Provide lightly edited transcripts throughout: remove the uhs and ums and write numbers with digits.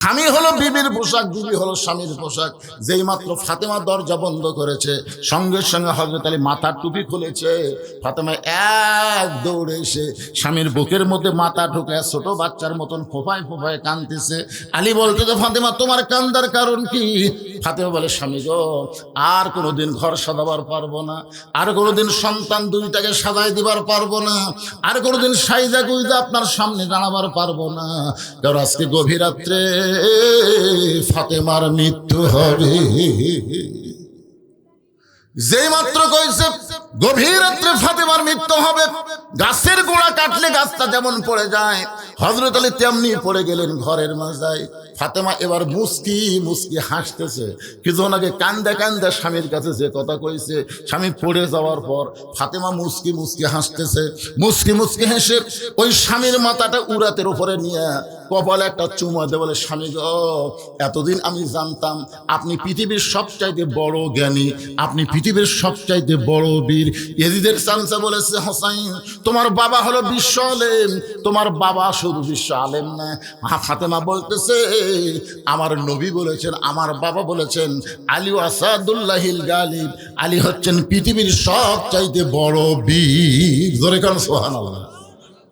স্বামী হলো বিবির পোশাক, বিবি হলো স্বামীর পোশাক। যেই মাত্র ফাতেমা দরজা বন্ধ করেছে, সঙ্গে সঙ্গে হযরত আলী মাথার টুপি খুলেছে। ফাতেমা এক দৌড়ে এসে স্বামীর বুকের মধ্যে মাথা ঢুকে ছোট বাচ্চার মতন ফোঁপায় ফোঁপায় কাঁদতেছে। আলী বলতে যে ফাতেমা তোমার কান্দার কারণ কি? ফাতেমা বলে স্বামী গো, আর কোনোদিন ঘর সাজাবার পারবো না, আর কোনোদিন সন্তান দুইটাকে সাজাই দিবার পারবো না, আর কোনোদিন সাইজা গুইজা আপনার সামনে দাঁড়াবার পারবো না, কারণ আজকে গভীর রাত্রে ফাতেমার মৃত্যু হবে। যেই মাত্র কইছে গভীর রাত্রে ফাতেমার মৃত্যু হবে, গাছের গোড়া কাটলে গাছটা যেমন পড়ে যায়, হযরত আলী তেমনি পড়ে গেলেন ঘরের মাঝায়। ফাতেমা এবার মুস্কি মুস্কি হাসতেছে। কিছুক্ষণ আগে কান্দে কান্দে স্বামীর কাছে যে কথা কইছে, স্বামী পড়ে যাওয়ার পর ফাতেমা মুস্কি মুস্কি হাসতেছে। মুস্কি মুস্কি হেসে ওই স্বামীর মাথাটা উরাতের উপরে নিয়ে কপালে একটা চুমা দিয়ে বলে স্বামী গো, এতদিন আমি জানতাম আপনি পৃথিবীর সবচাইতে বড় জ্ঞানী, আপনি পৃথিবীর সবচাইতে বড় বীর। এজিদের চামচা বলেছে হোসাইন তোমার বাবা হলো বিশ্ব আলেম, তোমার বাবা শুধু বিশ্ব আলেম না। ফাতেমা বলতেছে আমার নবী বলেছেন, আমার বাবা বলেছেন আলী আসাদুল্লাহিল গালিব, আলী হচ্ছেন পৃথিবীর সবচাইতে বড় বীর। জোরে কারণ সুবহানাল্লাহ।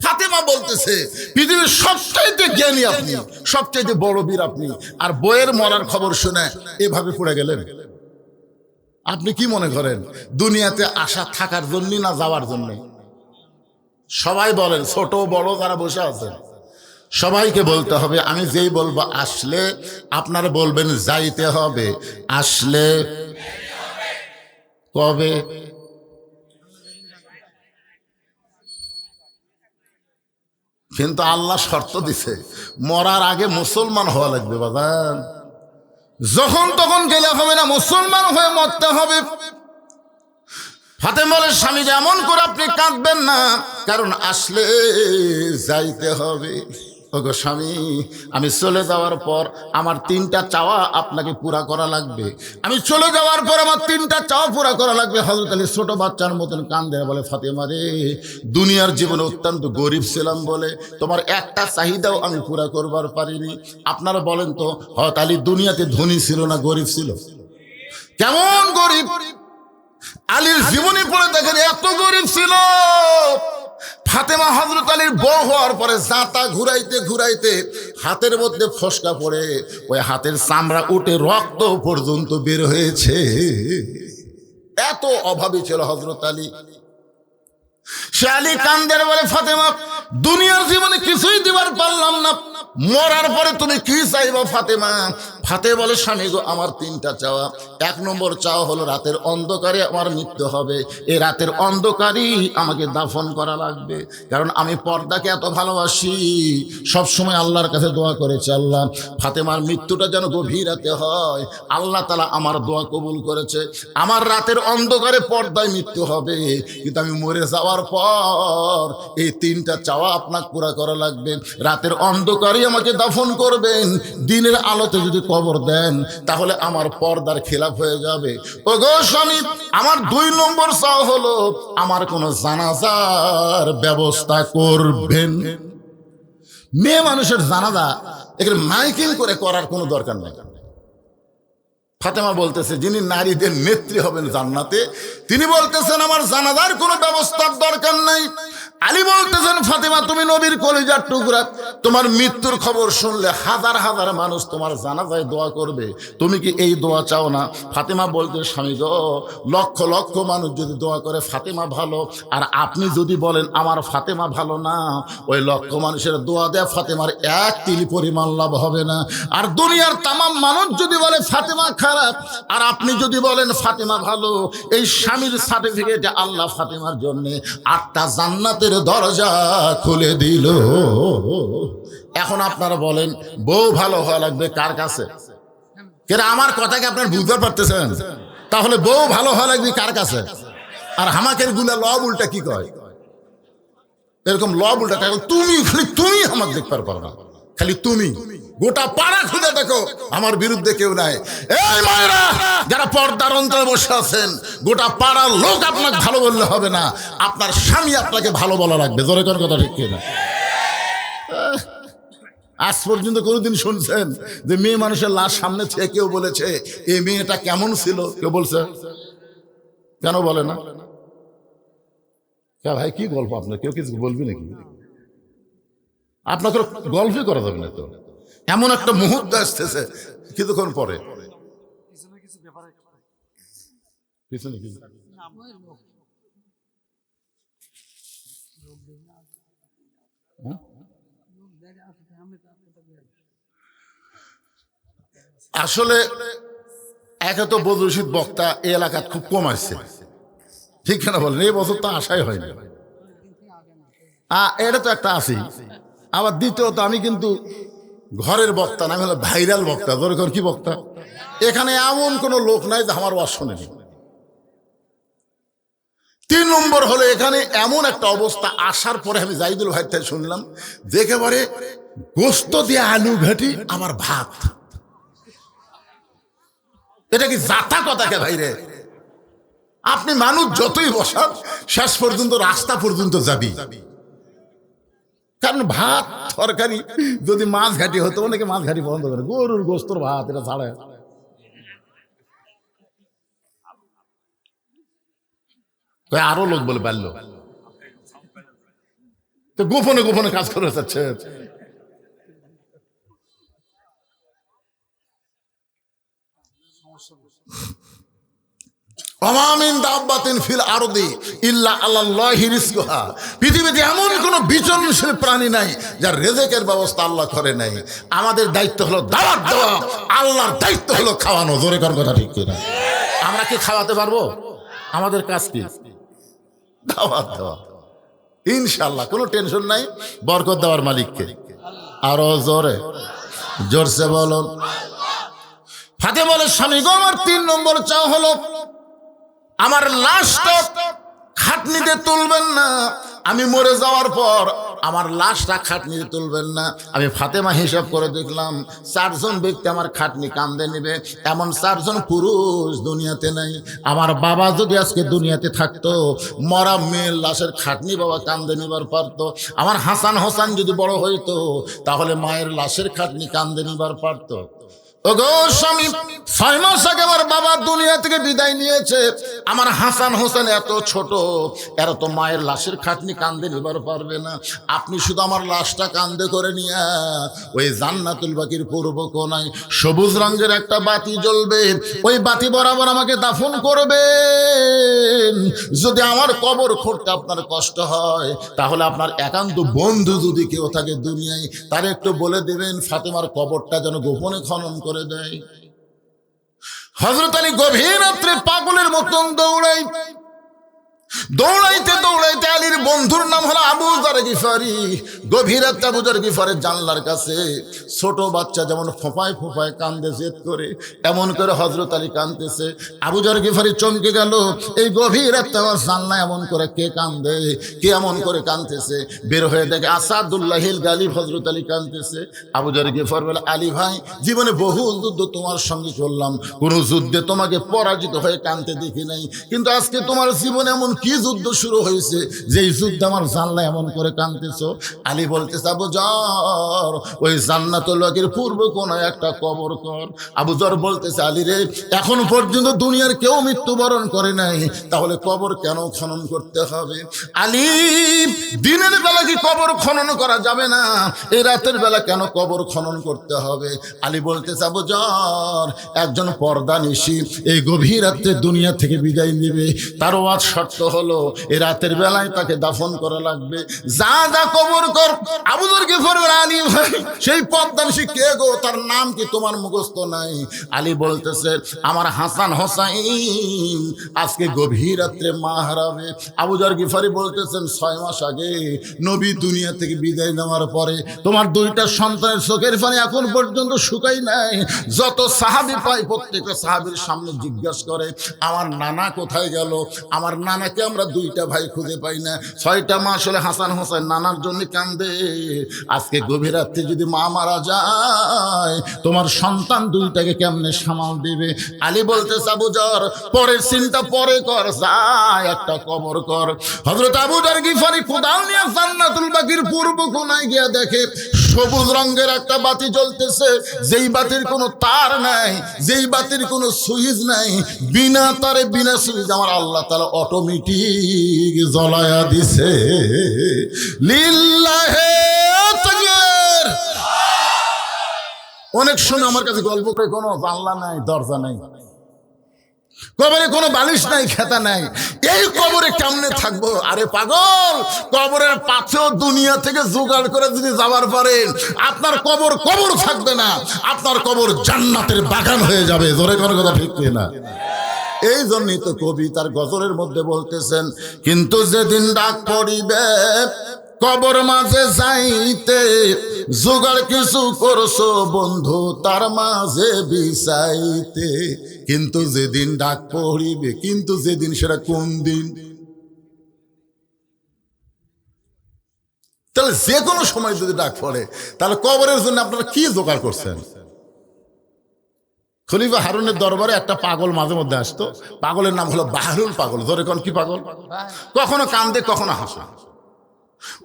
ফাতেমা বলতেছে পৃথিবীর সবচাইতে জ্ঞানী আপনি, সবচাইতে বড় বীর আপনি, আর বইয়ের মরার খবর শুনে এভাবে পড়ে গেলেন। আপনি কি মনে করেন দুনিয়াতে আসা থাকার জন্য না যাওয়ার জন্য? সবাই বলেন, ছোট বড় যারা বসে আছেন সবাইকে বলতে হবে। আমি যেই বলবো আসলে, আপনারা বলবেন যাইতে হবে। আসলে কবে? কিন্তু আল্লাহ শর্ত দিছে, মরার আগে মুসলমান হওয়া লাগবে বাজান। যখন তখন গেলে হবে না, মুসলমান হয়ে মরতে হবে। ফাতেমা বলে স্বামী এমন করে আপনি কাঁদবেন না, কারণ আসলে যাইতে হবে। ওগো স্বামী, আমি চলে যাওয়ার পর আমার 3টা চাওয়া আপনাকে পুরা করা লাগবে। আমি চলে যাওয়ার পর আমার 3টা চাওয়া পুরা করা লাগবে। হযরত আলী ছোট বাচ্চার মতন কান্দে বলে ফাতেমা রে, দুনিয়ার জীবনে অত্যন্ত গরিব ছিলাম বলে তোমার একটা চাহিদাও আমি পুরা করবার পারিনি। আপনারা বলেন তো, হযরত আলী দুনিয়াতে ধনী ছিল না গরিব ছিল? কেমন গরিব! আলীর জীবনী পড়ে দেখেন এত গরিব ছিল। ফাতেমা হযরত আলীর বউ হওয়ার পরে জাঁতা ঘুরাইতে ঘুরাইতে হাতের মধ্যে ফসকা পড়ে ওই হাতের চামড়া উঠে রক্ত পর্যন্ত বের হয়েছে। এত অভাবী ছিল হযরত আলী। সে আলী কান্দের বলে ফাতেমা, দুনিয়ার জীবনে কিছুই দিবার পারলাম না, মরার পরে তুমি কি চাইবা ফাতেমা? ফাতেমা বলে স্বামী গো, আমার 3টা চাওয়া। 1 নম্বর চাওয়া হলো রাতের অন্ধকারে আমার মৃত্যু হবে, এই রাতের অন্ধকারেই আমাকে দাফন করা লাগবে। কারণ আমি পর্দাকে এত ভালোবাসি, সবসময় আল্লাহর কাছে দোয়া করেছি, আল্লাহ ফাতেমার মৃত্যুটা যেন গভীর রাতে হয়। আল্লাহ তাআলা আমার দোয়া কবুল করেছে। আমার রাতের অন্ধকারে পর্দায় মৃত্যু হবে, কিন্তু আমি মরে যাওয়ার পর এই 3টা চাওয়া আপনাকে পুরা করা লাগবে। রাতের অন্ধকারে আমাকে দাফন করবেন, দিনের আলোতে যদি কবর দেন তাহলে আমার পর্দার খেলাফ হয়ে যাবে। ওগো স্বামী, আমার 2 নম্বর চাওয়া হলো আমার কোন জানাজার ব্যবস্থা করবেন। মেয়ে মানুষের জানাজা এখানে মাইকিং করে করার কোনো দরকার নেই। ফাতেমা বলতেছে যিনি নারীদের নেত্রী হবেন জান্নাতে, তিনি বলতেছেন আমার জানাজার কোনো ব্যবস্থার দরকার নাই। আলী বলতেছেন ফাতেমা তুমি নবীর কলিজার টুকরা, তোমার মৃত্যুর খবর শুনলে হাজার হাজার মানুষ তোমার জানাজায় দোয়া করবে, তুমি কি এই দোয়া চাও না? ফাতেমা বলতে স্বামী গো, লক্ষ লক্ষ মানুষ যদি দোয়া করে ফাতেমা ভালো, আর আপনি যদি বলেন আমার ফাতেমা ভালো না, ওই লক্ষ মানুষের দোয়া দেয়া ফাতেমার 1 তিল পরিমাণ লাভ হবে না। আর দুনিয়ার তামাম মানুষ যদি বলে ফাতেমা খারাপ, আর আপনি যদি বলেন ফাতেমা ভালো, এই স্বামীর সার্টিফিকেটে আল্লাহ ফাতেমার জন্য 8টা জান্নাতের দরজা খুলে দিল। এখন আপনারা বলেন বউ ভালো হওয়া লাগবে কার কাছে? কেন আমার কথাকে আপনারা বুঝতে পারতেছেন? তাহলে বউ ভালো হওয়া লাগবে কার কাছে? আর হামাকের গুলা লব উল্টা কি কয়, এরকম লব উল্টা তুমি খালি তুমি আমাকে দেখতে পারো না, খালি তুমি। গোটা পাড়া খুঁজে দেখো আমার বিরুদ্ধে কেউ নাই। এই মায়েরা যারা পর্দার অন্তরে বসে আছেন, গোটা পাড়ার লোক আপনাকে ভালো বললে হবে না, আপনার স্বামী আপনাকে ভালো বলা লাগবে। জোরে কোন কথা ঠিক কিনা? আজ পর্যন্ত কোনোদিন শুনছেন যে মেয়ে মানুষের লাশ সামনে থেকে কেউ বলেছে এই মেয়েটা কেমন ছিল? কেউ বলছে? কেন বলে না? ভাই কি গল্প আপনার, কেউ কিছু বলবি নাকি? আপনাকে গল্পই করা যাবে না তো, এমন একটা মুহূর্ত আসতেছে কিছুক্ষণ পরে। আসলে একে তো বদরশীদ বক্তা এই এলাকায় খুব কম আসছে, ঠিক না বলেন? এই বছর তো আশাই হয়নি। এটা তো একটা আছেই। আবার দ্বিতীয়ত আমি কিন্তু ঘরের বক্তা না, আমি হলো ভাইরাল বক্তা। দরকার কি বক্তা? এখানে এমন কোনো লোক নাই যে আমার ওয়াজ শোনেনি। 3 নম্বর হলো এখানে এমন একটা অবস্থা, আসার পরে আমি জাহিদুল ভাই থেকে শুনলাম যে একেবারে গোস্ত দিয়ে আলু ঘাটি আবার ভাত। এটা কি জাতা কথা কে ভাই রে? আপনি মানুষ যতই বসান শেষ পর্যন্ত রাস্তা পর্যন্ত যাবি, কারণ ভাত তরকারি যদি মাছ ঘাটি হতো, অনেকে মাছ ঘাটি বন্ধ করে, গরুর গোস্তর ভাত এটা ছাড়া। আরো লোক বলে পারল তো গোপনে গোপনে কাজ করে যাচ্ছে। পৃথিবীতে এমন কোন বিচরণশীল প্রাণী নাই যার রেজেকের ব্যবস্থা আল্লাহ করে নাই। আমাদের দায়িত্ব হলো দাওয়াত দেওয়া, আল্লাহর দায়িত্ব হলো খাওয়ানো। জোরে কর কথা, ঠিক কিনা? আমরা কি খাওয়াতে পারবো? আমাদের কাজ কি? দাওয়াত দেওয়া। ইনশাআল্লাহ কোনো টেনশন নাই, বরকত দেওয়ার মালিককে। আরো জোরে জোরসে বলুন। ফাতে বলে, স্বামী গো আমার 3 নম্বর চাও হলো আমার লাশটা খাটনিতে তুলবেন না। আমি মরে যাওয়ার পর আমার লাশটা খাটনিতে তুলবেন না। আমি ফাতেমা হিসাব করে দেখলাম 4 জন ব্যক্তি আমার খাটনি কান্দে নেবে, এমন 4 জন পুরুষ দুনিয়াতে নাই। আমার বাবা যদি আজকে দুনিয়াতে থাকতো, মরা মেয়ের লাশের খাটনি বাবা কান্দে নিবার পারতো। আমার হাসান হোসেন যদি বড় হইতো, তাহলে মায়ের লাশের খাটনি কান্দে নিবার পারতো। ওগো স্বামী, 6 মাস আগে আমার বাবা দুনিয়া থেকে বিদায় নিয়েছে। আমার হাসান হোসেন এত ছোট, এরা তো মায়ের লাশের খাটনি কান্দে নিবার পারবে না। আপনি শুধু আমার লাশটা কান্দে করে নিয়ে ওই জান্নাতুল বাকির পূর্ব কোণায় সবুজ রঙের একটা বাতি জ্বলবে, ওই বাতি বরাবর আমাকে দাফন করবেন। যদি আমার কবর খুঁড়তে আপনার কষ্ট হয়, তাহলে আপনার একান্ত বন্ধু যদি কেউ থাকে দুনিয়ায়, তার একটু বলে দেবেন ফাতেমার কবরটা যেন গোপনে খনন করে দেয়। হযরত আলী গভীর রাত্রে পাগলের মতন দৌড়াইতে দৌড়াইতে, আলীর বন্ধুর নাম হলো আবু যর গিফারি। গভীর রাতে আবু যর গিফারের জানলার কাছে ছোট বাচ্চা যেমন ফোঁপায় ফোঁপায় কান্দে জেদ করে, এমন করে হযরত আলী কাঁদতেছে। আবু যর গিফারি চমকে গেল, এই গভীর রাতে আমার জানলা এমন করে কে কান্দে, কে এমন করে কাঁদতেছে? বের হয়ে দেখে আসাদুল্লাহিল গালিব হযরত আলী কাঁদতেছে। আবু যর গিফার বলে, আলী ভাই, জীবনে বহু যুদ্ধ তোমার সঙ্গে করলাম, কোন যুদ্ধে তোমাকে পরাজিত হয়ে কাঁদতে দেখি নাই, কিন্তু আজকে তোমার জীবনে এমন কি যুদ্ধ শুরু হয়েছে যে এই যুদ্ধ আমার জানলা এমন করে কাঁদতেছো? আলী বলতেছে, আবু যর, ওই জান্নাতুল বাকির পূর্ব কোণায় একটা কবর কর। আবু যর বলতেছে, আলী রে, এখন পর্যন্ত দুনিয়ার কেউ মৃত্যুবরণ করে নাই, তাহলে কবর কেন খনন করতে হবে? আলী, দিনের বেলা কি কবর খনন করা যাবে না? এই রাতের বেলা কেন কবর খনন করতে হবে? আলী বলতেছে, আবু যর, একজন পর্দা নিশি এই গভীর রাত্রে দুনিয়া থেকে বিদায় নেবে, তার ওয়াজ শর্ত হলো এই রাতের বেলায় তাকে দাফন করা লাগবে। যা যা কবর কর। আবু যর গিফার বলে, আলী ভাই, সেই পদ্মানিশি কে গো? তার নাম কি তোমার মুখস্থ নাই? আলী বলতেছে, আমার হাসান হোসাইন আজকে গভীর রাত্রে মা হারাবে। আবু যর গিফারি বলতেছেন, 6 মাস আগে নবী দুনিয়া থেকে বিদায় নেওয়ার পরে তোমার 2টা সন্তানের চোখের পানি এখন পর্যন্ত শুকাই নাই। যত সাহাবী পায় প্রত্যেকটা সাহাবীর সামনে জিজ্ঞাসা করে, আমার নানা কোথায় গেল? আমার নানাকে আমরা 2টা ভাই খুঁজে পাই না। 6টা মাস হলে হাসান হোসেন নানার জন্য কান্দে। আজকে গভীর রাত্রে যদি মা মারা যায়, তোমার সন্তান 2টাকে কেমনে সামাল দিবে? আলী বলতেছে, আবু যর, পরের চিন্তা পরে কর, যায় একটা কবর কর। হযরত আবু যর গিফারি কোদাল নিয়ে জান্নাতুল বাকির পূর্ব কোণায় গিয়া দেখে সবুজ রঙের একটা বাতি জ্বলতেছে, যেই বাতির কোনো তার নাই, যেই বাতির কোনো সুইচ নাই, বিনা তারে বিনা সুইচ আমার আল্লাহ তাআলা অটোমেটিক জ্বলায়া দিছে। লিল্লাহে তাকবীর। অনেক সময় আমার কাছে গল্প করে, কোনো জানলা নাই, দরজা নাই, কবরে কোনো বালিশ নাই, খেতা নাই, এই কবরে কেমনে থাকবো? আরে পাগল, কবরের পাথেও দুনিয়া থেকে জোগাড় করে যদি যাবার পরে আপনার কবর কবর থাকবে না, আপনার কবর জান্নাতের বাগান হয়ে যাবে। জোরে কোনো কথা ঠিক না? এই জন্যই তো কবি তার গজলের মধ্যে বলতেছেন, কিন্তু যেদিন ডাক পড়িবে কবর মাঝে যাইতে, জোগাড় কিছু করছো বন্ধু তার মাঝে বিছাইতে। কিন্তু যেদিন ডাক পড়িবে, কিন্তু যেদিন, সেটা কোন দিন? তাহলে যে কোনো সময় যদি ডাক পড়ে, তাহলে কবরের জন্য আপনারা কি জোগাড় করছেন? খলিফা হারুনের দরবারে একটা পাগল মাঝে মধ্যে আসতো, পাগলের নাম হলো বাহলুল পাগল। ধরে কোন কি পাগল? কখনো কান্দে কখনো হাসে।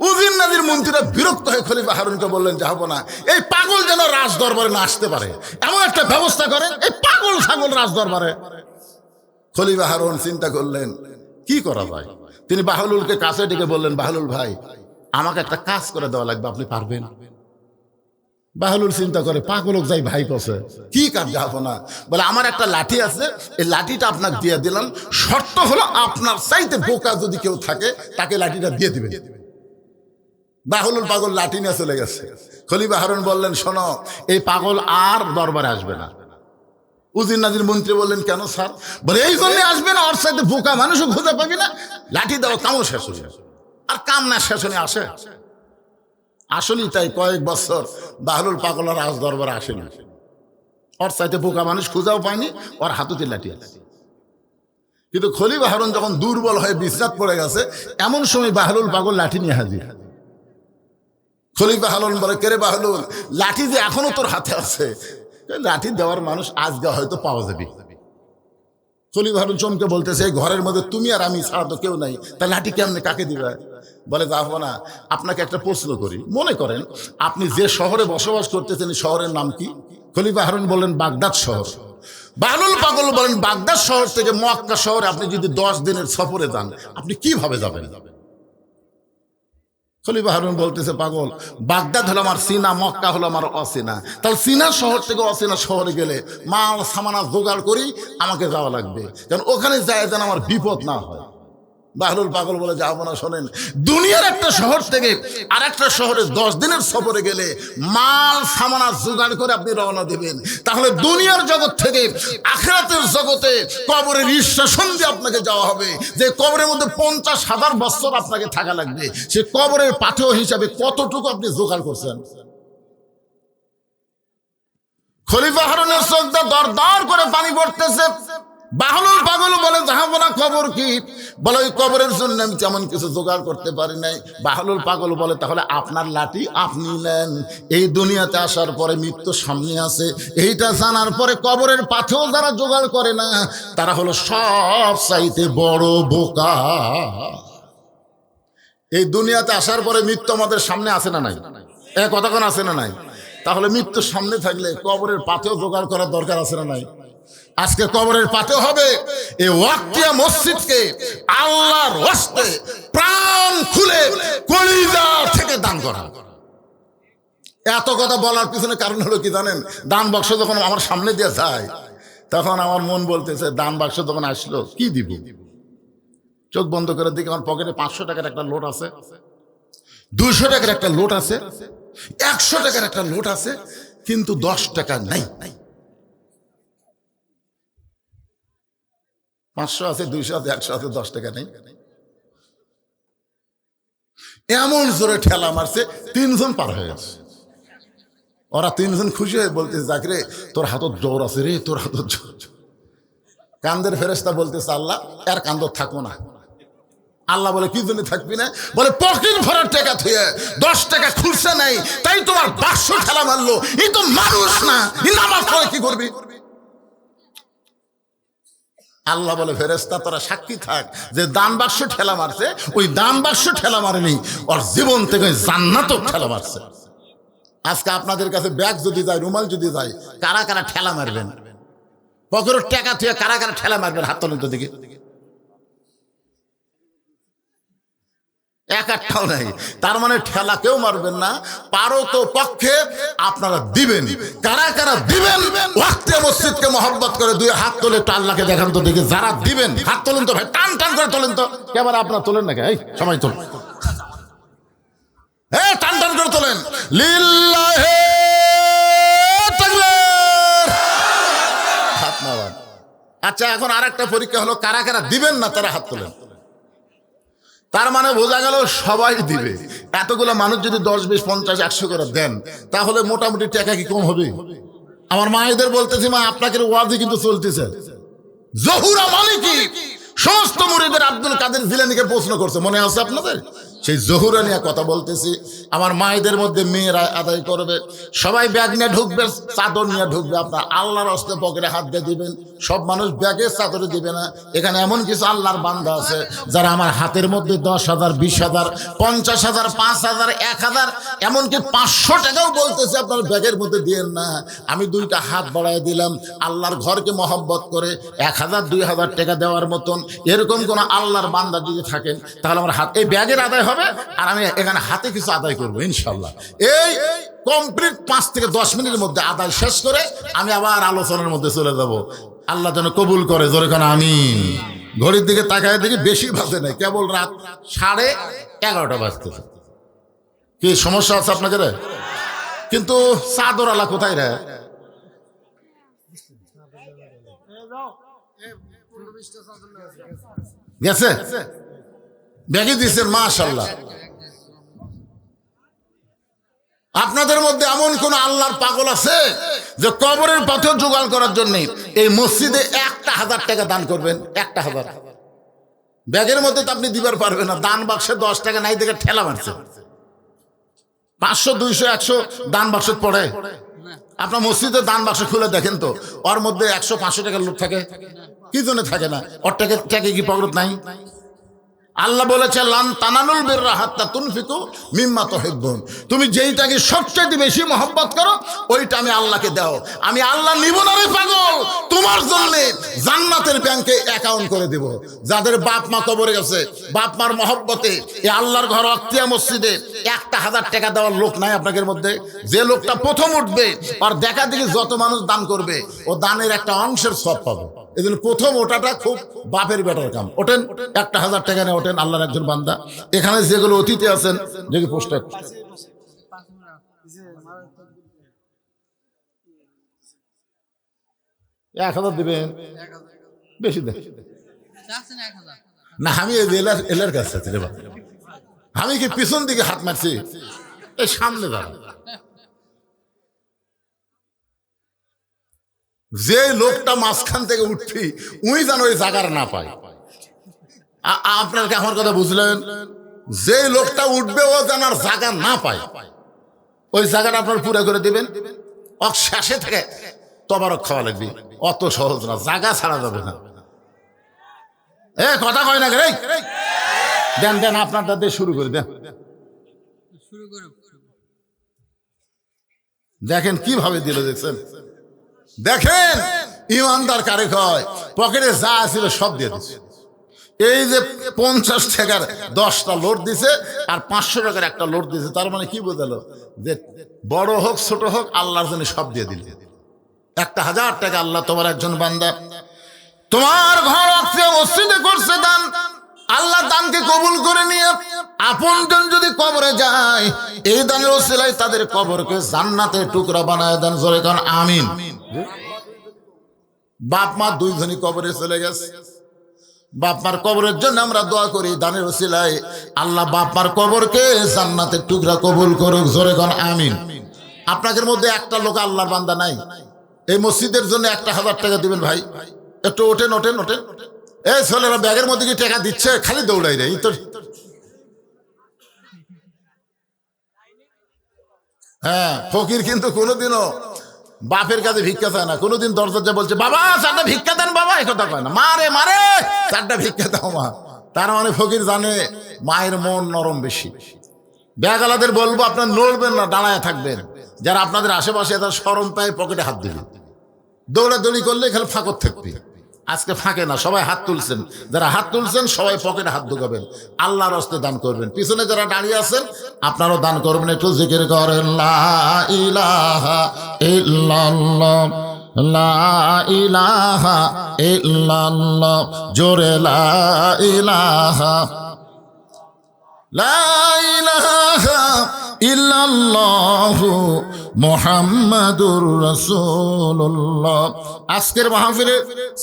উজির নাজির মন্ত্রীরা বিরক্ত হয়ে খলিফা হারুনকে বললেন, যাবো না, এই পাগল যেন রাজ দরবারে না আসতে পারে, এমন একটা ব্যবস্থা করেন, এই পাগল ছাগল রাজ দরবারে। খলিফা হারুন চিন্তা করলেন কি করা যায়। তিনি বাহলুলকে কাছে ডেকে বললেন, বাহলুল ভাই, আমাকে একটা কাজ করে দেওয়া লাগবে, আপনি পারবেন? বাহলুল চিন্তা করে, পাগলক যাই ভাই কছে, কি কাজ? যাবো না। বলে, আমার একটা লাঠি আছে, এই লাঠিটা আপনাকে দিয়ে দিলাম, শর্ত হলো আপনার চাইতে বোকা যদি কেউ থাকে তাকে লাঠিটা দিয়ে দিবেন। বাহলুল পাগল লাঠি নিয়ে চলে গেছে। খলিফা হারুন বললেন, শোনো, এই পাগল আর দরবারে আসবে না। উজির নাজির মন্ত্রী বললেন, কেন স্যার? বলে, এই জন্য আসবে না, ওর সাথে বোকা মানুষও খুঁজে পাবি না, লাঠি দাও, কামও শেষ হয়ে। আর কাম না শেষ হয়ে আসে। আসলেই তাই, কয়েক বছর বাহলুল পাগল আর রাজ দরবারে আসেনি। ওর সাথে বোকা মানুষ খুঁজাও পায়নি, ওর হাতুতে লাঠি আছে। কিন্তু খলিফা হারুন যখন দুর্বল হয়ে বিশ্রাত পড়ে গেছে, এমন সময় বাহলুল পাগল লাঠি নিয়ে হাজির। খলিফা হারুন বলে, কে রে বাহলুল, লাঠি যে এখনো তোর হাতে আছে, লাঠি দেওয়ার মানুষ আজকে হয়তো পাওয়া যাবে। খলিফা হারুন চমকে বলতেছে, এই ঘরের মধ্যে তুমি আর আমি ছাড়া তো কেউ নাই, তা লাঠি কেমনে, কাকে দিবে? বলে, যাবো না। আপনাকে একটা প্রশ্ন করি, মনে করেন আপনি যে শহরে বসবাস করতেছেন, শহরের নাম কি? খলিফা হারুন বললেন, বাগদাদ শহর। বাহলুল পাগল বলেন, বাগদাদ শহর থেকে মক্কা শহরে আপনি যদি 10 দিনের সফরে যান, আপনি কিভাবে যাবেন? খলিফা হারুন বলতেছে, পাগল, বাগদাদ হলো আমার সিনা, মক্কা হলো আমার অচেনা, তাহলে সিনা শহর থেকে অচেনা শহরে গেলে মাল সামানা জোগাড় করি আমাকে যাওয়া লাগবে, কারণ ওখানে যায় যেন আমার বিপদ না হয়। বাহলুল পাগল বলে, যাবো না। শোনেন, দুনিয়ার একটা শহর থেকে আর একটা শহরে 10 দিনের সফরে গেলে মাল সামানা জোগাড় করে আপনি রওনা দিবেন, তাহলে দুনিয়ার জগৎ থেকে আখিরাতের জগতে কবরের ঈশ্বাসন দিয়ে আপনাকে যাওয়া হবে, যে কবরের মধ্যে 50,000 বছর আপনাকে থাকা লাগবে। সে কবরের পাথেয় হিসাবে কতটুকু আপনি জোগাড় করছেন? খলিফা হারুনের চোখ দিয়ে দর দর করে পানি পড়তেছে। বাহলুল পাগল বলে, যাবো না। খবর কি? বলে, ওই কবরের জন্য আমি তেমন কিছু জোগাড় করতে পারি নাই। বাহলুল পাগল বলে, তাহলে আপনার লাঠি আপনি নেন, এই দুনিয়াতে আসার পরে মৃত্যু সামনে আছে, এইটা জানার পরে কবরের পাথেও যারা জোগাড় করে না, তারা হলো সব চাইতে বড় বোকা। এই দুনিয়াতে আসার পরে মৃত্যু আমাদের সামনে আছে না নাই? কতক্ষণ আছে না নাই? তাহলে মৃত্যুর সামনে থাকলে কবরের পাথেও জোগাড় করার দরকার আছে না নাই? আজকে কবরের পাথেও হবে এই ওয়াক্তিয়া মসজিদকে আল্লাহর হস্তে প্রাণ খুলে কলিজা থেকে দান করা। এত কথা বলার পিছনে কারণ হলো কি জানেন? দান বাক্স যখন আমার সামনে দিয়ে যায়, তখন আমার মন বলতেছে, দান বাক্স যখন আসলো কি দিব? চোখ বন্ধ করে দিকে আমার পকেটে 500 টাকার একটা লোট আছে, 200 টাকার একটা লোট আছে, 100 টাকার একটা লোট আছে, কিন্তু 10 টাকা নাই। 500 আছে, 200 আছে, 100 আছে, 10 টাকা নেই। এমন জোরে ঠেলা মারছে, 3 জন পার হয়ে গেছে। ওরা 3 জন খুশি হয়ে বলতেছে, জাকিরে তোর হাতত জোর আছে রে, তোর হাতত জোর। কান্দের ফেরেশতা বলতেছে, আল্লাহ এর কান্দর থাকবো না। আল্লাহ বলে, কি জন্য থাকবি না? বলে, পকেট ভরার টাকা থুয়ে 10 টাকা খুলছে নাই, তাই তোমার 500 ঠেলা মারলো। এই তো মানুষ না, নামাজ পড়ে কি করবি? আল্লাহ বলে, ফেরেশতা তোরা সাক্ষী থাক যে দান বাক্স ঠেলা মারছে, ওই দান বাক্স ঠেলা মারেনি, ওর জীবন থেকে জান্নাতও ঠেলা মারছে। আজকে আপনাদের কাছে ব্যাগ যদি যায়, রুমাল যদি যায়, কারা কারা ঠেলা মারবেন? পকেটের টাকা থেকে কারা কারা ঠেলা মারবেন? হাত তোলেন তো দেখি। একটাও নাই। তার মানে ঠেলা কেউ মারবেন না, পারো তো পক্ষে আপনারা দিবেন। কারা কারা দিবেন? ওয়াক্তে মসজিদকে মহব্বত করে দুই হাত তোলে একটু আল্লাহকে দেখান তো দেখি। যারা দিবেন হাত তোলেন তো ভাই, টান টান করে তোলেন তো। এবার আপনারা তোলেন না, এই সবাই তোলেন, টান টান করে তোলেন। লিল্লাহি তাকবীর। হাত নামান। আচ্ছা, এখন আরেকটা পরীক্ষা হলো, কারা কারা দিবেন না তারা হাত তোলেন। তার মানে বোঝা গেল সবাই দিবে। এতগুলো মানুষ যদি 10, 20, 50, 100 করে দেন, তাহলে মোটামুটি টাকা কি কম হবে? আমার মায়েদের বলতেছি, মা আপনাকে ওয়াজি কিন্তু চলতেছে। জহুরা মানে কি? সমস্ত মুরিদের আব্দুল কাদের জিলানীকে প্রশ্ন করছে, মনে আছে আপনাদের? সেই জহুরা নিয়ে কথা বলতেছি। আমার মায়েদের মধ্যে মেয়েরা আদায় করবে, সবাই ব্যাগ নিয়ে ঢুকবে, চাদর নিয়ে ঢুকবে। আপনার আল্লাহর হস্তে পকেটে হাত দিয়ে দিবেন। সব মানুষ ব্যাগে চাদরে দিবে না। এখানে এমন কিছু আল্লাহর বান্দা আছে যারা আমার হাতের মধ্যে 10,000, 20,000, 50,000, 5,000, 1,000, এমনকি 500 টাকাও বলতেছে আপনার ব্যাগের মধ্যে দিয়েন না। আমি 2টা হাত বাড়ায় দিলাম আল্লাহর ঘরকে মহব্বত করে। 1,000, 2,000 টাকা দেওয়ার মতন এরকম কোন আল্লাহর বান্দা যদি থাকেন, তাহলে আমার হাত এই ব্যাগের আদায় হবে, আর আমি এখানে হাতে কিছু আদায় করবো ইনশাল্লাহ। এই কমপ্লিট 5 থেকে 10 মিনিটের মধ্যে আদায় শেষ করে আমি আবার আলোচনার মধ্যে চলে যাব। আল্লাহ যেন কবুল করে, জোরে কান আমিন। ঘড়ির দিকে তাকায় দেখি বেশি বাজে নাই, কেবল রাত 11:30 বাজতেছে। কি সমস্যা আছে আপনাদের? কিন্তু চাদর আলা কোথায় রে? গেছে? ব্যাগে দিচ্ছেন, মাশাআল্লাহ। আপনাদের মধ্যে এমন কোন আল্লাহর পাগল আছে যে কবরের পাথর জোগাড় করার জন্য এই মসজিদে 1,000 টাকা দান করবেন? 1,000 ব্যাগের মধ্যে তো আপনি দিবার পারবেন না। দান বাক্সে 10 টাকা নাই দেখে ঠেলা মারছে। 500, 200, 100 দান বাক্স পড়ে? আপনার মসজিদে দান বাক্স খুলে দেখেন তো, ওর মধ্যে 100, 500 টাকার লোক থাকে? কি জন্য থাকে না? ওর টাকা কি পকেট নাই? আল্লাহ বলেছে, লান তানালুল বিররা হাত্তা তুনফিকু মিম্মা তুহিব্বুন। তুমি যেইটাকে সবচেয়ে বেশি মহব্বত করো ওইটা আমি আল্লাহকে দাও। আমি আল্লাহ নিব না রে পাগল, তোমার জন্য জান্নাতের ব্যাংকে অ্যাকাউন্ট করে দেব। যাদের বাপ মা কবরে গেছে, বাপ মার মহব্বতে এই আল্লাহর ঘর অক্তিয়া মসজিদে 1,000 টাকা দেওয়ার লোক নাই আপনাদের মধ্যে? যে লোকটা প্রথম উঠবে আর দেখা দেখি যত মানুষ দান করবে, ও দানের একটা অংশের সব পাবে। এই জন্য প্রথম ওটাটা খুব বাপের বেটার কাম। ওঠেন, 1,000 টাকা নিয়ে ওঠেন, আল্লাহর একজন বান্দা। এখানে যেগুলো অতিথি আছেন, যদি পোস্টার 1,000 দিবেন, বেশি দেন না। আমি এলার কাছে আছি রে বাবা, আমি কি পিছন দিকে হাত মারছি? এই সামনে দাঁড়া। যে লোকটা মাঝখান থেকে উঠবি উই যেন ওই জায়গার না পায়। আপনার কি আমার কথা বুঝলেন? যে লোকটা উঠবে ও যেন আর জায়গা না পায়, ওই জায়গাটা আপনার পুরো করে দিবেন। শেষে থেকে তবারক খাওয়া লাগবে, অত সহজ না, জায়গা ছাড়া যাবে না। কথা কয় না রে? দেন দেন, আপনার দাদা শুরু করে দেন। দেখেন কিভাবে দিল, দেখছেন? দেখেন ইমানদার কারে কয়, পকেটে যা ছিল সব দিয়ে দিচ্ছে। এই যে 50 টাকার 10টা লোড দিছে আর 500 টাকার একটা লোড দিছে, তার মানে কি বোঝালো? যে বড় হোক ছোট হোক আল্লাহর জন্য সব দিয়ে দিল। 1,000 টাকা আল্লাহ তোমার একজন বান্দা, তোমার ঘর মসজিদে করছে দান, আল্লাহ দানকে কবুল করে নিয়ে আপনজন যদি কবরে যায়, এই দানের ওসিলায় তাদের কবরকে জান্নাতের টুকরা বানায় দেন। জোরে কান আমিন। বাপ মা দুইজনই কবরে চলে গেছে, বাপ মার কবরের জন্য আমরা দোয়া করি, দানের ওসিলায় আল্লাহ বাপ মার কবরকে জান্নাতের টুকরা কবুল করুক। জোরে কান আমিন। আপনাদের মধ্যে একটা লোক আল্লাহর বান্দা নাই, এই মসজিদের জন্য 1,000 টাকা দিবেন ভাই? একটু ওঠেন ওঠেন ওঠেন। এই ছেলেরা ব্যাগের মধ্যে কি টাকা দিচ্ছে? খালি দৌড়াই রে। তো হ্যাঁ, ফকির কিন্তু কোনোদিনও বাপের কাছে ভিক্ষা চায় না। কোনোদিন দরজা বলছে, বাবা 4টা ভিক্ষা দেন, বাবা এই কথা কয় না। মারে মারে 4টা ভিক্ষা দাও মা। তার মানে ফকির জানে মায়ের মন নরম বেশি। ব্যাগওয়ালাদের বলবো, আপনার নড়বেন না, দাঁড়ায় থাকবেন। যারা আপনাদের আশেপাশে তারা শরম পায় পকেটে হাত দিবে, দৌড়াদৌড়ি করলে খালি ফাঁকর থাকবে। আজকে ফাঁকে না, সবাই হাত তুলছেন। যারা হাত তুলছেন সবাই পকেটে হাত ঢুকাবেন, আল্লাহর হস্তে দান করবেন। পিছনে যারা দাঁড়িয়ে আছেন আপনারাও দান করবেন। একটু জিকির করেন লা ইলাহা ইল্লাল্লাহ, লা ইলাহা ইল্লাল্লাহ, জোরে লা ইলাহা, লা ইলাহা ইল্লাল্লাহু মুহাম্মাদুর রাসূলুল্লাহ। আজকের মাহফিলে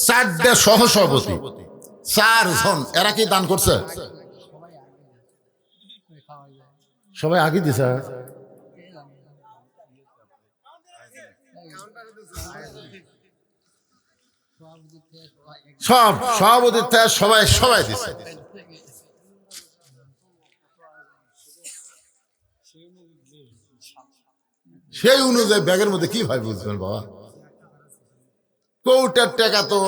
4টা সহসভাপতি, 4 জন, এরা কি দান করছে? সবাই আগে দিছে। সব সভাপতির থেকে সবাই সবাই দিছে। সেই অনুযায়ী ব্যাগের মধ্যে কি ভাই বুঝবেন বাবা, কৌটার টাকা তো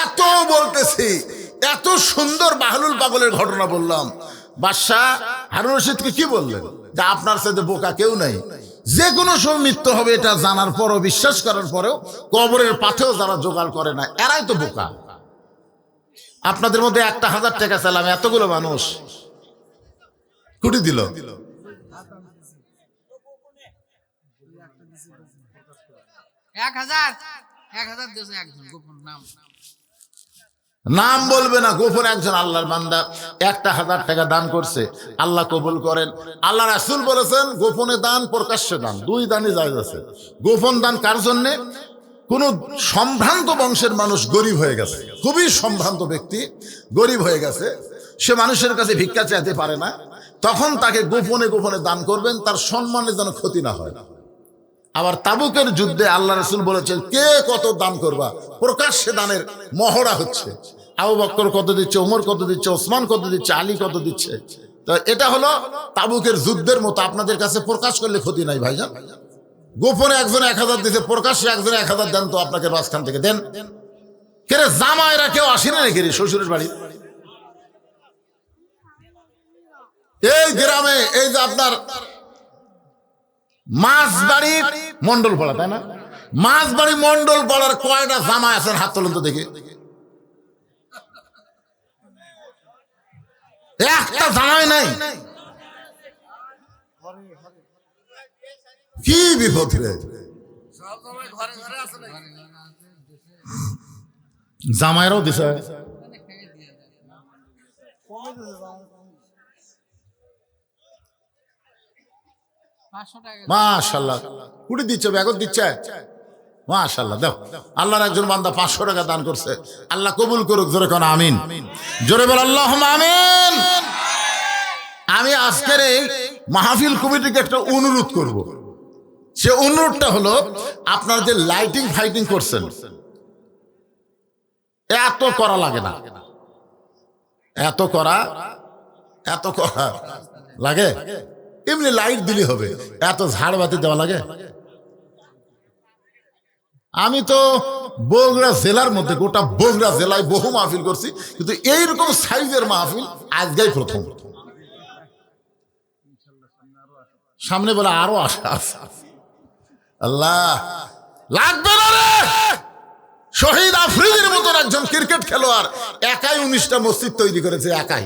এত বলতেছি, এত সুন্দর বাহলুল পাগলের ঘটনা বললাম। বাদশাহ হারুন রশিদকে কি বললেন? যে আপনার সাথে বোকা কেউ নাই, যে কোনো সময় মৃত্যু হবে এটা জানার পরও, বিশ্বাস করার পরেও কবরের পাথেও যারা জোগাড় করে না এরাই তো বোকা। আপনাদের মধ্যে 1,000 টাকা চাইলাম, এতগুলো মানুষ কুটি দিল। নাম বলবে না, গোপন একজন আল্লাহর বান্দা 1,000 টাকা দান করছে, আল্লাহ কবুল করেন। আল্লাহ রাসূল বলেছেন গোপনে দান প্রকাশ্যে দান 2 দানই জায়েজ আছে। গোপন দান কার জন্যে? কোন সম্ভ্রান্ত বংশের মানুষ গরিব হয়ে গেছে, খুবই সম্ভ্রান্ত ব্যক্তি গরিব হয়ে গেছে, সে মানুষের কাছে ভিক্ষা চাইতে পারে না, তখন তাকে গোপনে গোপনে দান করবেন, তার সম্মানের যেন ক্ষতি না হয়। আবার তাবুকের যুদ্ধে আল্লাহ রাসূল বলেছেন কে কত দান করবা, প্রকাশ্যে দানের মহড়া হচ্ছে। আবু বকর কত দিচ্ছে, ওমর কত দিচ্ছে, ওসমান কত দিচ্ছে, আলী কত দিচ্ছে। তো এটা হলো তাবুকের যুদ্ধের মতো, আপনাদের কাছে প্রকাশ করলে ক্ষতি নাই ভাইজান। গোপনে একজন 1,000 দিতে, প্রকাশ্যে একজন 1,000 দেন তো, আপনাকে মাঝখান থেকে দেন। কেরে জামাইরা কেউ আসে না নাকি শ্বশুরের বাড়ি? এই গ্রামে এই যে আপনার মাছবাড়ি মন্ডল পাড়া, তাই না? মাছবাড়ি মন্ডল পাড়ার কয়টা জামাই আছেন হাত তোলেন তো দেখি। একটা জামাই নাই, কি বিপদ রে। জামাইরাও দিছে, মাশাআল্লাহ। কুড়ি দিচ্ছে, ব্যাগত দিচ্ছে, মাশাআল্লাহ। দাও, আল্লাহর একজন বান্দা 500 টাকা দান করছে, আল্লাহ কবুল করুক। জোরে কোন আমিন, জোরে বল আল্লাহুম্মা আমিন। আমি আজকের এই মাহফিল কমিটিকে একটা অনুরোধ করব। সে অনুরোধটা হলো, আপনারা যে লাইটিং ফাইটিং করছেন এত করা লাগে না, এত করা লাগে? এমনি লাইট দিলে হবে, এত ঝাড়বাতি দেওয়া লাগে? আমি তো বগুড়া জেলার মধ্যে, গোটা বগুড়া জেলায় বহু মাহফিল করছি, কিন্তু এইরকম সাইজের মাহফিল আজকেই প্রথম। সামনে বলে আরো আশা আছে। আল্লাহ লাগবে না রে। শহীদ আফ্রিদির মতন একজন ক্রিকেট খেলোয়াড় একাই 19টা মসজিদ তৈরি করেছে, একাই।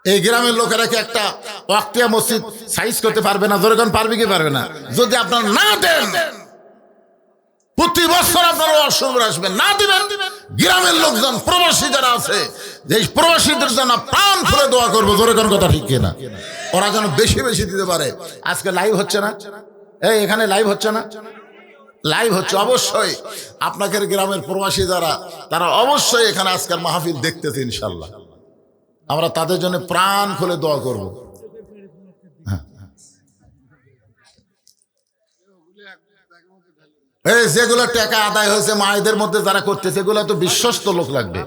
এই গ্রামের লোকেরা কি একটা ওয়াক্তিয়া মসজিদ সাইজ করতে পারবে না? জোরে কোন পারবে কি পারবে না? যদি আপনারা না দেন, প্রতি বছর আপনারা অসংখ্য আসবেন, না দিবেন, গ্রামের লোকজন প্রবাসী যারা আছে, যে প্রবাসীদের জন্য প্রাণ খুলে দোয়া করবো। জোরে কোন কথা ঠিক কিনা? ওরা যেন বেশি বেশি দিতে পারে। আজকে লাইভ হচ্ছে না? এই এখানে লাইভ হচ্ছে না? লাইভ হচ্ছে। অবশ্যই আপনাদের গ্রামের প্রবাসী যারা, তারা অবশ্যই এখানে আজকের মাহফিল দেখতেছে। ইনশাল্লাহ আমরা তাদের জন্য প্রাণ খুলে দোয়া করব। এই যেগুলো টাকা আদায় হয়েছে মায়েদের মধ্যে যারা করতেছে, এগুলো তো বিশ্বস্ত লোক লাগবে।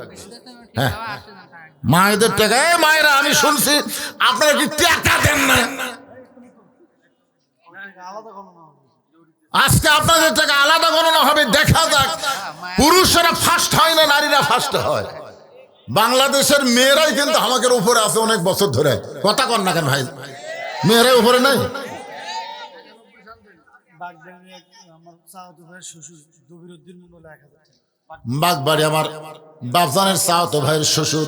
হ্যাঁ, মায়েদের টাকা। এই মায়েরা, আমি শুনছি আপনারা কি টাকা দেন না? আজকে আপনাদের টাকা আলাদা গণনা হবে, দেখা যাক পুরুষেরা ফার্স্ট হয় না নারীরা ফার্স্ট হয়। বাংলাদেশের মেয়েরাই কিন্তু আমাকে উপরে আছে অনেক বছর ধরে, কথা কন না কেন ভাই? মেয়েরাই উপরে নাই? বাগবাড়ি আমার বাপজানের চাওতো ভাইয়ের শ্বশুর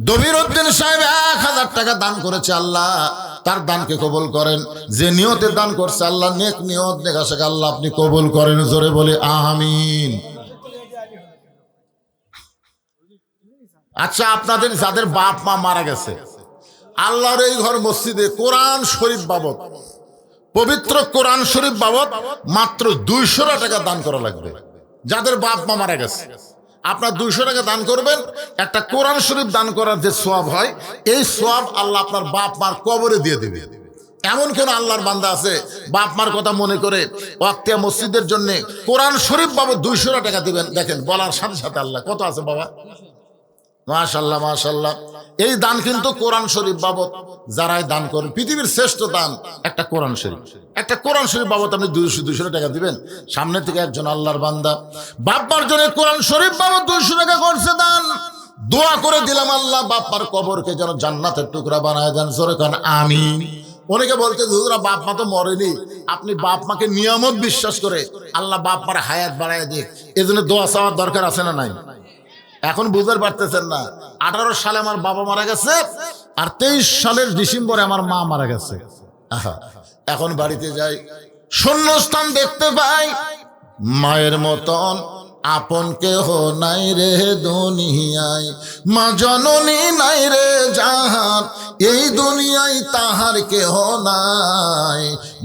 দবির উদ্দিন সাহেব 1000 টাকা দান করেছে। আল্লাহ তার দানকে কবুল করেন। যে নিয়তে দান করছে আল্লাহ নেক নিয়ত নেকাশেক আল্লাহ আপনি কবুল করেন। জোরে বলে আমিন। আচ্ছা, আপনাদের যাদের বাপ মা মারা গেছে, আল্লাহর এই ঘর মসজিদে কোরআন শরীফ বাবদ, পবিত্র কোরআন শরীফ বাবদ মাত্র 200 টাকা দান করা লাগবে। যাদের বাপ মা মারা গেছে আপনার 200 টাকা দান করবেন। একটা কোরআন শরীফ দান করার যে সওয়াব হয়, এই সওয়াব আল্লাহ আপনার বাপ মার কবরে দিয়ে দিবে। এমন কোন আল্লাহর বান্দা আছে বাপ মার কথা মনে করে ওয়াক্তিয়া মসজিদের জন্য কোরআন শরীফ বাবদ 200 টাকা দিবেন? দেখেন বলার সাথে সাথে আল্লাহ কত আছে বাবা, মাশাআল্লাহ মাশাআল্লাহ। এই দান কিন্তু কোরআন শরীফ বাবদ যারাই দান করেন, পৃথিবীর শ্রেষ্ঠ দান একটা কোরআন শরীফ। একটা কোরআন শরীফ বাবদ আপনি 200 টাকা দিবেন। সামনে থেকে একজন আল্লাহর বান্দা বাপ্পার জন্য কোরআন শরীফ বাবদ 200 টাকা করছে দান। দোয়া করে দিলাম আল্লাহ বাপ্পার কবরকে যেন জান্নাতের টুকরা বানায় দেন। জোরে কান আমিন। অনেকে বলতে হুজুরা বাপ মা তো মরেনি, আপনি বাপ মাকে নিয়ামত বিশ্বাস করে আল্লাহ বাপ মার হায়াত বাড়ায় দিক, এজন্য দোয়া চাওয়ার দরকার আছে না নাই? এখন বুঝতে পারতেছেন না? 18 সালে আমার বাবা মারা গেছে, আর 23 সালের ডিসেম্বরে আমার মা মারা গেছে। এখন বাড়িতে যাই, শূন্যস্থান দেখতে পাই। মায়ের মতন আপন কেহ নাই রে দুনিয়ায়, মা জননী নাই রে জাহান, এই দুনিয়ায় তাহার কেহ নাই।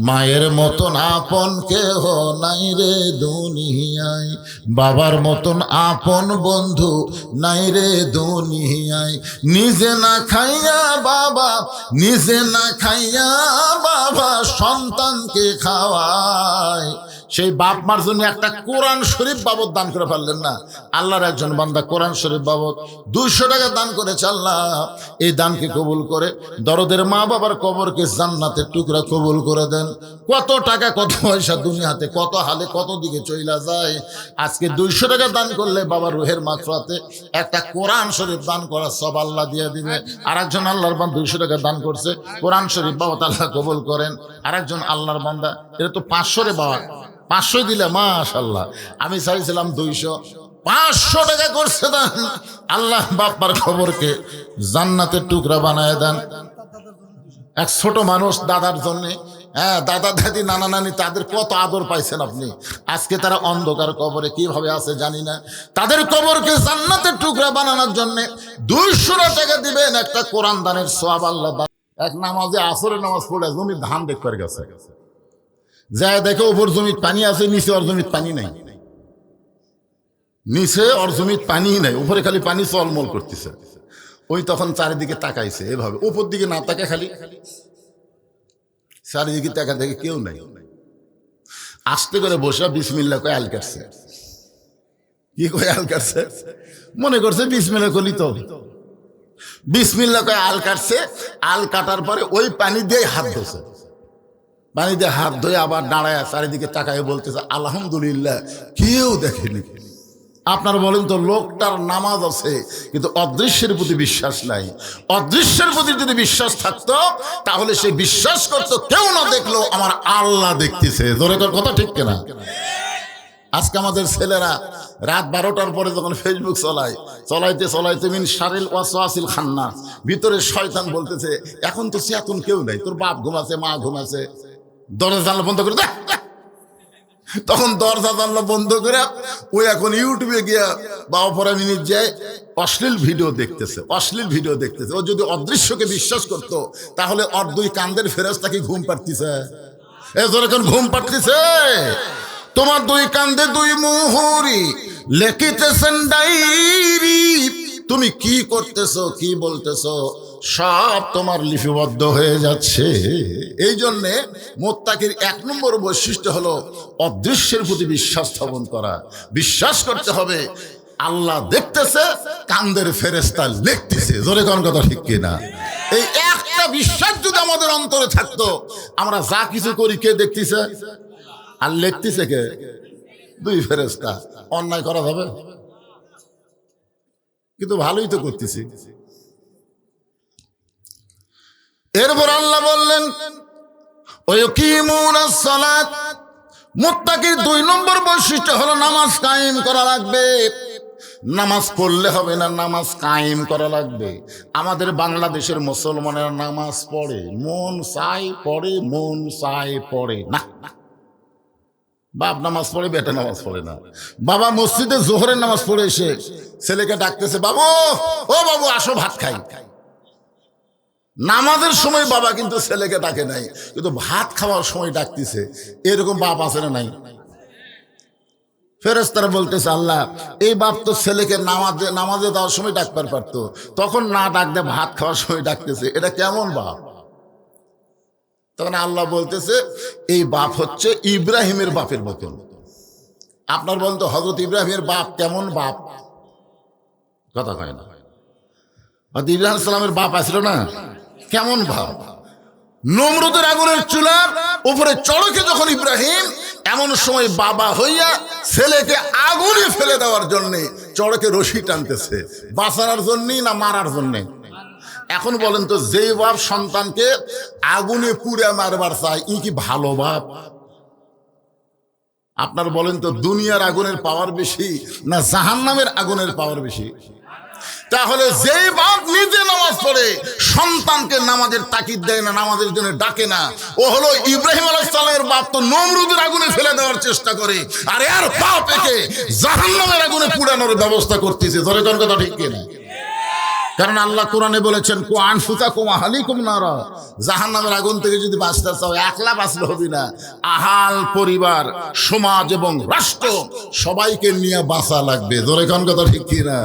মায়ের মতন আপন কেহ নাই রে দুনিয়ায়, বাবার মতন আপন বন্ধু নাই রে দুনিয়ায়। নিজে না খাইয়া বাবা, নিজে না খাইয়া বাবা সন্তানকে খাওয়ায়। সেই বাপ মার জন্য একটা কোরআন শরীফ বাবদ দান করে পারলেন না? আল্লাহর একজন বান্দা কোরআন শরীফ বাবদ 200 টাকা দান করেছে। আল্লাহ এই দানকে কবুল করে দরদের মা বাবার কবরকে জান্নাতের টুকরা কবুল করে দেন। কত টাকা কত পয়সা দুনিয়াতে কত হালে কত দিকে চইলা যায়। আজকে 200 টাকা দান করলে বাবার রুহের মাগফিরাতে একটা কোরআন শরীফ দান করার সব আল্লাহ দিয়ে দিবে। আর একজন আল্লাহর বান্দা 200 টাকা দান করছে, কোরআন শরীফ বাবদ আল্লাহ কবুল করেন। আর একজন আল্লাহর বান্দা, এটা তো 500 রে বাবা, 500 দিলে মাশাআল্লাহ। আমি চাইছিলাম 200, 500 টাকা করছে দান। আল্লাহ বাপ্পার খবরকে জান্নাতের টুকরা বানায় দেন। এক ছোট মানুষ দাদার জন্য, হ্যাঁ দাদা দাদি নানা নানি তাদের কত আদর পাইছেন আপনি। আজকে তারা অন্ধকার কবরে কিভাবে আছে জানি না, তাদের কবরকে জান্নাতের টুকরা বানানোর জন্য 200 টাকা দিবেন। একটা কোরআন দানের সওয়াব আল্লাহ। এক নামাজে আসরের নামাজ পড়ে জমির ধান দেখতে গেছে, যায় দেখে উপর জমির পানি আছে, নিচে ওর জমির পানি নাই। নিচে ওর জমির পানি নাই, উপরে খালি পানি চলমল করতেছে। ওই তখন চারিদিকে তাকাইছে এভাবে, উপর দিকে না তাকে খালি চারিদিকে তাকা দেখে কেউ নাই। আস্তে করে বসে বিসমিল্লাহ কয়ে আল কাটছে। কি কয়ে আল কাটছে? মনে করছে বিসমিল্লাহ কলি তো। বিসমিল্লাহ কয়ে আল কাটছে। আল কাটার পরে ওই পানি দিয়ে হাত ধোছে। পানি দিয়ে হাত ধুয়ে আবার দাঁড়ায় চারিদিকে তাকায় বলতেছে আলহামদুলিল্লাহ, কেউ দেখেনি। আপনার বলেন তো, লোকটার নামাজ আছে কিন্তু অদৃশ্যের প্রতি বিশ্বাস নাই। অদৃশ্যের প্রতি যদি বিশ্বাস থাকতো তাহলে সে বিশ্বাস করতো কেউ না দেখলো আমার আল্লাহ দেখতেছে। জোরে কথা ঠিক কিনা? আজকে আমাদের ছেলেরা রাত 12টার পরে যখন ফেসবুক চলাইতে চলাইতে মিন শারিল ওয়াসওয়াসিল খান্নাস, ভিতরে শয়তান বলতেছে এখন তো চেতন কেউ নাই, তোর বাপ ঘুমাছে, মা ঘুমাছে, দরজা জানলা বন্ধ করে দেখ। তখন দরজা জানলা বন্ধ করে ওই এখন ইউটিউবে গিয়া 12 মিনিট যায় অশ্লীল ভিডিও দেখতেছে, অশ্লীল ভিডিও দেখতেছে। ও যদি অদৃশ্যকে বিশ্বাস করতো তাহলে ওর 2 কান্দের ফেরেশতা কি ঘুম পাড়তিছে? এখন ঘুম পাড়তিছে? তোমার 2 কান্দে 2 মুহুরি লিখিতেছেন ডায়েরি। তুমি কি করতেছো, কি বলতেছো, সব তোমার লিপিবদ্ধ হয়ে যাচ্ছে। এই জন্যে মুত্তাকির 1 নম্বর বৈশিষ্ট্য হলো অদৃশ্যের প্রতি বিশ্বাস স্থাপন করা। বিশ্বাস করতে হবে আল্লাহ দেখতেছে, কান্দের ফেরেশতা লিখতেছে। জোরে কোন কথা ঠিক কিনা? এই একটা বিশ্বাস যদি আমাদের অন্তরে থাকতো, আমরা যা কিছু করি কে দেখতেছে আর লিখতেছে কে? 2 ফেরেশতা। অন্যায় করা যাবে? কিন্তু ভালোই তো করতেছি। এরপর আল্লাহ বললেন ওয়াকিমুনাস সালাত, মুত্তাকির 2 নম্বর বৈশিষ্ট্য হলো নামাজ কায়েম করা লাগবে। নামাজ পড়লে হবে না, নামাজ কায়েম করা লাগবে। আমাদের বাংলাদেশের মুসলমানেরা নামাজ পড়ে, মন চায় পড়ে, মন চায় পড়ে না। বাপ নামাজ পড়ে, বেটা নামাজ পড়ে না। বাবা মসজিদে জোহরের নামাজ পড়ে এসে ছেলেকে ডাকতেছে, বাবু ও বাবু আসো ভাত খাই। নামাজের সময় বাবা কিন্তু ছেলেকে ডাকে নাই, কিন্তু ভাত খাওয়ার সময় ডাকতেছে। এরকম বাপ আছে না নাই? ফেরেশতারা বলতেছে আল্লাহ এই বাপ তো ছেলেকে নামাজে দেওয়ার সময় ডাকবার পারতো, তখন না ডাক দে ভাত খাওয়ার সময় ডাকতেছে, এটা কেমন বাপ? তখন আল্লাহ বলতেছে এই বাপ হচ্ছে ইব্রাহিমের বাপের মতন। আপনার বলেন তো হযরত ইব্রাহিমের বাপ কেমন বাপ? কথা কয় না। ইব্রাহিম সালামের বাপ আসলো না, কেমন বাপ? নমরুদের আগুনের চুলার উপরে চড়কে যখন ইব্রাহিম এমন সময় বাবা হইয়া ছেলেকে আগুনে ফেলে দেওয়ার জন্যে চড়কে রশি টানতেছে, বাঁচানোর জন্যই না মারার জন্যে? এখন বলেন তো যে বাপ সন্তানকে আগুনে পুড়ে মারবার চায় ই কি ভালো বাপ? আপনার বলেন তো দুনিয়ার আগুনের পাওয়ার বেশি না জাহান্নামের আগুনের পাওয়ার বেশি? তাহলে যেই বাপ নিজে নামাজ পড়ে সন্তানকে নামাজের তাকিদ দেয় না, নামাজের জন্য ডাকে না, ও হলো ইব্রাহিম আলাইহিস সালামের বাপ। তো নমরুদের আগুনে ফেলে দেওয়ার চেষ্টা করে, আর এর বাপ একে জাহান্নামের আগুনে পুড়ানোর ব্যবস্থা করতেছে। ধরে কোন কথা ঠিক কিনা? কারণ আল্লাহ কোরআনে বলেছেন কু আনফুসাকুম আহলিকুম নারা, জাহান্নামের আগুন থেকে যদি বাঁচতে চাও একলা বাঁচলে হবে না, আহাল পরিবার সমাজ এবং রাষ্ট্র সবাইকে নিয়ে বাঁচা লাগবে। ধরে কোন কথা ঠিক কিনা?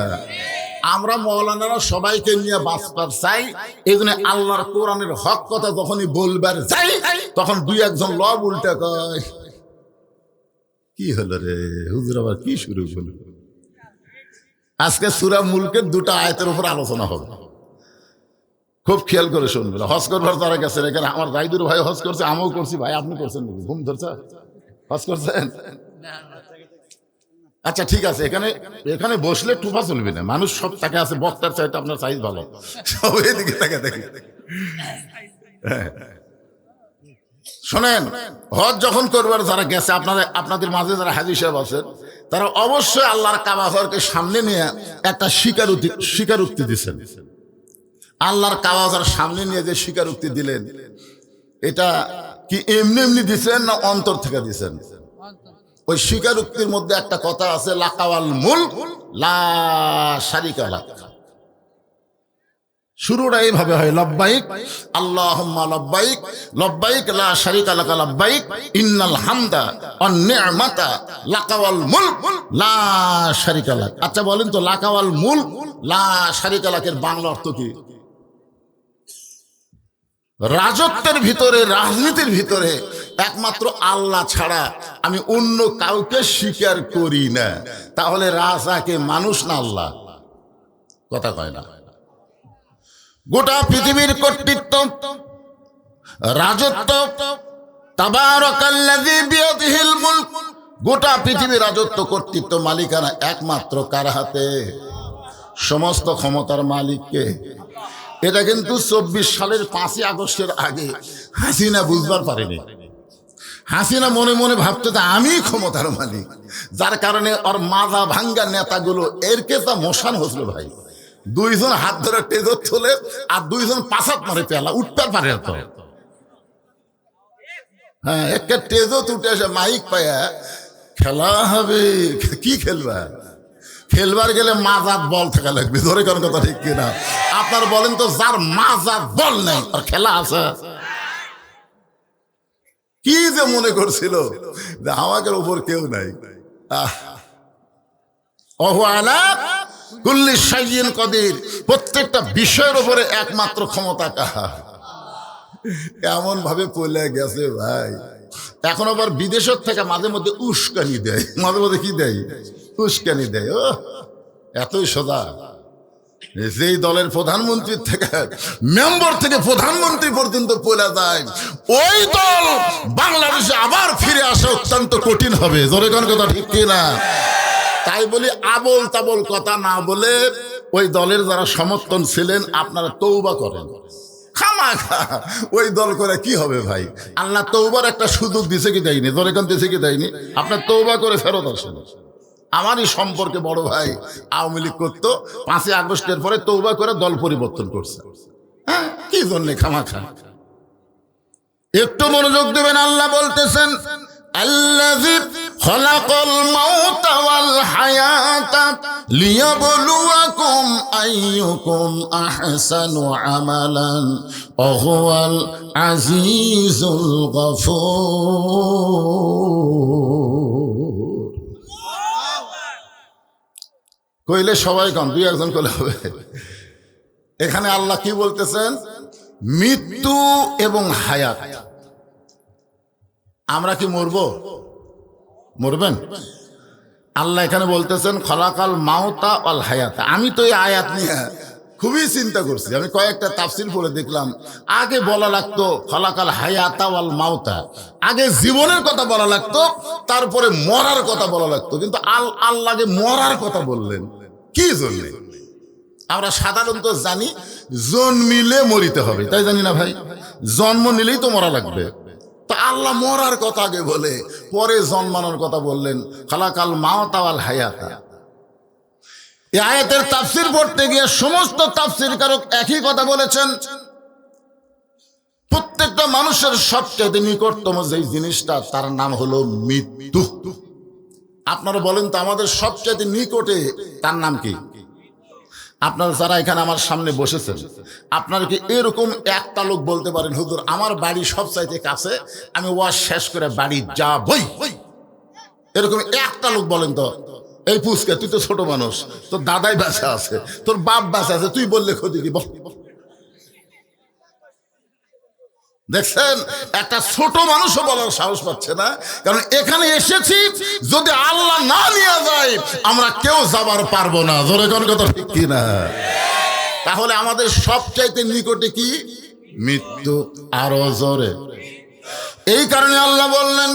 আমরা মৌলানারা সবাইকে নিয়ে বাঁচবার চাই, এই জন্য আল্লাহর কোরআনের হক কথা যখনই বলবার চাই তখন 2-1 লব উল্টা কয়। কি হলো রে হুজুর, আবার কি শুরু হলো? আজকে সূরা মুলকের 2টা আয়াতের উপর আলোচনা হবে, খুব খেয়াল করে শুনবেন। হজ করবার তারা গেছেন, এখানে আমার রাইদুর ভাই হজ করছে, আমিও করছি। ভাই আপনি করছেন নাকি? ঘুম ধরছে? হজ করছেন? আচ্ছা ঠিক আছে, এখানে বসলে টুপা চলবে না, মানুষ সব তাকে আছে। বক্তার চাইতে আপনার সাইজ ভালো, সব এদিকে তাকে দেখি। শোনেন, হজ যখন করবার যারা গেছে, আপনাদের মাঝে যারা হাজী সাহেব আছেন, তারা অবশ্যই আল্লাহর কাবা ঘরকে সামনে নিয়ে একটা স্বীকারোক্তি দিচ্ছেন। আল্লাহর কাবা ঘর সামনে নিয়ে যে স্বীকারোক্তি দিলেন, এটা কি এমনি এমনি দিচ্ছেন না অন্তর থেকে দিচ্ছেন? ওই স্বীকারোক্তির মধ্যে একটা কথা আছে, লাকাওয়াল মুলক লা শারিকা লাক। শুরুটা এইভাবে হয়, লব্বাইক আল্লাহুম্মা লব্বাইক লব্বাইক লা শারিকা লাক লব্বাইক ইন্নাল হামদা ওয়ান নি'মাতা লাকাওয়াল মুলক লা শারিকা লাক। আচ্ছা বলেন তো লাকাওয়াল মুলক লা শারিকা লাকের বাংলা অর্থ কি? রাজত্বের ভিতরে, রাজনীতির ভিতরে একমাত্র আল্লাহ ছাড়া আমি অন্য কাউকে স্বীকার করি না। তাহলে রাজাকে মানুষ না আল্লাহ? কথা কয় না। গোটা পৃথিবীর কর্তৃত্ব, রাজত্ব, তাবারাকাল্লাযী বিয়াদিহিল মুলক, গোটা পৃথিবীর রাজত্ব, কর্তৃত্ব, মালিকানা একমাত্র কার হাতে? সমস্ত ক্ষমতার মালিককে। এটা কিন্তু 24 সালের 5ই আগস্টের আগে হাসিনা বুঝবার পারেনি। হাসিনা মনে মনে ভাবতে আমি ক্ষমতার মালিক, যার কারণে ওর মাজা ভাঙ্গা নেতাগুলো এর কেসা মশান হয়েছিল। ভাই 2 জন হাত ধরে টেজর তোলে আর 2 জন পাশাত মারে, পেলা উঠতে পারে তো। হ্যাঁ, একটা টেজর উঠে আসে মাইক পায়া খেলা হবে। কি খেলবা? খেলবার গেলে মাজাত বল থাকা লাগবে। ধরে কোন কথা ঠিক কিনা? আপনার বলেন তো যার মাজাত বল নেই আর খেলা আছে? কি যে মনে করছিল যে আমাদের উপর কেউ নাই। কুল্লি শাইইন কদির, প্রত্যেকটা বিষয়ের উপরে একমাত্র ক্ষমতা কার? এমন ভাবে পলে গেছে ভাই। এখন আবার বিদেশের থেকে মাঝে মধ্যে উস্কানি দেয়, মাঝে মধ্যে কি দেয়? উস্কানি দেয়। ও এতই সোজা, যেই দলের প্রধানমন্ত্রীর থেকে, মেম্বার থেকে প্রধানমন্ত্রী পর্যন্ত পড়ে যায়, ওই দল বাংলাদেশে আবার ফিরে আসা অত্যন্ত কঠিন হবে। জোরে কোন কথা ঠিক কিনা? তাই বলি আবল তাবল কথা না বলে ওই দলের যারা সমর্থন ছিলেন আপনারা তৌবা করেন। খামাখা ওই দল করে কি হবে ভাই? আল্লাহ তৌবার একটা সুযোগ দিছে কি দেয়নি? দলেখান দিছে কি দেয়নি? আপনার তৌবা করে ফেরত আসেন। আমারই সম্পর্কে বড় ভাই আওয়ামী লীগ করতো, 5ই আগস্টের পরে তৌবা করে দল পরিবর্তন করছে। হ্যাঁ, কি জন্যে খামাখা? একটু মনোযোগ দেবেন। আল্লাহ বলতেছেন আল্লাযী খালাকাল মাউতা ওয়াল হায়াতা লিয়াবলুয়াকুম আইয়ুকুম আহসানু আমালান ওয়া হুয়াল আজিজুল গফুর। কইলে সবাই কম, 2-1 কইলে হবে। এখানে আল্লাহ কি বলতেছেন? মৃত্যু এবং হায়াত। আমরা কি মরব? মরবেন? আল্লাহ এখানে বলতেছেন খলাকাল মাউতা ওয়াল হায়াতা। আমি তো এই আয়াত নিয়ে খুবই চিন্তা করছি। আমি কয়েকটা তাফসীর পড়ে দেখলাম, আগে বলা লাগতো খলাকাল হায়াতা ওয়াল মাউতা, আগে জীবনের কথা বলা লাগতো, তারপরে মরার কথা বলা লাগতো। কিন্তু আল্লাহকে মরার কথা বললেন কি জন্য? আমরা সাধারণত জানি জন্মিলে মরিতে হবে, তাই জানি না ভাই? জন্ম নিলেই তো মরা লাগবে। তা আল্লাহ মরার কথা আগে বলে পরে জন্মানোর কথা বললেন, খালাকাল মাউতা ওয়াল হায়াতা। এই আয়াতের তাফসীর পড়তে গিয়ে সমস্ত তাফসীরকারক একই কথা বলেছেন, প্রত্যেকটা মানুষের সবচেয়ে নিকটতম যে জিনিসটা তার নাম হলো মৃত্যু। আপনারা বলেন তো আমাদের সবচেয়ে নিকটে তার নাম কি? আপনারা যারা এখানে আমার সামনে বসেছেন, আপনারা কি এরকম একটা লোক বলতে পারেন হুজুর আমার বাড়ি সবচাইতে কাছে, আমি ওয়াজ শেষ করে বাড়ি যাবই? এরকম একটা লোক বলেন তো। এই পুচকে, তুই তো ছোট মানুষ, তোর দাদাই বাঁচা আছে, তোর বাপ বাঁচা আছে, তুই বললে ক্ষতি কি? দেখছেন, একটা ছোট মানুষও বলার সাহস পাচ্ছে না। কারণ এখানে এসেছি, যদি আল্লাহ না নিয়ে যায় আমরা কেউ যাবার পারবো না। জোরে কোন কথা ঠিক কি না? তাহলে আমাদের সবচাইতে নিকটে কি? মৃত্যু। আরো জোরে। এই কারণে আল্লাহ বললেন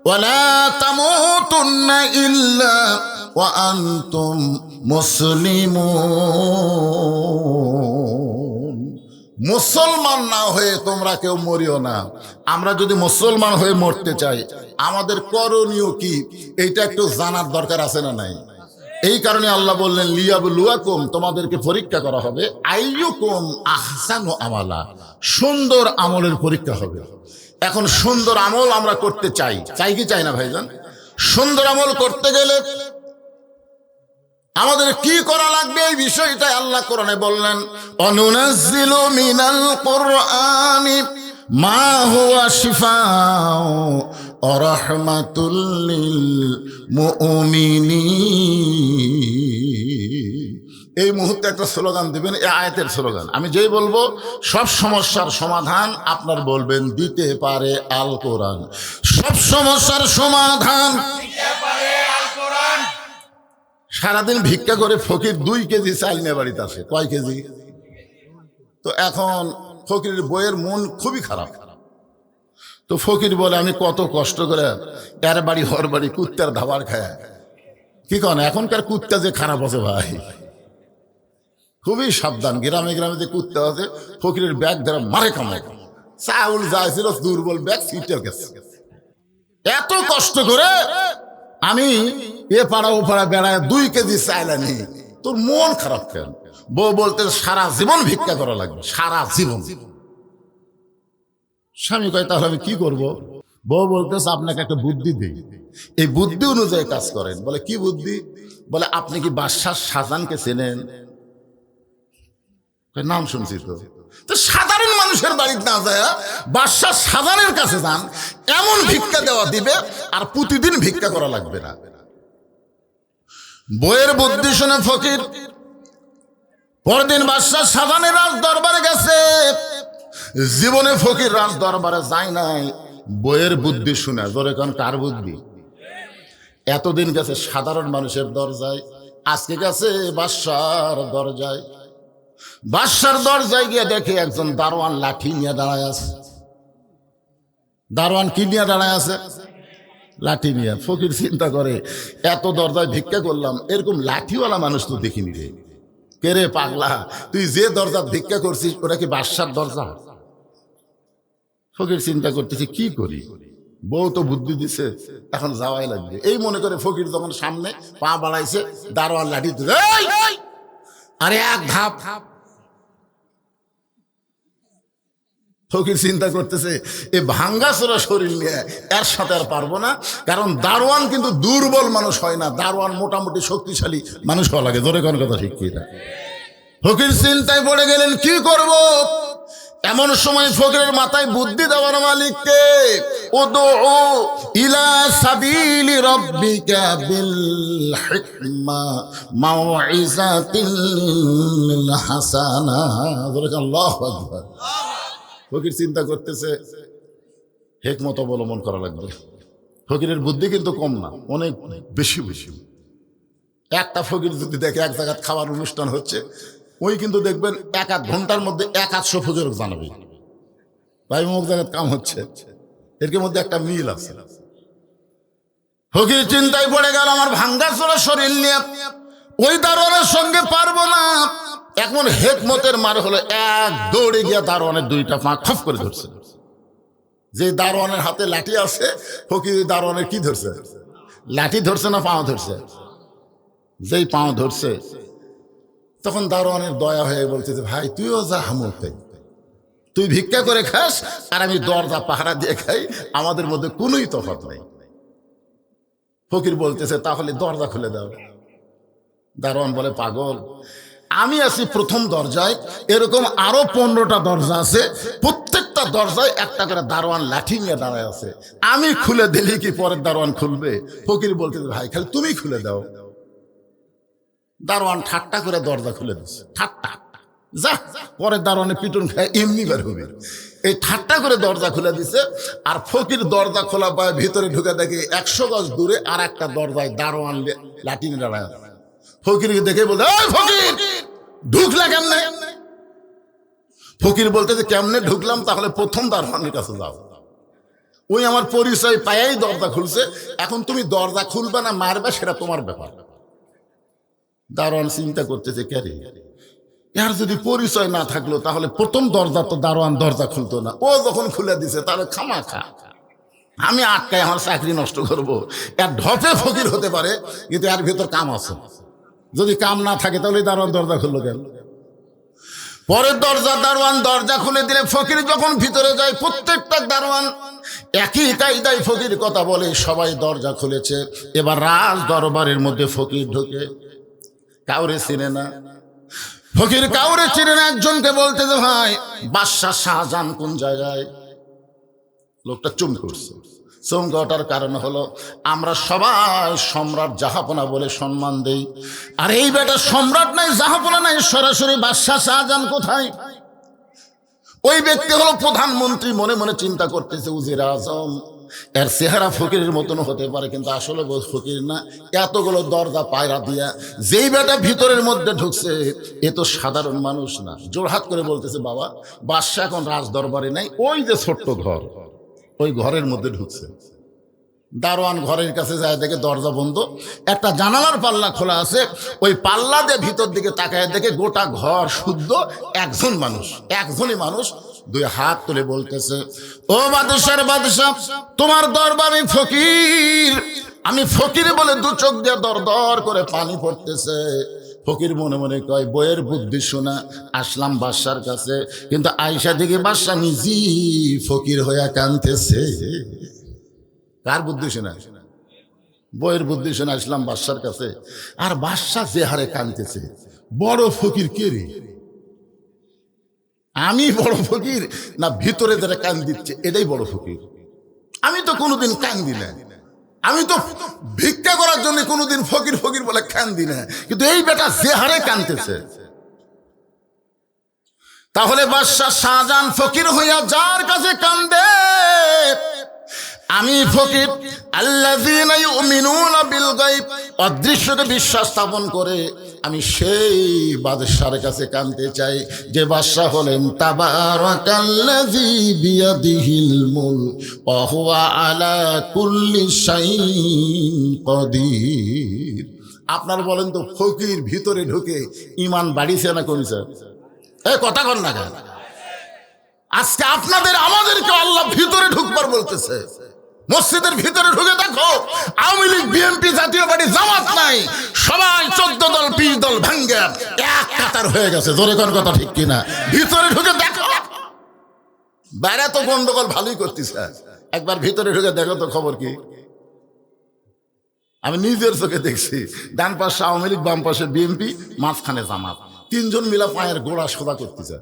ওয়ালা তামুতুন্না ইল্লা ওয়া আনতুম মুসলিমুন। মুসলমান না হয়ে তোমরা কেউ মরিও না। আমরা যদি মুসলমান হয়ে মরতে চাই আমাদের করণীয় কি, এইটা একটু জানার দরকার আছে না নাই? এই কারণে আল্লাহ বললেন লিয়াবলুয়াকুম, তোমাদেরকে পরীক্ষা করা হবে, আইয়ুকুম আহসানু আমালা, সুন্দর আমলের পরীক্ষা হবে। এখন সুন্দর আমল আমরা করতে চাই, চাই কি চাই না ভাইজান? সুন্দর আমল করতে গেলে আমাদের কি করা লাগবে এই বিষয়টাই আল্লাহ কোরআনে বললেন, অনুনাজ্জিলু মিনাল কুরআনি মা হুয়া শিফাউ ওয়া রাহমাতুল লিল মুমিনিন। এই মুহূর্তে একটা স্লোগান দিবেন, এই আয়াতের স্লোগান। আমি যেই বলবো সব সমস্যার সমাধান আপনার বলবেন দিতে পারে আল কোরআন। সব সমস্যার সমাধান দিতে পারে আল কোরআন। সারাদিন ভিক্ষা করে ফকির 2 কেজি চাল নিয়ে বাড়িতে আসে। কয় কেজি? তো এখন ফকিরের বইয়ের মন খুবই খারাপ। তো ফকির বলে আমি কত কষ্ট করে এর বাড়ি হর বাড়ি কুত্তার ধাবার খায়। কি কন, এখনকার কুত্তা যে খারাপ আছে ভাই, খুবই সাবধান। গ্রামে গ্রামে যে কুত্তা আছে ফকিরের ব্যাগ ধরে মারে কামায়। চাউল যাইছিল দুর্বল ব্যাগ সিটে গেছে। এত কষ্ট করে আমি এ পাড়া ও পাড়া বেড়ায় 2 কেজি চাইল আনি, তোর মন খারাপ কেন? বউ বলতে সারা জীবন ভিক্ষা করা লাগবে, সারা জীবন। স্বামী কয় তাহলে আমি কি করব? বউ বলতেছে আপনাকে একটা বুদ্ধি দিই, এই বুদ্ধি অনুযায়ী কাজ করেন। বলে কি বুদ্ধি? বলে আপনি কি বাদশাহ শাহজাহানকে চেনেন? নাম শুনছি তো। তো সাধারণ মানুষের বাড়িতে না যায় বাদশাহ শাহজাহানের কাছে যান, এমন ভিক্ষা দেওয়া দিবে আর প্রতিদিন ভিক্ষা করা লাগবে না। বইয়ের বুদ্ধি শুনে ফকির পরদিন বাদশাহ শাহজাহানের রাজ দরবারে গেছে। জীবনে ফকির রাজ দরবারে যায় নাই, বইয়ের বুদ্ধি শুনে। ধরে কোন কার বুদ্ধি? এতদিন গেছে সাধারণ মানুষের দরজায়, আজকে গেছে বাদশার দরজায়। বাদশার দরজায় গিয়ে দেখে একজন দারোয়ান লাঠি নিয়ে দাঁড়ায় আছে। দারোয়ান কি নিয়ে দাঁড়ায় আছে? লাঠি নিয়ে। ফকির চিন্তা করে এত দরজায় ভিক্ষা করলাম, এরকম লাঠিওয়ালা মানুষ তো দেখিনি রে। কে রে পাগলা, তুই যে দরজা ভিক্ষা করছিস ওটা কি বাদশার দরজা? ফকির চিন্তা করতেছে কি করি, বউ তো বুদ্ধি দিছে, এখন যাওয়াই লাগবে। এই মনে করে ফকির যখন সামনে পা বাড়াইছে, দারোয়ান লাঠি ধরে আরে এক ধাপ। ফকির চিন্তা করতেছে এ ভাঙ্গাচোরা শরীর নিয়ে এর সাথে আর পারবো না, কারণ দারোয়ান কিন্তু দুর্বল মানুষ হয় না, দারোয়ান মোটামুটি শক্তিশালী মানুষ হওয়া লাগে। জোরে কোন কথা ঠিক কি না? ফকির চিন্তায় পড়ে গেলেন কি করব। এমন সময় ফকিরের মাথায় বুদ্ধি দেওয়ার মালিককে, উদউ ইলা সাবিলি রাব্বিকা বিল হিকমা মাউইজাতিল হাসানা। আল্লাহু আকবার। ফকির চিন্তা করতেছে হিকমত অবলম্বন করা লাগবে। ফকিরের বুদ্ধি কিন্তু কম না, অনেক বেশি বেশি। একটা ফকির যদি দেখে এক জায়গায় খাবার অনুষ্ঠান হচ্ছে, ওই কিন্তু দেখবেন এক আধ ঘন্টার মধ্যে 100 ফকির জানাবে ভাই অমুক জায়গায় কাম হচ্ছে, এর মধ্যে একটা মিল আছে। ফকির চিন্তায় পড়ে গেল আমার ভাঙ্গাচোরা শরীর নিয়ে ওই দারোয়ানের সঙ্গে পারবো না। এখন হিকমতের মার হলো এক দৌড়ে গিয়া দারোয়ানের দুইটা পা খপ করে ধরছে। যে দারোয়ানের হাতে লাঠি আছে, ফকির দারোয়ানের কি ধরছে? লাঠি ধরছে না পাও ধরছে? যেই পাও ধরছে তখন দারোয়ানের দয়া হয়ে বলছে যে ভাই তুইও যা হামুক তাই, তুই ভিক্ষা করে খাস আর আমি দরজা পাহারা দিয়ে খাই, আমাদের মধ্যে কোনোই তফাৎ নাই। ফকির বলতেছে তাহলে দরজা খুলে দাও। দারোয়ান বলে পাগল, আমি আছি প্রথম দরজায়, এরকম আরো 15টা দরজা আছে, প্রত্যেকটা দরজায় একটা করে দারোয়ান লাঠি নিয়ে দাঁড়ায় আছে, আমি খুলে দিলে কি পরের দারোয়ান খুলবে? ফকির বলতেছে ভাই খালি তুমি খুলে দাও। দারোয়ান ঠাট্টা করে দরজা খুলে দিচ্ছে, ঠাট্টা যা, পরের দারোয়ানে পিটুন খায় এমনি বের হবে। এই ঠাট্টা করে দরজা খুলে দিছে। আর ফকির দরজা খোলা পায় ভিতরে ঢুকে দেখে 100 গজ দূরে আর একটা দরজায় দারোয়ান লাঠি নিয়ে দাঁড়ায়। ফকিরকে দেখে বলতে ফকির ঢুকলা কেমনে? ফকির বলতে যে কেমনে ঢুকলাম, তাহলে প্রথম দারোয়ানের কাছে যাও, ওই আমার পরিচয় পায়াই দরজা খুলছে, এখন তুমি দরজা খুলবে না মারবে সেটা তোমার ব্যাপার। দারোয়ান চিন্তা করতেছে কে রে, এর যদি পরিচয় না থাকলো তাহলে প্রথম দরজা তো দারোয়ান দরজা খুলতো না, ও যখন খুলে দিছে তাহলে খামাখা আমি আটকায় আমার চাকরি নষ্ট করবো। এর ঢপে ফকির হতে পারে, কিন্তু এর ভেতর কাম আছে, যদি কাম না থাকে তাহলে দারোয়ান দরজা খুললো কেন? পরের দরজা দারোয়ান দরজা খুলে দিলে ফকির যখন ভিতরে যায়, প্রত্যেকটা দারোয়ান একই কায়দায় ফকির কথা বলে, সবাই দরজা খুলেছে। এবার রাজ দরবারের মধ্যে ফকির ঢুকে, কাউরে চিনে না ফকির, কাউরে চিনে না। একজনকে বলতে যে ভাই বাদশাহ শাহজাহান কোন জায়গায়? লোকটা চুম করছে। চমকাটার কারণ হলো আমরা সবাই সম্রাট জাহাপনা বলে সম্মান দেই, আর এই বেটা সম্রাট নাই জাহাপনা নাই, সরাসরি বাদশাহ শাহজাহান কোথায়? ওই ব্যক্তি হলো প্রধানমন্ত্রী। মনে মনে চিন্তা করতেছে উজির আজম, এর চেহারা ফকিরের মতন হতে পারে, কিন্তু আসলে ফকির না। এতগুলো দরজা পায়রা দিয়া যেই বেটা ভিতরের মধ্যে ঢুকছে, এ তো সাধারণ মানুষ না। জোরহাত করে বলতেছে বাবা বাদশাহ এখন রাজ দরবারে নাই, ওই যে ছোট্ট ঘর, ওই ঘরের মধ্যে ঢুকছে। দারোয়ান ঘরের কাছে যায়, দেখে দরজা বন্ধ, একটা জানালার পাল্লা খোলা আছে, ওই পাল্লা দিয়ে ভিতর দিকে তাকায় দেখে গোটা ঘর শুদ্ধ একজন মানুষ, একজনই মানুষ। দুই হাত তুলে বলতেছে ও বাদশার বাদশাহ, তোমার দরবারে ফকির। আমি ফকির বলে দু চোখ দিয়ে দর দর করে পানি পড়তেছে। ফকির মনে মনে কয় বইয়ের বুদ্ধি শোনা আসলাম বাদশার কাছে, কিন্তু আয়সা দিকে বাদশা নিজে ফকির হইয়া কাঁদতেছে। কার বুদ্ধি শোনা? বইয়ের বুদ্ধি শোনা আসলাম বাদশার কাছে, আর বাদশা যে হারে কাঁদতেছে। বড় ফকির কে রে? আমি বড় ফকির না ভিতরে যারা কান দিচ্ছে এটাই বড় ফকির? আমি তো কোনোদিন কান্দি না, আমি তো ভিক্ষা করার জন্য কোনোদিন ফকির ফকির বলে কান্দি না, কিন্তু এই বেটা যে হারে কাঁদতেছে। তাহলে বাদশাহ শাহজাহান ফকির হইয়া যার কাছে কান্দে, আমি ফকির আল্লাযীনা ইউমিনুনা বিল গায়ব, অদৃশ্যকে বিশ্বাস স্থাপন করে আমি সেই বাদশার কাছে কাঁদতে চাই যে বাদশা হলেন তাবারাকাল্লাযী বিয়াদিহিল মুলক ওয়া হুয়া আলা কুল্লি শাইইন কদির। আপনার বলেন তো ফকির ভিতরে ঢুকে ইমান বাড়িছে না কমিছে? এই কথা কন না কেন? আজকে আপনাদের আমাদেরকে আল্লাহ ভিতরে ঢুকবার বলতেছে। মসজিদের ভিতরে ঢুকে দেখো, আওয়ামী লীগ, বিএনপি, জাতীয় পার্টি, জামাত নাই, সবাই 14 দল 20 দল ভাঙ্গে এক কাতার হয়ে গেছে। জোরে কোন কথা ঠিক কিনা? ভিতরে ঢুকে দেখো। বাইরে তো গন্ডগোল ভালোই করতেছে, একবার ভিতরে ঢুকে দেখো তো খবর কি। আমি নিজের চোখে দেখছি, ডান পাশে আওয়ামী লীগ, বাম পাশে বিএনপি, মাঝখানে জামাত, তিনজন মিলা পায়ের গোড়া সোজা করতেছে।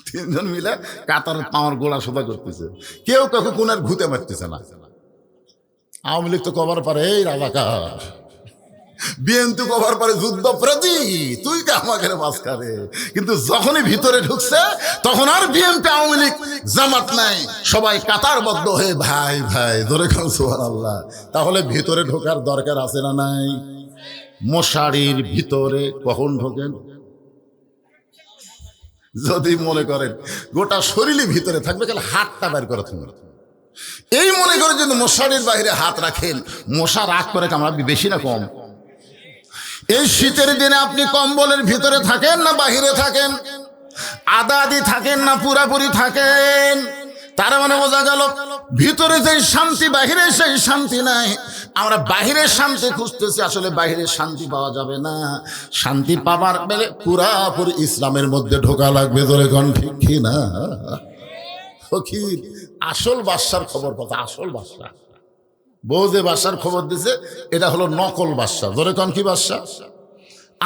তিনজন মিলে কাতার পাওয়ার গোড়া সোজা করতেছে, কেউ কাউকে কোনার ঘুতে মারতেছে না। আওয়ামী লীগ তো কবার পারে এই রাজাকার, বিএনপি কবার পারে যুদ্ধপ্রাধী, তুই কে আমাকে মাঝখানে। কিন্তু যখনই ভিতরে ঢুকছে তখন আর বিএনপি, আওয়ামী লীগ, জামাত নাই, সবাই কাতারবদ্ধ হয়ে ভাই ভাই ধরে খান সুবহানাল্লাহ। তাহলে ভিতরে ঢোকার দরকার আছে না নাই? মশারির ভিতরে কখন ঢোকেন? যদি মনে করেন গোটা শরীরে ভিতরে থাকবে, তাহলে হাতটা বের করে থাকবে। এই মনে করে যদি মশারির বাইরে হাত রাখেন, মশা রাগ করে কামড়াবে বেশি না কম? এই শীতের দিনে আপনি কম্বলের ভিতরে থাকেন না বাহিরে থাকেন? আধা আধি থাকেন না পুরাপুরি থাকেন? তার মানে বোঝা গেল ভিতরে যে শান্তি, বাহিরে সেই শান্তি নাই। আমরা বাহিরের শান্তি খুঁজতেছি, আসলে বাহিরের শান্তি পাওয়া যাবে না। শান্তি পাবার বেলে পুরাপুরি ইসলামের মধ্যে ঢোকা লাগবে। ধরে কোন ঠিক কি না? ফকির আসল বাদশার খবর কথা, আসল বাদশা। বউ যে বাদশার খবর দিছে এটা হলো নকল বাদশা। ধরে কোন কি বাদশা?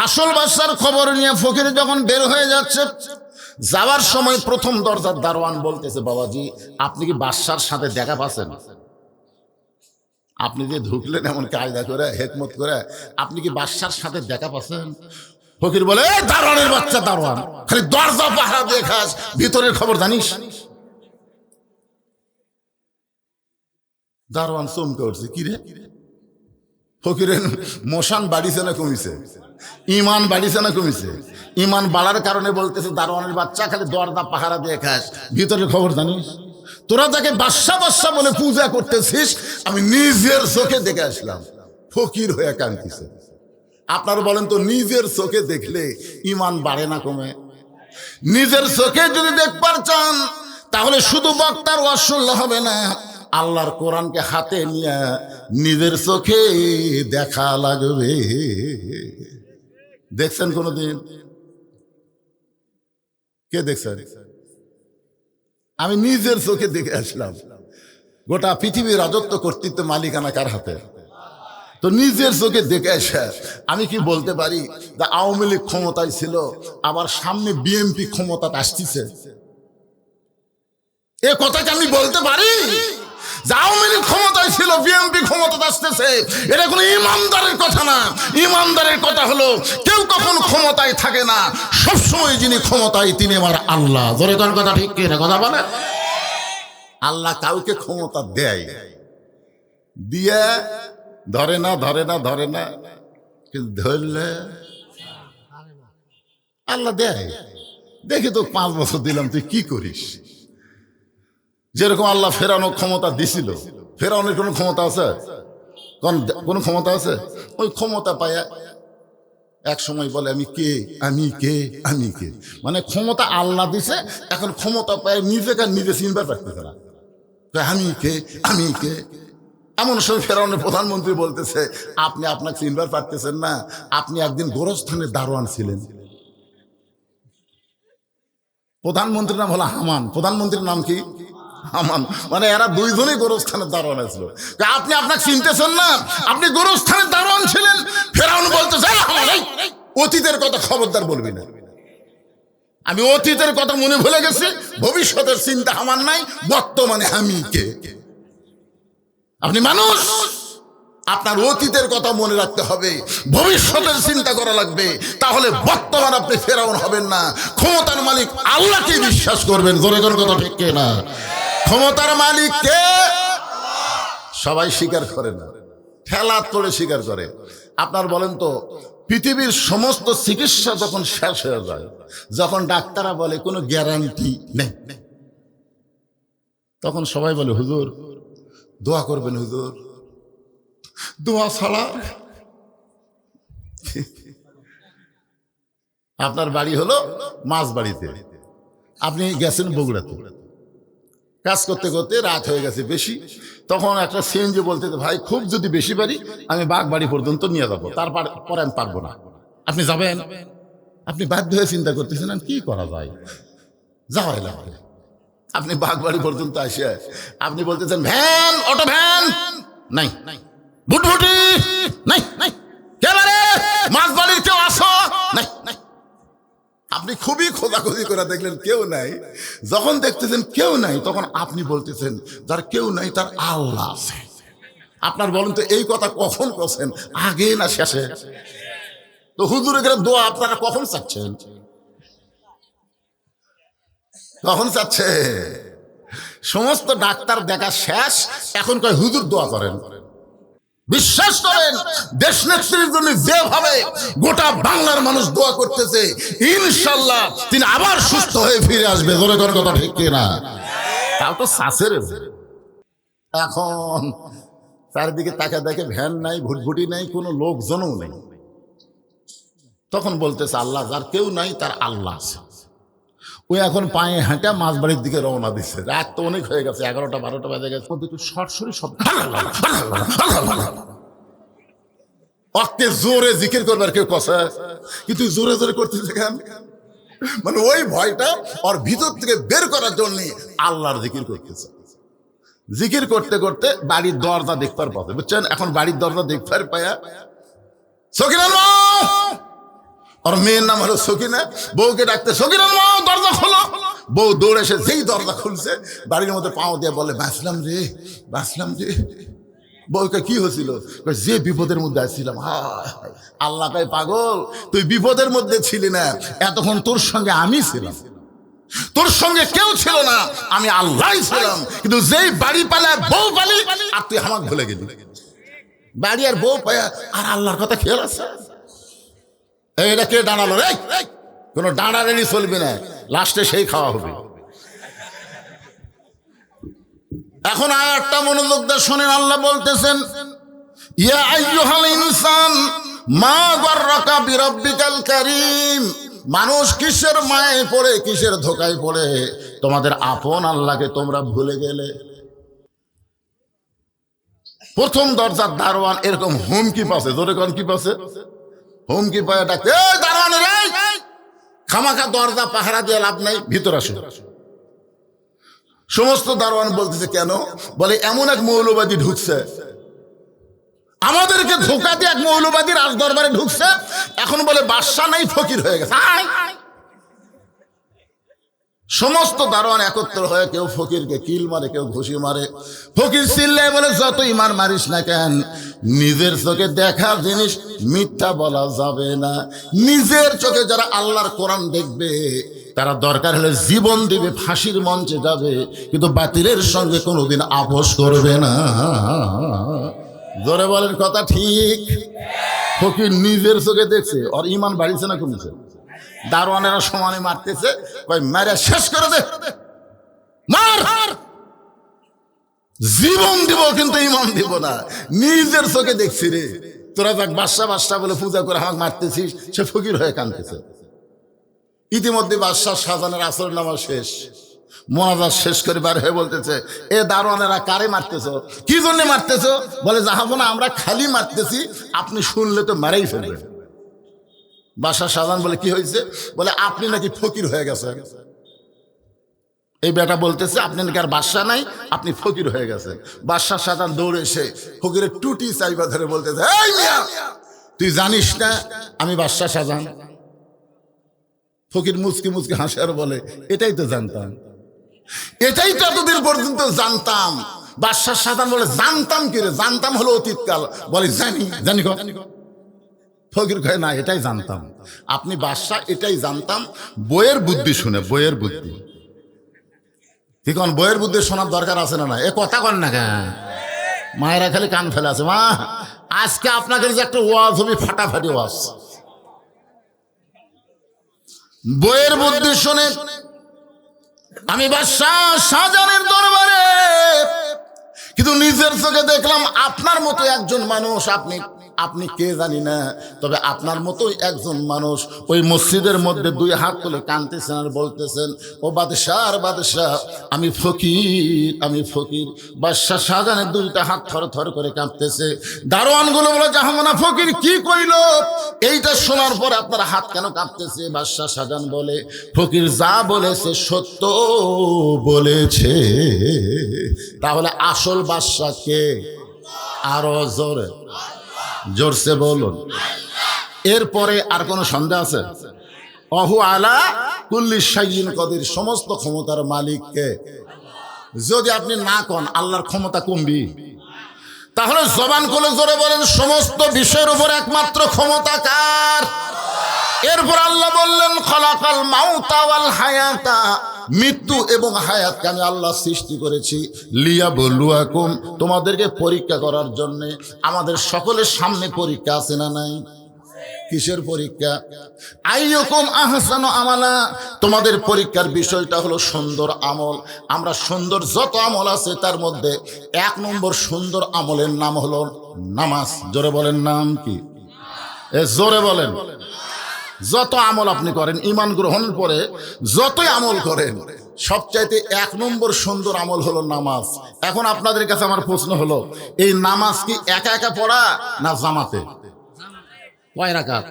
আসল বাদশার খবর নিয়ে ফকির যখন বের হয়ে যাচ্ছে, যাওয়ার সময় প্রথম দরজার দারোয়ান বলতেছে, বাবাজি আপনি কি বাদশার সাথে দেখা পাচ্ছেন? আপনি যে ঢুকলেন এমন কায়দা করে, হেকমত করে, আপনি কি বাদশার সাথে দেখা পাচ্ছেন? ফকির বলে, দারোয়ানের বাচ্চা দারোয়ান, খালি দরজা পাহারা দিয়ে খাস, ভিতরের খবর জানিস? দারোয়ান চমকে উঠছে, কি রে? ফকিরের মশান বাড়িছে না কমিছে? ইমান বাড়িছে না কমিছে? ইমান বাড়ার কারণে বলতেছে, দারোয়ানের বাচ্চা খালি দরজা পাহারা দিয়ে খাস, ভিতরের খবর জানিস? তোরা যাকে বাদশা বাদশা বলে পূজা করতেছিস, আমি নিজের চোখে দেখে আসলাম। ফকির হয়ে কাঁদতেছে। আপনারা বলেন তো, নিজের চোখে দেখলে ইমান বাড়ে না কমে? নিজের চোখে যদি দেখবার চান, তাহলে শুধু বক্তার ওয়াজ শুনলে হবে না, আল্লাহর কোরআনকে হাতে নিয়ে নিজের চোখে দেখা লাগবে। দেখছেন কোনদিন? কে দেখছেন? আমি নিজের চোখে দেখে আসলাম। গোটা পৃথিবীর রাজত্ব কর্তৃত্ব মালিকানা কার হাতে? তো নিজের চোখে দেখে আসে আমি কি বলতে পারি যে আওয়ামী লীগ ক্ষমতায় ছিল, আবার সামনে বিএনপি ক্ষমতা আসতেছে? এ কথাকে আমি বলতে পারি যে আওয়ামী লীগ ক্ষমতায় ছিল, বিএনপি ক্ষমতা আসতেছে? এটা কোনো ইমানদারের কথা না। ইমানদারের কথা হলো, কেউ কখনো ক্ষমতায় থাকে না, সবসময় যিনি ক্ষমতায় তিনি আমার আল্লাহ। জোরে কোন কথা ঠিক কিনা? কথা বলে। আল্লাহ কাউকে ক্ষমতা দেয়, দিয়ে ধরে না, ধরে না, ধরে না, কিন্তু ধরলে আল্লাহ দেয়। দেখি তো 5 বছর দিলাম, তুই কি করিস? যেরকম আল্লাহ ফেরানোর ক্ষমতা দিছিল, ফেরানোর কোনো ক্ষমতা আছে? কোন ক্ষমতা আছে? ওই ক্ষমতা পায় এক সময় বলে আমি কে, আমি কে, আমি কে। মানে ক্ষমতা আল্লাহ দিছে, এখন ক্ষমতা পায় নিজেকে নিজে চিনবার পারতেছে না, আমি কে, আমি কে। এমন সময় ফেরাউনের প্রধানমন্ত্রী বলতেছে, আপনি আপনাকে চিনবার পারতেছেন না, আপনি একদিন গোরস্থানের দারোয়ান ছিলেন। প্রধানমন্ত্রীর নাম হলো হামান। প্রধানমন্ত্রীর নাম কি? হামান। মানে এরা দুইজনেই গোরস্থানের দারোয়ান ছিল। আপনি আপনাকে চিনতেছেন না, আপনি গোরস্থানের দারোয়ান ছিলেন। ফেরাউন বলতেছে, অতীতের কথা খবরদার বলবি না। আমি অতীতের কথা মনে ভুলে গেছি, ভবিষ্যতের চিন্তা আমার নাই, বর্তমানে আমি কে। আপনি মানুষ, আপনার অতীতের কথা মনে রাখতে হবে, ভবিষ্যতের চিন্তা করা লাগবে, তাহলে বর্তমান আপনি ফেরাউন হবেন না। ক্ষমতার মালিক আল্লাহকে বিশ্বাস করবেন। জোরে জোরে কথা ঠিক না? ক্ষমতার মালিক কে? সবাই স্বীকার করে না, ঠেলা তোড়ে স্বীকার করে। আপনার বলেন তো, পৃথিবীর সমস্ত চিকিৎসা যখন শেষ হয়ে যায়, যখন ডাক্তাররা বলে কোনো গ্যারান্টি নেই, তখন সবাই বলে হুজুর দোয়া করবেন, হুজুর দোয়া ছাড়া আপনার বাড়ি হলো মাছবাড়িতে, আপনি গেছেন বগুড়াতে, কাজ করতে করতে রাত হয়ে গেছে বেশি, তখন একটা সিএনজি বলতে, ভাই খুব যদি বেশি পারি আমি বাগবাড়ি পর্যন্ত নিয়ে যাবো, তারপরে আমি পারবো না। আপনি যাবেন, আপনি বাধ্য হয়ে চিন্তা করতেছেন কি করা যায়, যাওয়াই লাগবে। আপনি বাগবাড়ি পর্যন্ত আসে আপনি বলতেছেন ভ্যান, অটো ভ্যান নাই, ভুটভুটি নাই, মাছবাড়ির কেউ আসো নাই। আপনি খুবই খোঁজাখুঁজি করে দেখলেন কেউ নাই। যখন দেখতেছেন কেউ নাই, তখন আপনি বলতেছেন যার কেউ নাই তার আল্লাহ আছে। আপনার বলুন তো এই কথা কখন করছেন, আগে না শেষে? তো হুজুরের দোয়া আপনারা কখন চাচ্ছেন? কখন চাচ্ছে? সমস্ত ডাক্তার দেখা শেষ, এখন কয় হুজুর দোয়া করেন। বিশ্বাস করেন, দেশ নেত্রীর জন্য যেভাবে গোটা বাংলার মানুষ দোয়া করতেছে, ইনশাল্লাহ তিনি আবার সুস্থ হয়ে ফিরে আসবে। জোরে করে কথা ঠিক কিনা? তাও তো শাসের। এখন চারিদিকে তাকে দেখে ভ্যান নাই, ভুটভুটি নাই, কোনো লোকজনও নেই। তখন বলতেছে আল্লাহ, যার কেউ নাই তার আল্লাহ আছে। ওই এখন পায়ে হাঁটা মাছবাড়ির দিকে রওনা দিচ্ছে। রাত তো অনেক হয়ে গেছে, 11টা-12টা বাজে গেছে। একটু সরসরি শব্দ, অক্তে জোরে জিকির করবার কেউ কথা, কিন্তু জোরে জোরে করতেছে কেন? মানে ওই ভয়টা ওর ভিতর থেকে বের করার জন্য আল্লাহর জিকির করতেছে। জিকির করতে করতে বাড়ির দরজা দেখবার পথে, বুঝছেন? এখন বাড়ির দরজা দেখবার পায়া সকিনার মা, ওর মেয়ের নাম হলো সকিনা, বউকে ডাকতে সকিনার মা দরজা খোলো। বউ দৌড়ে এসে যেই দরজা খুলছে, বাড়ির মধ্যে পাও দিয়ে বলে বাঁচলাম রে, বাঁচলাম রে। বউকে কি হয়েছিল? যে বিপদের মধ্যে আসছিলাম। আল্লাহ কয় পাগল, তুই বিপদের মধ্যে ছিলি না, এতক্ষণ তোর সঙ্গে আমি ছিলাম, তোর সঙ্গে কেউ ছিল না, আমি আল্লাহ ছিলাম। কিন্তু যেই বাড়ি পালায় বউ পালি, আর তুই আমাকে ভুলে গেলি। বাড়ি আর বউ পায়া আর আল্লাহর কথা খেয়াল আছে? এটা কে দাঁড়ালো রে? কোনো দাঁড়ালেনি চলবে না, লাস্টে সেই খাওয়া হবে। এখন আয়াতটা মনোযোগ দিয়ে শোনেন। আল্লাহ বলতেছেন, ইয়া আইয়ুহাল ইনসান মা গাররাকা বিরাব্বিকাল কারীম। মানুষ কিসের মায়ে পড়ে, কিসের ধোকায় পড়ে তোমাদের আপন আল্লাহকে তোমরা ভুলে গেলে? প্রথম দরজার দারোয়ান এরকম হুমকি পাচ্ছে, জোরে কোন কি পাচ্ছে? হুমকি পায় ডাকতে, এই দারোয়ানের, এই খামাখা দরজা পাহারা দিয়ে লাভ নাই, ভিতর আসো। সমস্ত দারোয়ান বলতেছে কেন? বলে এমন এক মৌলবাদী ঢুকছে, আমাদেরকে ধোকা দিয়ে এক মৌলবাদী রাজ দরবারে ঢুকছে, এখন বলে বাদশা নাই, ফকির হয়ে গেছে। সমস্ত দারোয়ান একত্র হয়ে কেউ ফকিরকে কিল মারে, কেউ ঘুষি মারে। ফকির চিল্লায় বলে, যত ইমান মারিস না কেন, নিজের চোখে দেখা জিনিস মিথ্যা বলা যাবে না। নিজের চোখে যারা আল্লাহর কোরআন দেখবে, তারা দরকার হলে জীবন দিবে, ফাঁসির মঞ্চে যাবে, কিন্তু বাতিলের সঙ্গে কোনোদিন আপোষ করবে না। জোরে বলেন কথা ঠিক? ফকির নিজের চোখে দেখছে, ওর ইমান বাড়িছে না কমেছে? দারোয়ানেরা সমানে মারতেছে, ভাই মারা শেষ করে দে, মার, জীবন দিব কিন্তু ইমান দিব না। নিজের চোখে দেখছি রে, তোরা যাক বাদশা বলে পূজা করে আমাকে মারতেছিস। সে ফকির হয়ে কাঁদতেছে। ইতিমধ্যে বাদশাহ শাহজাহানের আসর নামাজ শেষ, মোনাজাত শেষ করে বার হয়ে বলতেছে, এ দারোয়ানেরা কারে মারতেছো? কি জন্য মারতেছো? বলে জাহাপনা, আমরা খালি মারতেছি, আপনি শুনলে তো মারাই ফেলবেন। বাদশাহ শাহজাহান বলে কি হয়েছে? বলে আপনি নাকি ফকির হয়ে গেছেন। এই বেটা বলতেছে আপনি নাকি আর বাদশা নাই, আপনি ফকির হয়ে গেছেন। বাদশাহ শাহজাহান দৌড়ে এসে ফকিরের টুটি চাইবা ধরে বলতেছে, এই মিয়া, তুই জানিস না আমি বাদশাহ শাহজাহান? ফকির মুচকি মুচকি হাসে আর বলে, এটাই তো জানতাম, এটাই তো এতদিন পর্যন্ত জানতাম। বাদশাহ শাহজাহান বলে, জানতাম কি রে? জানতাম হলো অতীতকাল। বলে জানি গো। ফকির কয়, না এটাই জানতাম, আপনি বাদশাহ, এটাই জানতাম। বইয়ের বুদ্ধি শুনে, বইয়ের বুদ্ধি কি কোন? বইয়ের বুদ্ধি শোনার দরকার আছে না? না এ কথা কন না কেন? মায়েরা খালি কান ফেলে আছে। মা, আজকে আপনাকে যে একটা ওয়াজ হবে, ফাটাফাটি ওয়াজ। বইয়ের বুদ্ধি শুনে আমি বাদশাহ শাহজাহানের দরবারে, কিন্তু নিজের চোখে দেখলাম আপনার মতো একজন মানুষ, আপনি আপনি কে জানি না, তবে আপনার মতোই একজন মানুষ ওই মসজিদের মধ্যে দুই হাত তুলে কাঁদতেছেন আর বলতেছেন, ও বাদশাহ আর বাদশাহ, আমি ফকির, আমি ফকির। বাদশাহ শাহজাহানের দুইটা হাত থর থর করে কাঁপতেছে। দারোয়ানগুলো বলে, জাহামনা ফকির কি কইল? এইটা শোনার পর আপনার হাত কেন কাঁপতেছে? বাদশাহ শাহজাহান বলে, ফকির যা বলেছে সত্য বলেছে। তাহলে আসল বাদশাহ কে? আরো জোরে, জোরসে বলুন। এরপরে আর কোন সন্দেহ আছে? অহু আলা কুল্লি শাইইন কদির, সমস্ত ক্ষমতার মালিক কে? যদি আপনি না কন আল্লাহর ক্ষমতা কমবি, তাহলে জবান খুলে জোরে বলেন, সমস্ত বিষয়ের উপর একমাত্র ক্ষমতা কার? এরপর আল্লাহ বললেন, খলাকাল মাউতা ওয়াল হায়াতা, মৃত্যু এবং হায়াতকে আমি আল্লাহ সৃষ্টি করেছি লিয়াবলুয়াকুম, তোমাদেরকে পরীক্ষা করার জন্য। আমাদের সকলের সামনে পরীক্ষা আছে না নাই? কিসের পরীক্ষা? আইয়ুকুম আহসানু আমালা, তোমাদের পরীক্ষার বিষয়টা হলো সুন্দর আমল। আমরা সুন্দর যত আমল আছে তার মধ্যে 1 নম্বর সুন্দর আমলের নাম হলো নামাজ। জোরে বলেন, নাম কি? জোরে বলেন। যত আমল আপনি করেন, ঈমান গ্রহণের পরে যতই আমল করেন, সবচাইতে 1 নম্বর সুন্দর আমল হলো নামাজ। এখন আপনাদের কাছে আমার প্রশ্ন হলো, এই নামাজ কি একা একা পড়া না জামাতে? কয় রাকাত?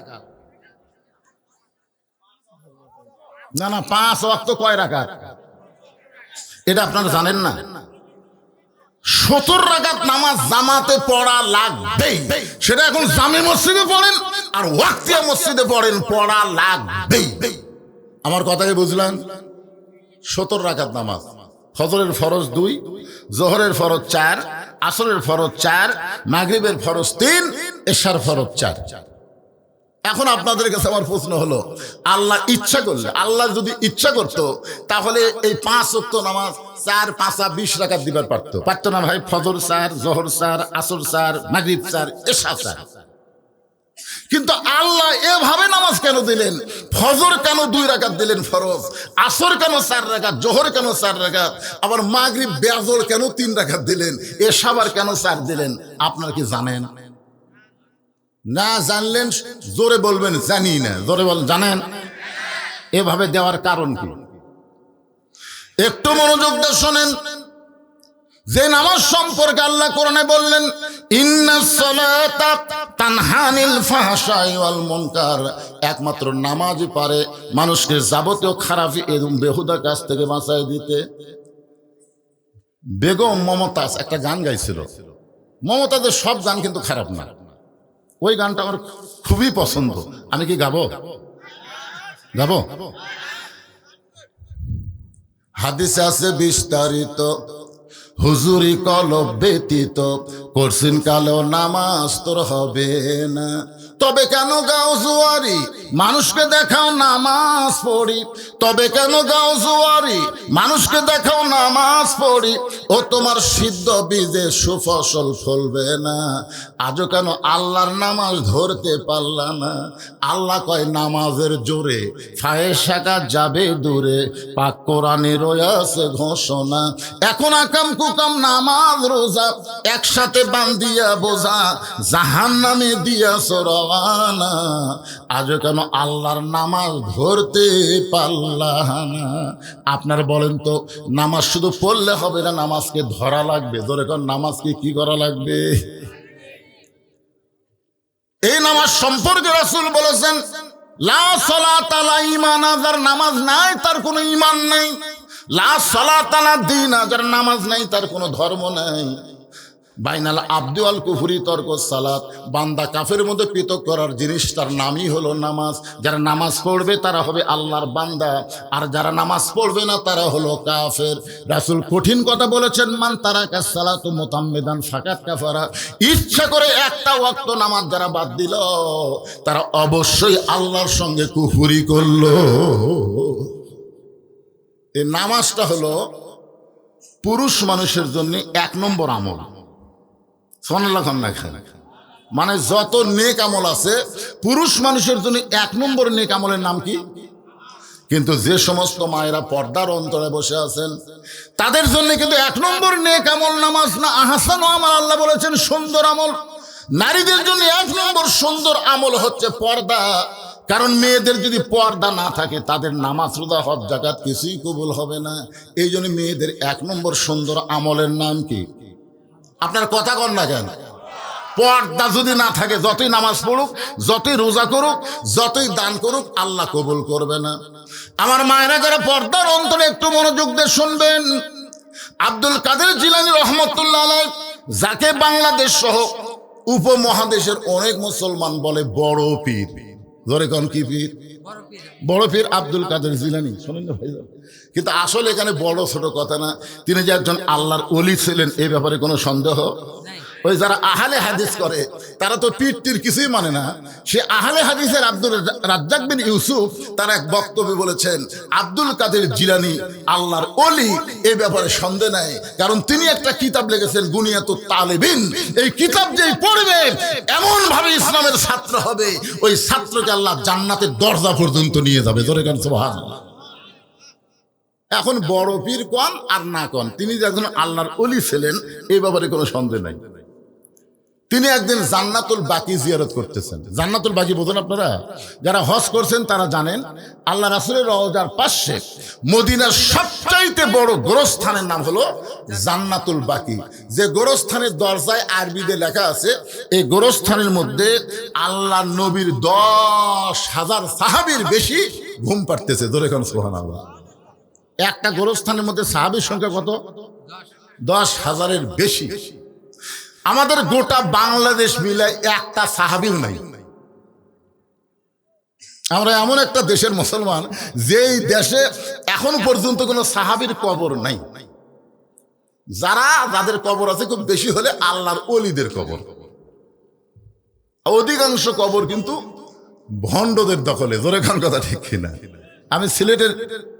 না না, 5 ওয়াক্ত কয় রাকাত? এটা আপনারা জানেন না? 70 রাকাত নামাজ জামাতে পড়া লাগবেই। সেটা এখন জামে মসজিদে পড়েন আর ওয়াক্তিয়া মসজিদে পড়েন, পড়া লাগবেই। আমার কথাকে বুঝলেন? 70 রাকাত নামাজ। ফজরের ফরজ 2, জোহরের ফরজ 4, আসরের ফরজ 4, মাগরিবের ফরজ 3, এশার ফরজ 4। এখন আপনাদের কাছে আমার প্রশ্ন হলো, আল্লাহ ইচ্ছা করলে, আল্লাহ যদি ইচ্ছা করতো তাহলে এই 5 ওয়াক্ত নামাজ 4 5 20 রাকাত দিবার পারতো না ভাই? ফজর 4, জোহর 4, আসর 4, মাগরিব 4, এশা 4। কিন্তু আল্লাহ এভাবে নামাজ কেন দিলেন? ফজর কেন 2 রাকাত দিলেন ফরজ, আসর কেন 4 রাকাত, জোহর কেন 4 রাকাত, আবার মাগরিব বেজর কেন 3 রাকাত দিলেন, এশাবার কেন 4 দিলেন? আপনারা কি জানেন? না জানলেন জোরে বলবেন জানি না। জোরে বলেন, জানেন? এভাবে দেওয়ার কারণ কি? একটু মনোযোগ দিয়ে শোনেন। যে নামাজ সম্পর্কে আল্লাহ কোরআনে বললেন, ইন্নাস সালাতা তানহা আনিল ফাহশাই ওয়াল মুনকার, একমাত্র নামাজই পারে মানুষকে যাবতীয় খারাপ এবং বেহুদা কাজ থেকে বাঁচায় দিতে। বেগম মমতাজ একটা গান গাইছিল। মমতাজের সব গান কিন্তু খারাপ না, ওই গানটা আমার খুবই পছন্দ। আমি কি গাবো? হাদিসে আছে বিস্তারিত, হুজুরি কলব ব্যতীত করছেন কালো নামাজ তোর হবে না। তবে কেন গাও জুয়ারি, মানুষকে দেখাও নামাজ পড়ি। তবে কেন গাও জুয়ারি, মানুষকে দেখাও নামাজ পড়ি। ও তোমার সিদ্ধ বীজে সুফসল ফলবে না। আজও কেন আল্লাহর নামাজ ধরতে পারলা না? আল্লাহ কয় নামাজের জোরে ফায়েশাকা যাবে দূরে, পাক কোরআনে রয়েছে ঘোষণা। এখন আকাম কুকাম নামাজ রোজা একসাথে বান্ধিয়া বোঝা, জাহান্নামে দিয়াছ রওয়ানা। আজও কেন আল্লাহর নামাজ ধরতে পারলা না? আপনার বলেন তো, নামাজ শুধু পড়লে হবে না, নামাজকে ধরা লাগবে। ধরে কোন নামাজকে কি করা লাগবে? এই নামাজ সম্পর্কে রাসূল বলেছেন, লা সালাতা লা ঈমান, যার নামাজ নাই তার কোনো ঈমান নাই। লা সালাতা লা দীন, যার নামাজ নাই তার কোনো ধর্ম নাই। বাইনাল আবদি ওয়াল কুফরি তরক সালাত, বান্দা কাফের মধ্যে পৃথক করার জিনিস তার নামই হলো নামাজ। যারা নামাজ পড়বে তারা হবে আল্লাহর বান্দা, আর যারা নামাজ পড়বে না তারা হলো কাফের। রাসূল কঠিন কথা বলেছেন, মান তারাকা সালাতু মুতাম্মিদান ফাকাত কাফারা। ইচ্ছা করে একটা ওয়াক্ত নামাজ যারা বাদ দিল তারা অবশ্যই আল্লাহর সঙ্গে কুফরি করলো। এই নামাজটা হলো পুরুষ মানুষের জন্য 1 নম্বর আমল। মানে যত নেক আমল আছে পুরুষ মানুষের জন্য 1 নম্বর নেক আমলের নাম কি? কিন্তু যে সমস্ত মায়েরা পর্দার অন্তরে বসে আছেন তাদের জন্য কিন্তু 1 নম্বর নেক আমল নামাজ না, আহসানু আমাল। আল্লাহ বলেছেন সুন্দর আমল। নারীদের জন্য 1 নম্বর সুন্দর আমল হচ্ছে পর্দা। কারণ মেয়েদের যদি পর্দা না থাকে তাদের নামাজ রোজা হজ যাকাত কিছুই কবুল হবে না। এই জন্য মেয়েদের 1 নম্বর সুন্দর আমলের নাম কি? আপনার কথা কন না কেন? পর্দা যদি না থাকে যতই নামাজ পড়ুক, যতই রোজা করুক, যতই দান করুক, আল্লাহ কবুল করবে না। আমার মায়েরা যারা পর্দার অন্তরে একটু মনোযোগ দিয়ে শুনবেন, আব্দুল কাদের জিলানী রহমতুল্লাহ আলাইহি, যাকে বাংলাদেশ সহ উপমহাদেশের অনেক মুসলমান বলে বড় পীর। ধরে কোন কি পীর? বড় পীর আব্দুল কাদের জিলানী। শোনেন না ভাই, কিন্তু আসলে এখানে বড় ছোট কথা না, তিনি যে একজন আল্লাহর ওলি ছিলেন এই ব্যাপারে কোনো সন্দেহ। ওই যারা আহলে হাদিস করে তারা তো পীর তীর কিছুই মানে না। সে আহলে হাদিসের আব্দুল রাজ্জাক বিন ইউসুফ তার এক বক্তব্যে বলেছেন আব্দুল কাদের জিলানী আল্লাহর ওলি, এই ব্যাপারে সন্দেহ নাই। কারণ তিনি একটা কিতাব লিখেছেন গুনিয়াতুত তালিবিন। এই কিতাব যেই পড়বে এমন ভাবে ইসলামের ছাত্র হবে, ওই ছাত্রকে আল্লাহ জান্নাতের দরজা পর্যন্ত নিয়ে যাবে। জোরে গান সুবহানাল্লাহ। এখন বড় পীর কোন আর না কোন, তিনি যে একজন আল্লাহর ওলি ছিলেন এই ব্যাপারে কোনো সন্দেহ নাই। তিনি একদিন জান্নাতুল বাকি জিয়ারত করতেছেন। জান্নাতুল বাকি বোঝেন আপনারা? যারা হজ করছেন তারা জানেন, আল্লাহ রাসূলের রওজার পাশে মদিনার সবচাইতে বড় গোরস্থানের নাম হলো জান্নাতুল বাকি। যে গোরস্থানের দরজায় আরবিতে লেখা আছে, এই গোরস্থানের মধ্যে আল্লাহ নবীর 10,000 সাহাবীর বেশি ঘুম পাড়তেছে। ধরে কোন সুবহানাল্লাহ। একটা গোরস্থানের মধ্যে সাহাবীর সংখ্যা কত? 10,000-এর বেশি। আমাদের গোটা বাংলাদেশ মিলে একটা সাহাবীও নাই। আমরা এমন একটা দেশের মুসলমান যেই দেশে এখন পর্যন্ত কোনো সাহাবীর কবর নাই। যাদের কবর আছে খুব বেশি হলে আল্লাহর ওলিদের কবর। অধিকাংশ কবর কিন্তু ভণ্ডদের দখলে। জোরে খান কথা ঠিক কিনা? আমি সিলেটের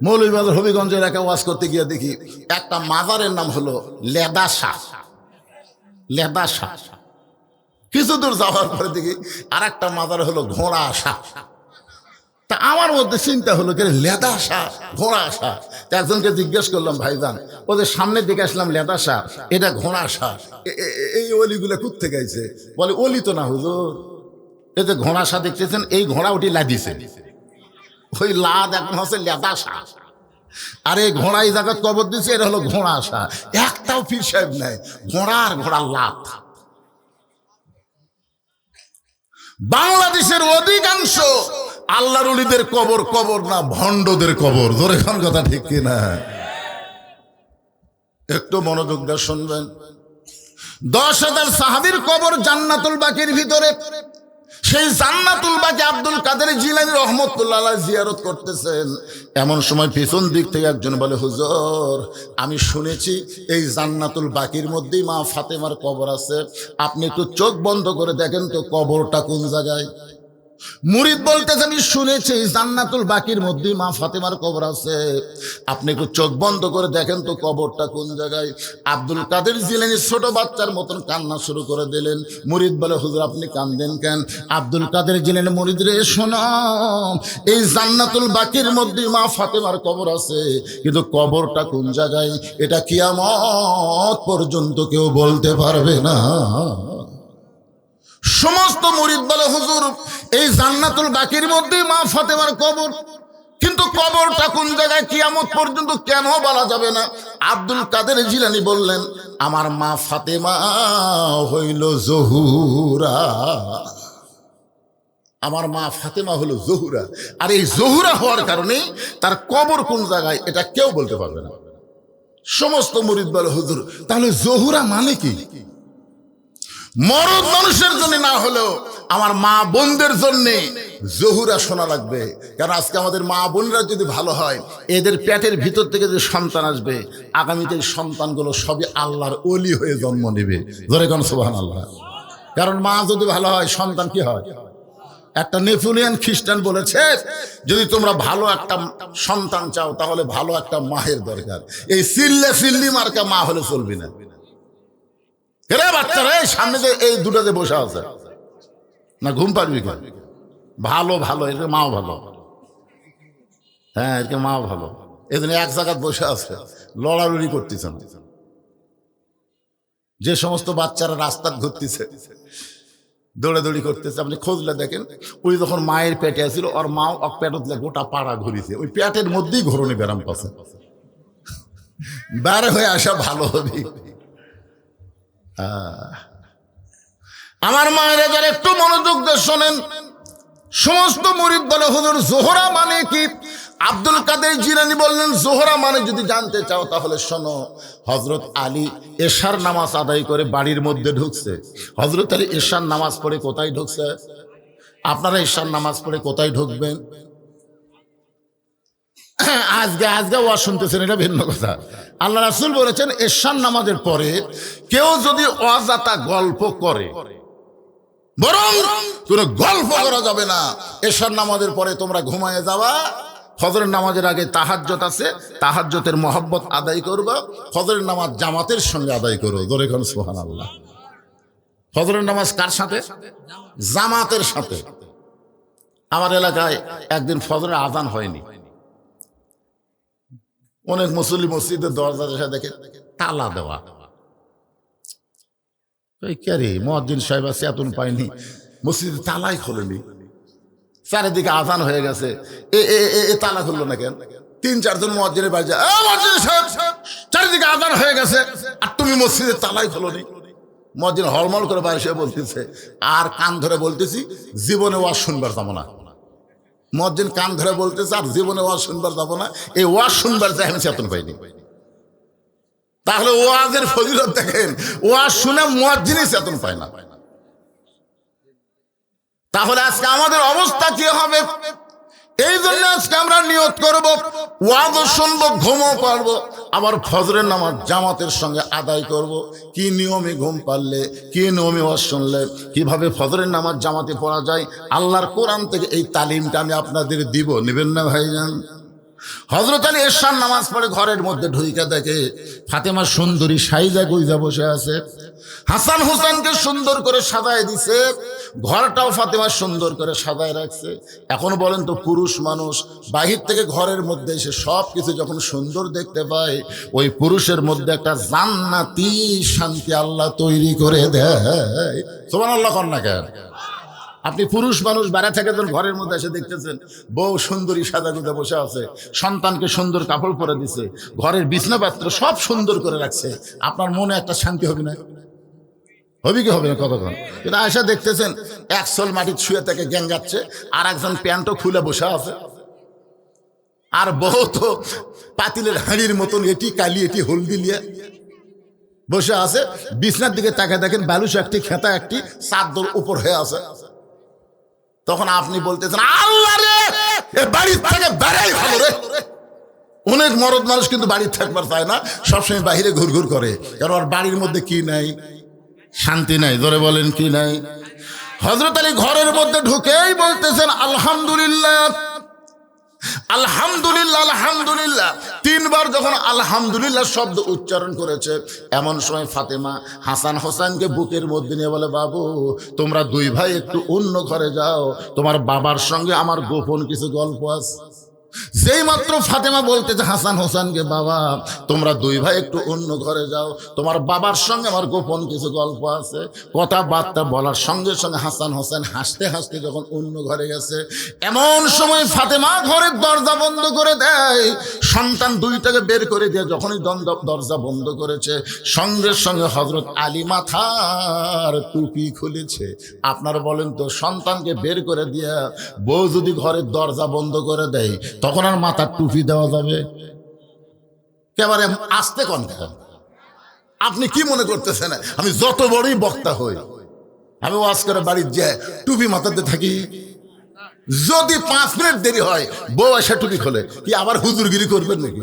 মৌলভীবাজার হবিগঞ্জ এলাকায় ওয়াজ করতে গিয়ে দেখি একটা মাজারের নাম হলো লেদা শাহ। লেদা শাহ। কিছু দূর যাওয়ার পরে দেখি আর একটা মাজার হলো ঘোড়া শাহ। তা আমার মধ্যে চিন্তা হলো যে লেদা শাহ, ঘোড়া শাহ। একজনকে জিজ্ঞেস করলাম, ভাইজান ওদের সামনে দিকে আসলাম লেদা শাহ, এটা ঘোড়া শাহ, এই অলিগুলা কোত্থেকে গাইছে? বলে অলি তো না হুজুর, এই যে ঘোড়া শাহ দেখতেছেন, এই ঘোড়া ওটি লাদিছে, ওই লাদ এখন হচ্ছে লেদা শাহ। আর এই ঘোড়া এই জায়গায় কবর দিচ্ছে, এটা হলো ঘোড়া শাহ। একটাও পীর সাহেব নাই, ঘোড়ার লাত। বাংলাদেশের অধিকাংশ আল্লাহর ওলিদের কবর কবর না, ভণ্ডদের কবর। জোরে খান কথা ঠিক কিনা? একটু মনোযোগ দিয়ে শুনবেন। 10,000 সাহাবীর কবর জান্নাতুল বাকির ভিতরে। সেই জান্নাতুল বাকি আব্দুল কাদের জিলানী রহমতুল্লাহ আলাইহি জিয়ারত করতেছেন। এমন সময় পিছন দিক থেকে একজন বলে, হুজুর আমি শুনেছি এই জান্নাতুল বাকির মধ্যেই মা ফাতেমার কবর আছে, আপনি একটু চোখ বন্ধ করে দেখেন তো কবরটা কোন জায়গায়। মুরিদ বলতেছে, আমি শুনেছি জান্নাতুল বাকির মধ্যে মা ফাতেমার কবর আছে, আপনি একটু চোখ বন্ধ করে দেখেন তো কবরটা কোন জায়গায়। আব্দুল কাদের জিলানী ছোট বাচ্চার মতন কান্না শুরু করে দিলেন। মুরিদ বলে, হুজুর আপনি কান্দেন কেন? আব্দুল কাদের জিলানী, মুরিদ রে শোনো, এই জান্নাতুল বাকির মধ্যে মা ফাতেমার কবর আছে, কিন্তু কবরটা কোন জায়গায় এটা কিয়ামত পর্যন্ত কেউ বলতে পারবে না। সমস্ত মুরিদ বলে, হুজুর এই জান্নাতুল বাকির মধ্যে মা ফাতেমার কবর, কিন্তু কবরটা কোন জায়গায় কিয়ামত পর্যন্ত কেন বলা যাবে না? আব্দুল কাদের জিলানী বললেন, আমার মা ফাতেমা হইল জহুরা। আমার মা ফাতেমা হলো জহুরা, আর এই জহুরা হওয়ার কারণে তার কবর কোন জায়গায় এটা কেউ বলতে পারবে না। সমস্ত মুরিদ বলে, হুজুর তাহলে জহুরা মানে কি? মরদ মানুষের জন্য না হলেও আমার মা বোনদের জন্য জহুরা শোনা লাগবে। কারণ আজকে আমাদের মা বোনরা যদি ভালো হয়, এদের পেটের ভিতর থেকে যে সন্তান আসবে, আগামীতে সন্তানগুলো সবই আল্লাহর ওলি হয়ে জন্ম নেবে। জোরে কোন সুবহানাল্লাহ। কারণ মা যদি ভালো হয়, সন্তান কি হয়? একটা নেপোলিয়ান খ্রিস্টান বলেছে, যদি তোমরা ভালো একটা সন্তান চাও তাহলে ভালো একটা মায়ের দরকার। এই চিল্লি মার্কা মা হলে চলবে না। বাচ্চারা সামনে যে এই দুটাতে বসে আছে না, ঘুম পারবি কেন? ভালো ভালো, এর মাও ভালো। হ্যাঁ, এর মাও ভালো। এই জন্য এক জায়গায় বসে আছে, লড়ালড়ি করতেছে না। যে সমস্ত বাচ্চারা রাস্তায় ঘুরতেছে, দৌড়াদৌড়ি করতেছে। আপনি খোঁজলে দেখেন, ওই যখন মায়ের পেটে আসছিল ওর মাও পেটত গোটা পাড়া ঘুরিছে, ওই পেটের মধ্যেই ঘরণে ব্যারাম পাচ্ছে। বাইরে হয়ে আসা ভালো হবে। আমার মায়ের যারা একটু মনোযোগ দিয়ে শোনেন, সমস্ত মুরিদ বলে হুজুর জোহরা মানে কি? আব্দুল কাদের জিলানী বললেন জোহরা মানে যদি জানতে চাও তাহলে শোনো, হযরত আলী এশার নামাজ আদায় করে বাড়ির মধ্যে ঢুকছে। হযরত আলী এশার নামাজ পড়ে কোথায় ঢুকছে? আপনারা এশার নামাজ পড়ে কোথায় ঢুকবেন? আজকে ওয়াজ শুনতেছেন, এটা ভিন্ন কথা। আল্লাহ রাসূল বলেছেন এশার নামাজের পরে কেউ যদি অযথা গল্প করে, বরং কোনো গল্প করা যাবে না। এশার নামাজের পরে তোমরা ঘুমায় যাবা, ফজরের নামাজের আগে তাহাজ্জুদ আছে, তাহাজ্জুদের মহব্বত আদায় করবা, ফজরের নামাজ জামাতের সঙ্গে আদায় করো। জোরে কোন সুবহানাল্লাহ। ফজরের নামাজ কার সাথে? জামাতের সাথে। আমার এলাকায় একদিন ফজরের আজান হয়নি, অনেক মুসল্লি মসজিদের দরজার এসে দেখে তালা দেওয়া। কে মুয়াজ্জিন সাহেব আছে, এতন পাইনি, মসজিদে তালাই খোলেনি, চারিদিকে আজান হয়ে গেছে, এ তালা খুললো না কেন? ৩-৪ জন মুয়াজ্জিনের বাড়ি যায়, মুয়াজ্জিন সাহেব চারিদিকে আজান হয়ে গেছে আর তুমি মসজিদে তালাই খোলনি। মুয়াজ্জিন হলমল করে বাইরে এসে বলতেছে, আর কান ধরে বলতেছি জীবনে ওয়াজ শুনবার যাবো না। মুয়াজ্জিন কান ধরে বলতেছে আর জীবনে ওয়াজ শুনবার যাবো না, এই ওয়াজ শুনবার যাই আমি চেতন পাইনি। তাহলে ওয়াজের ফজিলত দেখেন, ওয়াজ শুনে মুয়াজ্জিনই চেতন পায় না। তাহলে আজকে আমাদের অবস্থা কি হবে? এই জন্য আজকে আমরা নিয়ত করব, ওয়াজও শুনবো, ঘুমও পারবো, আবার ফজরের নামাজ জামাতের সঙ্গে আদায় করব। কি নিয়মে ঘুম পারলে, কি নিয়মে ওয়াজ শুনলে, কিভাবে ফজরের নামাজ জামাতে পড়া যায়, আল্লাহর কোরআন থেকে এই তালিমটা আমি আপনাদের দিব। নেবেন না ভাইজান? হযরত আলী এশার নামাজ পড়ে ঘরের মধ্যে ঢুইকা দেখে ফাতেমা সুন্দরী সাইজা গুইজা বসে আছে। হাসান হুসাইনকে সুন্দর করে সাজায় দিছে, ঘরটাও ফাতেমা সুন্দর করে সাজায় রাখছে। এখন বলেন তো, পুরুষ মানুষ বাহির থেকে ঘরের মধ্যে এসে সব কিছু যখন সুন্দর দেখতে পায়, ওই পুরুষের মধ্যে একটা জান্নাতি শান্তি আল্লাহ তৈরি করে দেয়। সুবহানাল্লাহ কর না কেন? আপনি পুরুষ মানুষ বাইরে থেকে যখন ঘরের মধ্যে এসে দেখতেছেন বউ সুন্দরী সাজাগুজা বসে আছে, সন্তানকে সুন্দর কাপড় পরে দিছে, ঘরের বিছনাপত্র সব সুন্দর করে রাখছে, আপনার মনে একটা শান্তি হবে না? হবে কি হবে না? কতক্ষণ কিন্তু এসে দেখতেছেন এক সোল মাটির ছুঁয়ে থেকে গ্যাঙ্গাচ্ছে, আর একজন প্যান্টও খুলে বসে আছে, আর বউ তো পাতিলের হাঁড়ির মতন এটি কালি এটি হলদি নিয়ে বসে আছে। বিছনার দিকে তাকে দেখেন বালুস একটি, খেতা একটি, চাদর উপর হয়ে আছে। তখন আপনি বলতেছেন, আল্লাহ রে, এ বাড়ির থেকে বেড়াই ভালো রে। অনেক মরদ মানুষ কিন্তু বাড়ির থাকবার চায় না, সবসময় বাহিরে ঘুরঘুর করে, কারণ ওর বাড়ির মধ্যে কি নাই? শান্তি নাই। ধরে বলেন কি নাই? হযরত আলী ঘরের মধ্যে ঢুকেই বলতেছেন আলহামদুলিল্লাহ, আলহামদুলিল্লাহ, আলহামদুলিল্লাহ। 3 বার যখন আলহামদুলিল্লাহ শব্দ উচ্চারণ করেছে, এমন সময় ফাতেমা হাসান হোসেনকে বুকের মধ্যে নিয়ে বলে, বাবু তোমরা 2 ভাই একটু অন্য ঘরে যাও, তোমার বাবার সঙ্গে আমার গোপন কিছু গল্প আছে। যেই মাত্র ফাতেমা বলতেছে হাসান হোসেনকে, বাবা তোমরা 2 ভাই একটু অন্য ঘরে যাও, তোমার বাবার সঙ্গে আমার গোপন কিছু গল্প আছে, কথাবার্তা বলার সঙ্গে সঙ্গে হাসান হোসেন হাসতে হাসতে যখন অন্য ঘরে গেছে, এমন সময় ফাতেমা ঘরের দরজা বন্ধ করে দেয়। সন্তান 2টাকে বের করে দিয়ে যখনই দরজা বন্ধ করেছে, সঙ্গে সঙ্গে হযরত আলী মাথার টুপি খুলেছে। আপনারা বলেন তো, সন্তানকে বের করে দিয়ে বউ যদি ঘরের দরজা বন্ধ করে দেয়, তখন আর মাথার টুপি দেওয়া যাবে? একেবারে আস্তে কণ্ঠে। আপনি কি মনে করতেছেন আমি যত বড়ই বক্তা হই, আমি ওয়াজ করে বাড়ির যে টুপি মাথাতে থাকি, যদি 5 মিনিট দেরি হয় বউ এসে টুপি খোলে, কি আবার হুজুরগিরি করবেন নাকি?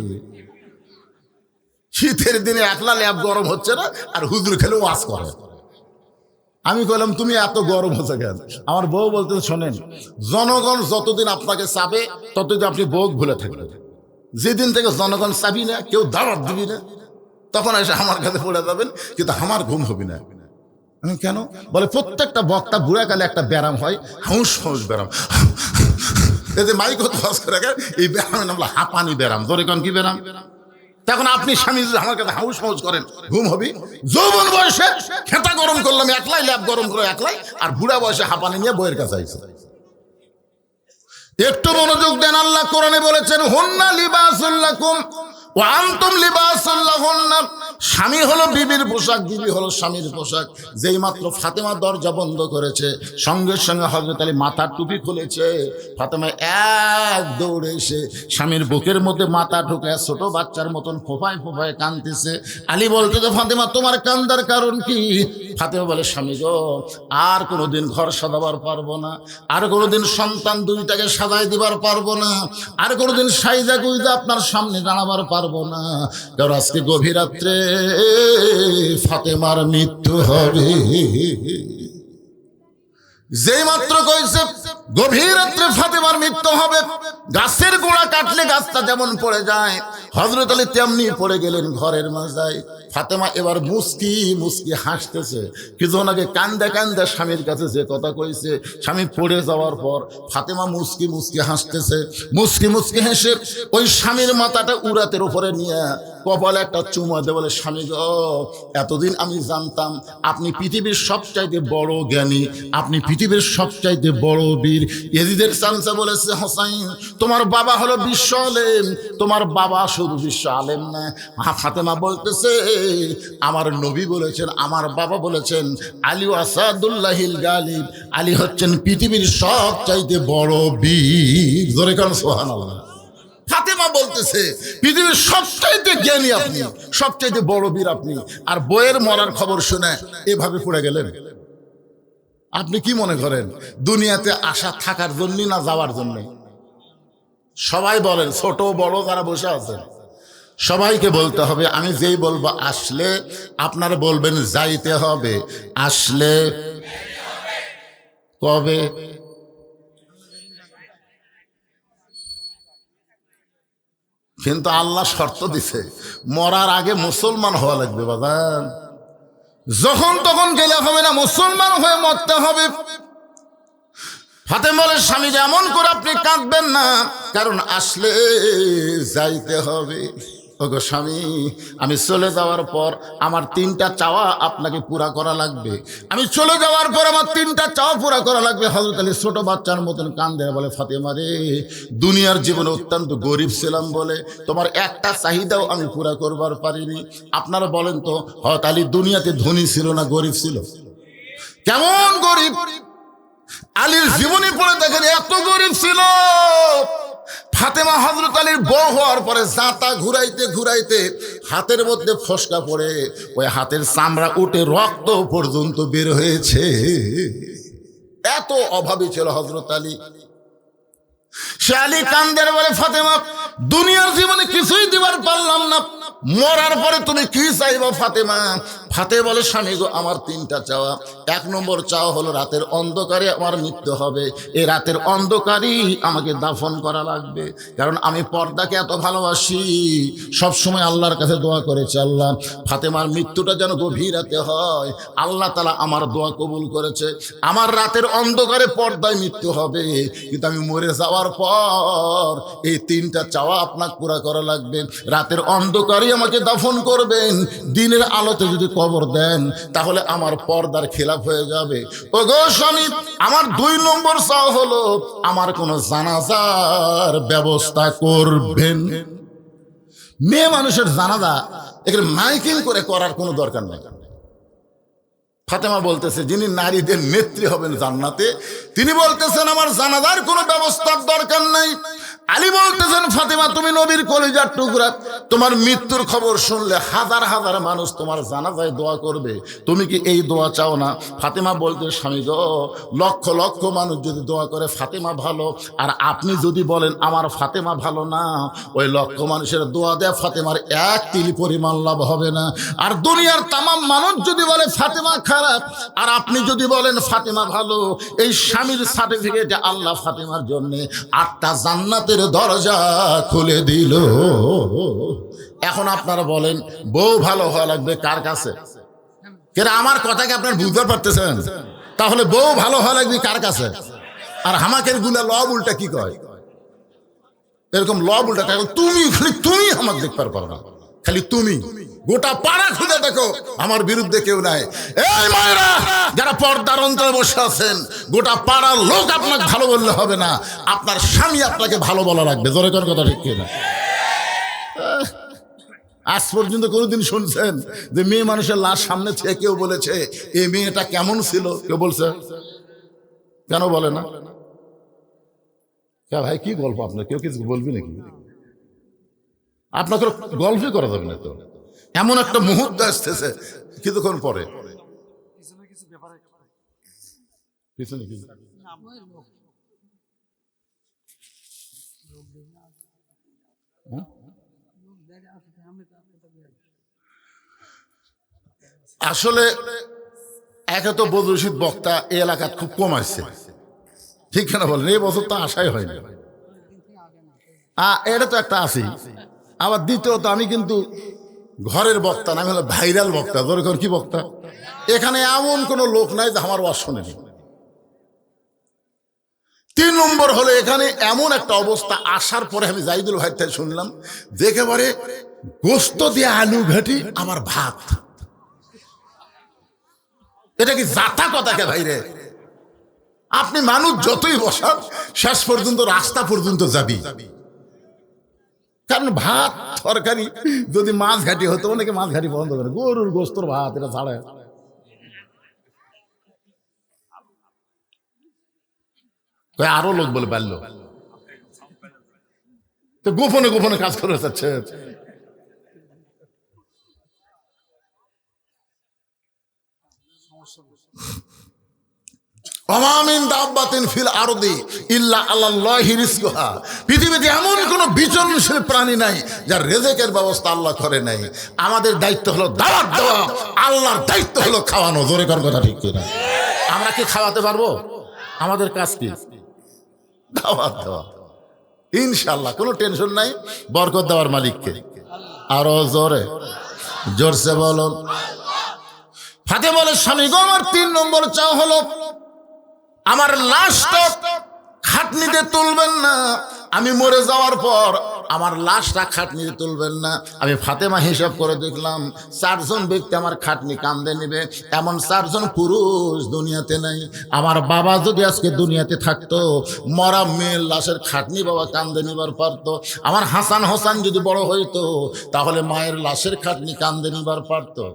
শীতের দিনে একলা ল্যাব গরম হচ্ছে না, আর হুজুর খেলে ওয়াজ করে। আমি বললাম তুমি এত গরম হচ্ছে কেন? আমার বউ বলতে, শোনেন, জনগণ যতদিন আপনাকে চাবে ততদিন আপনি বউ ভুলে থাকবেন। যেদিন থেকে জনগণ চাবি না, কেউ দাওয়াত দিবি না, তখন এসে আমার কাছে পড়ে যাবেন, কিন্তু আমার ঘুম হবে না। কেন? বলে প্রত্যেকটা বক্তা বুড়াকালে একটা ব্যারাম হয়, হাউস হাউস ব্যারাম। এই যে মাইক করে, এই ব্যারামের নাম হলো হাঁপানি ব্যারাম। ধরে কোন কি ব্যারাম? তখন আপনি স্বামী যদি আমার কাছে হাউস মাউস করেন, ঘুম হবে? যৌবন বয়সে খেতা গরম করলাম একলাই, ল্যাব গরম করে একলাই, আর বুড়া বয়সে হাঁপানি নিয়ে বইয়ের কাছে আইছে। একটু মনোযোগ দেন, আল্লাহ কোরআনে বলেছেন হুন্না লিবাসুল লাকুম ওয়া আনতুম লিবাসুল লাহুন্না। স্বামী হলো বিবির পোশাক, বিবি হলো স্বামীর পোশাক। যেই মাত্র ফাতেমা দরজা বন্ধ করেছে, সঙ্গে সঙ্গে হযরত আলী মাথার টুপি খুলেছে। ফাতেমা এক দৌড়ে এসে স্বামীর বুকের মধ্যে মাথা ঢুকে ছোট বাচ্চার মতন ফোঁপায় ফোঁপায় কাঁদতেছে। আলী বলতে যে ফাতেমা তোমার কান্দার কারণ কি? ফাতেমা বলে স্বামী গো, আর কোনোদিন ঘর সাজাবার পারবো না, আর কোনোদিন সন্তান দুইটাকে সাজাই দিবার পারবো না, আর কোনোদিন সাইজা গুইজা আপনার সামনে দাঁড়াবার পারবো না, কারণ আজকে গভীর রাত্রে ফাতেমার মৃত্যু হবে। যেই মাত্র কইছে গভীর রাত্রে ফাতেমার মৃত্যু হবে, গাছের গোড়া কাটলে গাছটা যেমন পড়ে যায়, হযরত আলী তেমনি পড়ে গেলেন ঘরের মাঝায়। ফাতেমা এবার মুস্কি মুস্কি হাসতেছে। কিছুক্ষণ আগে কান্দা কান্দা স্বামীর কাছে যে কথা কইছে, স্বামী পড়ে যাওয়ার পর ফাতেমা মুস্কি মুস্কি হাসতেছে। মুস্কি মুস্কি হেসে ওই স্বামীর মাথাটা উরাতের উপরে নিয়ে কপালে একটা চুমা দিয়ে বলে স্বামী গো, এতদিন আমি জানতাম আপনি পৃথিবীর সবচাইতে বড় জ্ঞানী, আপনি পৃথিবীর সবচাইতে বড় বীর। ইয়াজিদের চামচা বলেছে হোসাইন তোমার বাবা হলো বিশ্ব আলেম, তোমার বাবা শুধু বিশ্ব আলেম না। ফাতেমা বলতেছে আমার নবী বলেছেন, আমার বাবা বলেছেন আলী আসাদুল্লাহিল গালিব, আলী হচ্ছেন পৃথিবীর সবচাইতে বড় বীর। জোরে কারণ সুবহানাল্লাহ। ফাতেমা বলতেছে পৃথিবীর সবচাইতে জ্ঞানী আপনি, সবচাইতে বড় বীর আপনি, আর বইয়ের মরার খবর শুনে এভাবে পড়ে গেলেন। আপনি কি মনে করেন দুনিয়াতে আসা থাকার জন্য না যাওয়ার জন্য? সবাই বলেন, ছোট বড় যারা বসে আছেন সবাইকে বলতে হবে। আমি যেই বলবো আসলে, আপনারা বলবেন যাইতে হবে। আসলে কবে? কিন্তু আল্লাহ শর্ত দিছে মরার আগে মুসলমান হওয়া লাগবে বাজান। যখন তখন গেলে হবে না, মুসলমান হয়ে মরতে হবে। ফাতেমা বলে স্বামী এমন করে আপনি কাঁদবেন না, কারণ আসলে যাইতে হবে। ওগো স্বামী, আমি চলে যাওয়ার পর আমার 3টা চাওয়া আপনাকে পুরা করা লাগবে। আমি চলে যাওয়ার পর আমার 3টা চাওয়া পুরা করা লাগবে। হযরত আলী ছোট বাচ্চার মতন কান্দে বলে ফাতেমা রে, দুনিয়ার জীবনে অত্যন্ত গরিব ছিলাম বলে তোমার একটা চাহিদাও আমি পুরা করবার পারিনি। আপনারা বলেন তো হযরত আলী দুনিয়াতে ধনী ছিল না গরিব ছিল? কেমন গরিব! আলীর জীবনী পড়ে দেখেন এত গরিব ছিল। ফাতেমা হযরত আলীর বউ হওয়ার পরে জাঁতা ঘুরাইতে ঘুরাইতে হাতের মধ্যে ফসকা পড়ে ওই হাতের চামড়া উঠে রক্ত পর্যন্ত বের হয়েছে। এত অভাবী ছিল হযরত আলী। সে আলী কান্দের বলে ফাতেমা, দুনিয়ার জীবনে কিছুই দিবার পারলাম না, মরার পরে তুমি কি চাইবা ফাতেমা? ফাতেমা বলে স্বামী গো, আমার 3টা চাওয়া। 1 নম্বর চাওয়া হলো রাতের অন্ধকারে আমার মৃত্যু হবে। এই রাতের অন্ধকারেই আমাকে দাফন করা লাগবে, কারণ আমি পর্দাকে এত ভালোবাসি। সবসময় আল্লাহর কাছে দোয়া করেছি, আল্লাহ ফাতেমার মৃত্যুটা যেন গভীর রাতে হয়। আল্লাহ তাআলা আমার দোয়া কবুল করেছে। আমার রাতের অন্ধকারে পর্দায় মৃত্যু হবে, কিন্তু আমি মরে যাওয়ার পর এই 3টা চাওয়া আপনাকে পুরা করা লাগবে। রাতের অন্ধকারেই আমাকে দাফন করবেন, দিনের আলোতে যদি কবর দেন তাহলে আমার পর্দার খেলাফ হয়ে যাবে। ওগো স্বামী, আমার 2 নম্বর চাওয়া হলো আমার কোনো জানাজার ব্যবস্থা করবেন। মেয়ে মানুষের জানাজা এখানে মাইকিং করে করার কোনো দরকার নেই। ফাতেমা বলতেছে যিনি নারীদের নেত্রী হবেন জান্নাতে, তিনি বলতেছেন আমার জানাজার কোনো ব্যবস্থার দরকার নাই। আলী বলতেছেন ফাতেমা তুমি নবীর কলিজার টুকরা, তোমার মৃত্যুর খবর শুনলে হাজার হাজার মানুষ তোমার জানাজায় দোয়া করবে, তুমি কি এই দোয়া চাও না? ফাতেমা বলতে স্বামী গো, লক্ষ লক্ষ মানুষ যদি দোয়া করে ফাতেমা ভালো, আর আপনি যদি বলেন আমার ফাতেমা ভালো না, ওই লক্ষ মানুষের দোয়া দেয়া ফাতেমার 1 তিল পরিমাণ লাভ হবে না। আর দুনিয়ার তামাম মানুষ যদি বলে ফাতেমা খারাপ, আর আপনি যদি বলেন ফাতেমা ভালো, এই স্বামীর সার্টিফিকেটে আল্লাহ ফাতেমার জন্য 8টা জান্নাতের দরজা খুলে দিল। এখন আপনারা বলেন বউ ভালো হওয়া লাগবে কার কাছে? কেন আমার কথাকে আপনারা বুঝতে পারতেছেন? তাহলে বউ ভালো হওয়া লাগবে কার কাছে? আর হামাকের গুলা লব উল্টা কি কয়? এরকম লব উল্টা তুমি আমাকে দেখতে পারো না, খালি তুমি, গোটা পাড়া খুঁজে দেখো আমার বিরুদ্ধে কেউ নাই। এই মায়েরা যারা পর্দার অন্তরে বসে আছেন, গোটা পাড়ার লোক আপনাকে ভালো বললে হবে না, আপনার স্বামী আপনাকে ভালো বলা লাগবে। জোরে কোন কথা ঠিক কিনা? আজ পর্যন্ত কোনোদিন শুনছেন যে মেয়ে মানুষের লাশ সামনে থেকে কেউ বলেছে এই মেয়েটা কেমন ছিল? কেউ বলছে? কেন বলে না? ভাই কি গল্প আপনার, কেউ কিছু বলবি নাকি? আপনাকে গল্পই করা যাবে না তো, এমন একটা মুহূর্ত আসতেছে কিছুক্ষণ পরে। আসলে একে তো বদরশীদ বক্তা এই এলাকার খুব কম আসছে, ঠিক কেনা বলেন? এই বছর তো আশাই হয়নি। এটা তো একটা আছেই। আবার দ্বিতীয়ত আমি কিন্তু ঘরের বক্তা না, আমি হলো ভাইরাল বক্তা। দরকার কি বক্তা? এখানে এমন কোনো লোক নাই যে আমার ওয়াজ শোনেনি। 3 নম্বর হলো এখানে এমন একটা অবস্থা, আসার পরে আমি জাহিদুল ভাই থেকে শুনলাম যে একেবারে গোস্ত দিয়ে আলু ঘাটি আমার ভাত। এটা কি জাতা কথা কে ভাই রে? আপনি মানুষ যতই বসান শেষ পর্যন্ত রাস্তা পর্যন্ত যাবি, কারণ ভাত তরকারি যদি মাছ ঘাটি হতো, অনেকে মাছ ঘাটি বন্ধ করে, গরুর গোস্তর ভাত এটা ছাড়া। আরো লোক বলে পারলো তো গোপনে গোপনে কাজ করে যাচ্ছে। পৃথিবীতে এমন কোন বিচরণশীল প্রাণী নাই যার রেজেকের ব্যবস্থা আল্লাহ করে নাই। আমাদের দায়িত্ব হলো দাওয়াত দেওয়া, আল্লাহর দায়িত্ব হলো খাওয়ানো। জোরে কোন কথা ঠিক কিনা? আমরা কি খাওয়াতে পারবো? আমাদের কাজ কি? দাওয়াত দেওয়া। ইনশাআল্লাহ কোনো টেনশন নাই, বরকত দেওয়ার মালিককে। আরো জোরে জোরসে বলো। ফাতে বলে, স্বামী গো আমার 3 নম্বর চাও হলো আমার লাশটা খাটনিতে তুলবেন না। আমি মরে যাওয়ার পর আমার লাশটা খাটনিতে তুলবেন না। আমি ফাতেমা হিসাব করে দেখলাম 4 জন ব্যক্তি আমার খাটনি কান্দে নেবে, এমন 4 জন পুরুষ দুনিয়াতে নাই। আমার বাবা যদি আজকে দুনিয়াতে থাকতো, মরা মেয়ের লাশের খাটনি বাবা কান্দে নিবার পারতো। আমার হাসান হোসেন যদি বড় হইতো, তাহলে মায়ের লাশের খাটনি কান্দে নিবার পারতো।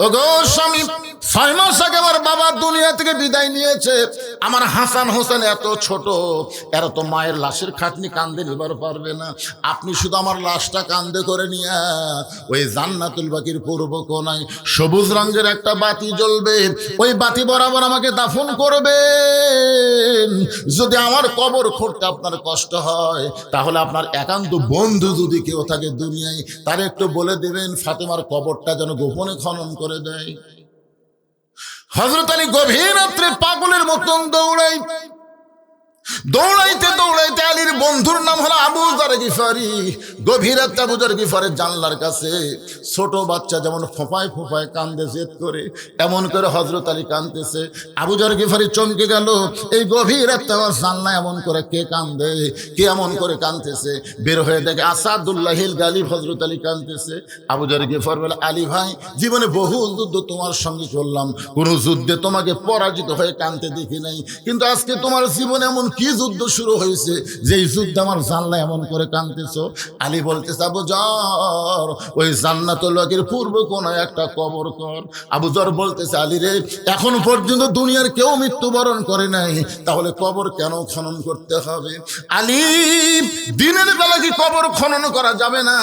ওগো স্বামী, 6 মাস আগে আমার বাবা দুনিয়া থেকে বিদায় নিয়েছে। আমার হাসান হোসেন এত ছোট, এরা তো মায়ের লাশের খাটনি কান্দে নিবার পারবে না। আপনি শুধু আমার লাশটা কান্দে করে নিয়ে ওই জান্নাতুল বাকির পূর্ব কোণায় সবুজ রঙের একটা বাতি জ্বলবে, ওই বাতি বরাবর আমাকে দাফন করবেন। যদি আমার কবর খুঁড়তে আপনার কষ্ট হয়, তাহলে আপনার একান্ত বন্ধু যদি কেউ থাকে দুনিয়ায়, তার একটু বলে দেবেন ফাতেমার কবরটা যেন গোপনে খনন করে দেয়। হযরত আলী গভীর রাত্রে পাগলের মতন দৌড়াইতে দৌড়াইতে আলীর বন্ধুর নাম হলো আবু যার গিফারি। গভীর রাতে আবু যার গিফারের জানলার কাছে ছোট বাচ্চা যেমন ফোঁপায় ফোঁপায় কান্দে জেদ করে, এমন করে হযরত আলী কাঁদতেছে। আবু যার গিফারি চমকে গেল, এই গভীর রাতে আমার জানলা এমন করে কে কান্দে, কে এমন করে কাঁদতেছে? বের হয়ে দেখে আসাদুল্লাহিল গালিব হযরত আলী কাঁদতেছে। আবু যার গিফার বলে, আলী ভাই, জীবনে বহু যুদ্ধ তোমার সঙ্গে করলাম, কোন যুদ্ধে তোমাকে পরাজিত হয়ে কাঁদতে দেখি নাই, কিন্তু আজকে তোমার জীবনে এমন কি যুদ্ধ শুরু হয়েছে যে এই যুদ্ধ আমার জানলা এমন করে কাঁদতেছো? আলী বলতেছে, আবু যর, ওই জান্নাতুল বাকির পূর্ব কোণায় একটা কবর কর। আবু যর বলতেছে, আলী রে, এখন পর্যন্ত দুনিয়ার কেউ মৃত্যুবরণ করে নাই, তাহলে কবর কেন খনন করতে হবে? আলী, দিনের বেলা কি কবর খনন করা যাবে না?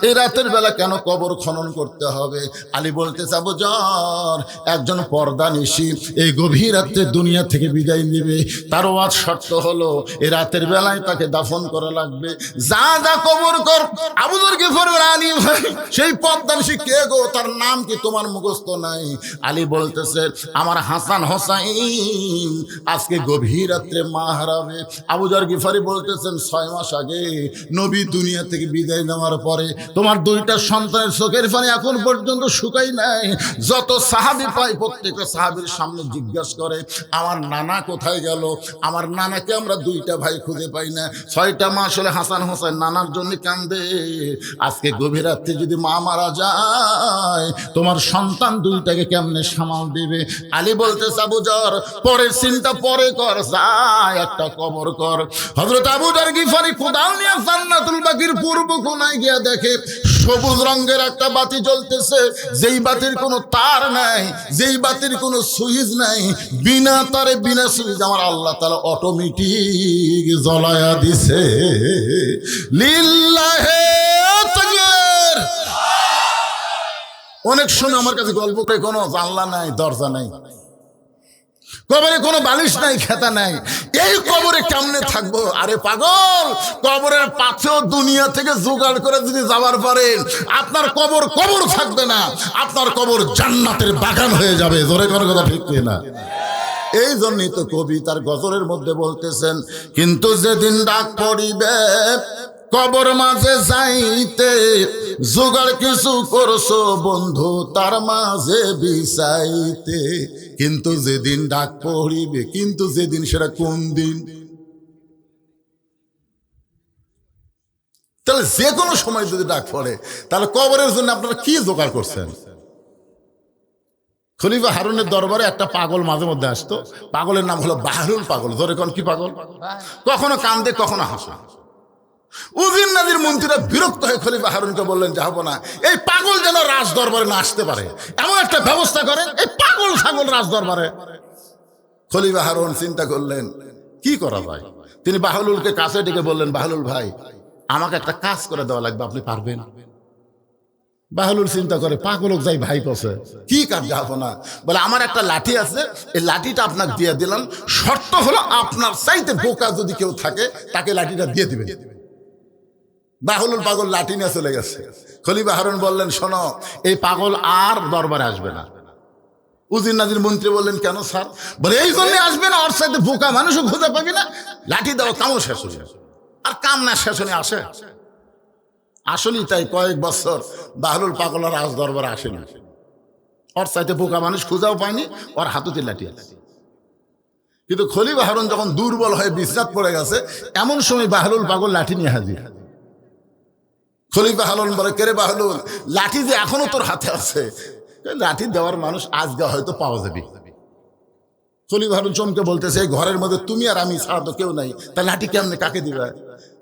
এই রাতের বেলা কেন কবর খনন করতে হবে? আলী বলতেছে, আবু যর, একজন পর্দা নিশি এই গভীর রাতে দুনিয়া থেকে বিদায় নেবে, তার ওয়াজ শর্ত হলো এই রাতের বেলায় তাকে দাফন করা লাগবে। যা যা কবর কর। আবু যর গিফার বলে, আলী ভাই, সেই পদ্মানসী কে গো? তার নাম কি তোমার মুখস্থ নাই? আলী বলতেছে, আমার হাসান হোসাইন আজকে গভীর রাত্রে মা হারাবে। আবু যর গিফারি বলতেছেন, 6 মাস আগে নবী দুনিয়া থেকে বিদায় নেওয়ার পরে তোমার 2টা সন্তানের চোখের পানি এখন পর্যন্ত শুকাই নাই। যত সাহাবী পাই প্রত্যেকটা সাহাবীর সামনে জিজ্ঞাসা করে, আমার নানা কোথায় গেল? আমার নানা নানাকে আমরা দুইটা ভাই খুঁজে পাই না, 6টা মাস হলে হাসান হোসেন নানার জন্য কান্দে। আজকে গভীর রাত্রে যদি মা মারা যায়, তোমার সন্তান দুইটাকে কেমনে সামাল দিবে? আলী বলতেছে আবু যর, পরের চিন্তা পরে কর, যায় একটা কবর কর। হযরত আবু যর গিফারি কোদাল নিয়ে জান্নাতুল বাকির পূর্ব কোনায় গিয়ে দেখে সবুজ রঙের একটা বাতি জ্বলতেছে, যেই বাতির কোনো তার নাই, যেই বাতির কোনো সুইচ নাই, বিনা তারে বিনা সুইচ আমার আল্লাহ তাআলা অটোমেটিক জ্বলায়া দিছে। লিল্লাহে তাকবীর। অনেক সময় আমার কাছে গল্প করে, কোনো জানলা নাই, দরজা নাই, কবরে কোনো বালিশ নাই, খেতা নাই, এই কবরে কেমনে থাকবো? আরে পাগল, কবরের পাশেও দুনিয়া থেকে জোগাড় করে যদি যাবার পারেন, আপনার কবর কবর থাকবে না, আপনার কবর জান্নাতের বাগান হয়ে যাবে। জোরে কোনো কথা ঠিক না? এই জন্যই তো কবি তার গজলের মধ্যে বলতেছেন, কিন্তু যেদিন ডাক পড়িবে কবর মাঝে যাইতে, জোগাড় কিছু করছো বন্ধু তার মাঝে বিছাইতে। কিন্তু যেদিন ডাক পড়িবে, কিন্তু যেদিন, সেটা কোন দিন? তাহলে যে কোনো সময় যদি ডাক পড়ে, তাহলে কবরের জন্য আপনারা কি জোগাড় করছেন? খলিফা হারুনের দরবারে একটা পাগল মাঝে মধ্যে আসতো, পাগলের নাম হলো বাহরুল পাগল। ধরে কোন কি পাগল? কখনো কান্দে কখনো হাসে। উজির নাজির মন্ত্রীরা বিরক্ত হয়ে খলিফা হারুনকে বললেন, যাবো না, এই পাগল যেন রাজ দরবারে না আসতে পারে, এমন একটা ব্যবস্থা করেন, এই পাগল ছাগল রাজ দরবারে। খলিফা হারুন চিন্তা করলেন কি করা যায়। তিনি বাহলুলকে কাছে ডেকে বললেন, বাহলুল ভাই, আমাকে একটা কাজ করে দেওয়া লাগবে, আপনি পারবেন? বাহলুল চিন্তা করে, পাগল যাই ভাই কছে, কি কাজ? যাবো না। বলে, আমার একটা লাঠি আছে, এই লাঠিটা আপনাকে দিয়ে দিলাম, শর্ত হলো আপনার চাইতে বোকা যদি কেউ থাকে তাকে লাঠিটা দিয়ে দিবেন। বাহলুল পাগল লাঠি নিয়ে চলে গেছে। খলিফা হারুন বললেন, শোনো, এই পাগল আর দরবারে আসবে না। উজির নাজির মন্ত্রী বললেন, কেন স্যার? বলে, এই জন্য আসবে না, ওর সাথে বোকা মানুষও খুঁজে পাবি না, লাঠি দাও, কামও শেষ হয়ে যাবে। আর কাম না শেষ হয়ে আসে। আসলেই তাই, কয়েক বছর বাহলুল পাগল আর রাজ দরবারে আসে না। ওর সাথে বোকা মানুষ খুঁজাও পায়নি, ওর হাতুতে লাঠি আছে। কিন্তু খলিফা হারুন যখন দুর্বল হয়ে বিশ্রাম পড়ে গেছে, এমন সময় বাহলুল পাগল লাঠি নিয়ে হাজির। খলিফা হারুন বলে, কেরে বাহলুল, লাঠি যে এখনো তোর হাতে আছে, লাঠি দেওয়ার মানুষ আজকে হয়তো পাওয়া যাবে। খলিফা হারুন চমকে বলতেছে, এই ঘরের মধ্যে তুমি আর আমি ছাড়া তো কেউ নাই, তা লাঠি কেমনে, কাকে দিবে?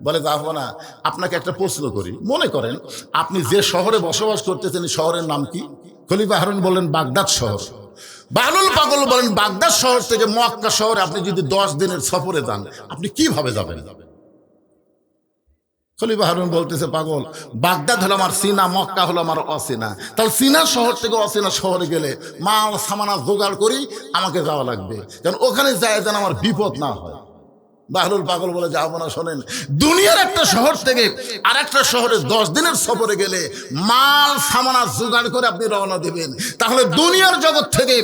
বলে, যাবো না। আপনাকে একটা প্রশ্ন করি, মনে করেন আপনি যে শহরে বসবাস করতেছেন, শহরের নাম কি? খলিফা হারুন বললেন, বাগদাদ শহর। বাহলুল পাগল বলেন, বাগদাদ শহর থেকে মক্কা শহরে আপনি যদি 10 দিনের সফরে যান, আপনি কিভাবে যাবেন? খলিফা হারুন বলতেছে, পাগল, বাগদাদ হলো আমার সিনা, মক্কা হলো আমার অচেনা, তাহলে সিনা শহর থেকে অচেনা শহরে গেলে মাল সামানা জোগাড় করি আমাকে যাওয়া লাগবে, কারণ ওখানে যায় যেন আমার বিপদ না হয়। বাহলুল পাগল বলে, যাবো না। শোনেন, দুনিয়ার একটা শহর থেকে আর একটা শহরে 10 দিনের সফরে গেলে মাল সামানা জোগাড় করে আপনি রওনা দিবেন, তাহলে দুনিয়ার জগৎ থেকে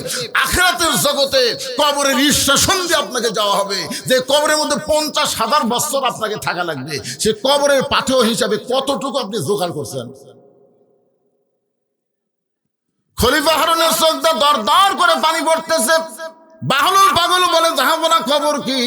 আখিরাতের জগতে কবরের স্টেশন দিয়ে আপনাকে যাওয়া হবে, যে কবরের মধ্যে 50,000 বছর আপনাকে থাকা লাগবে। সে কবরের পাথেয় হিসাবে কতটুকু আপনি জোগাড় করছেন? খলিফা হারুনের চোখ দিয়ে দর দর করে পানি পড়তেছে। বাহলুল পাগল বলে, যাবো না। খবর কি?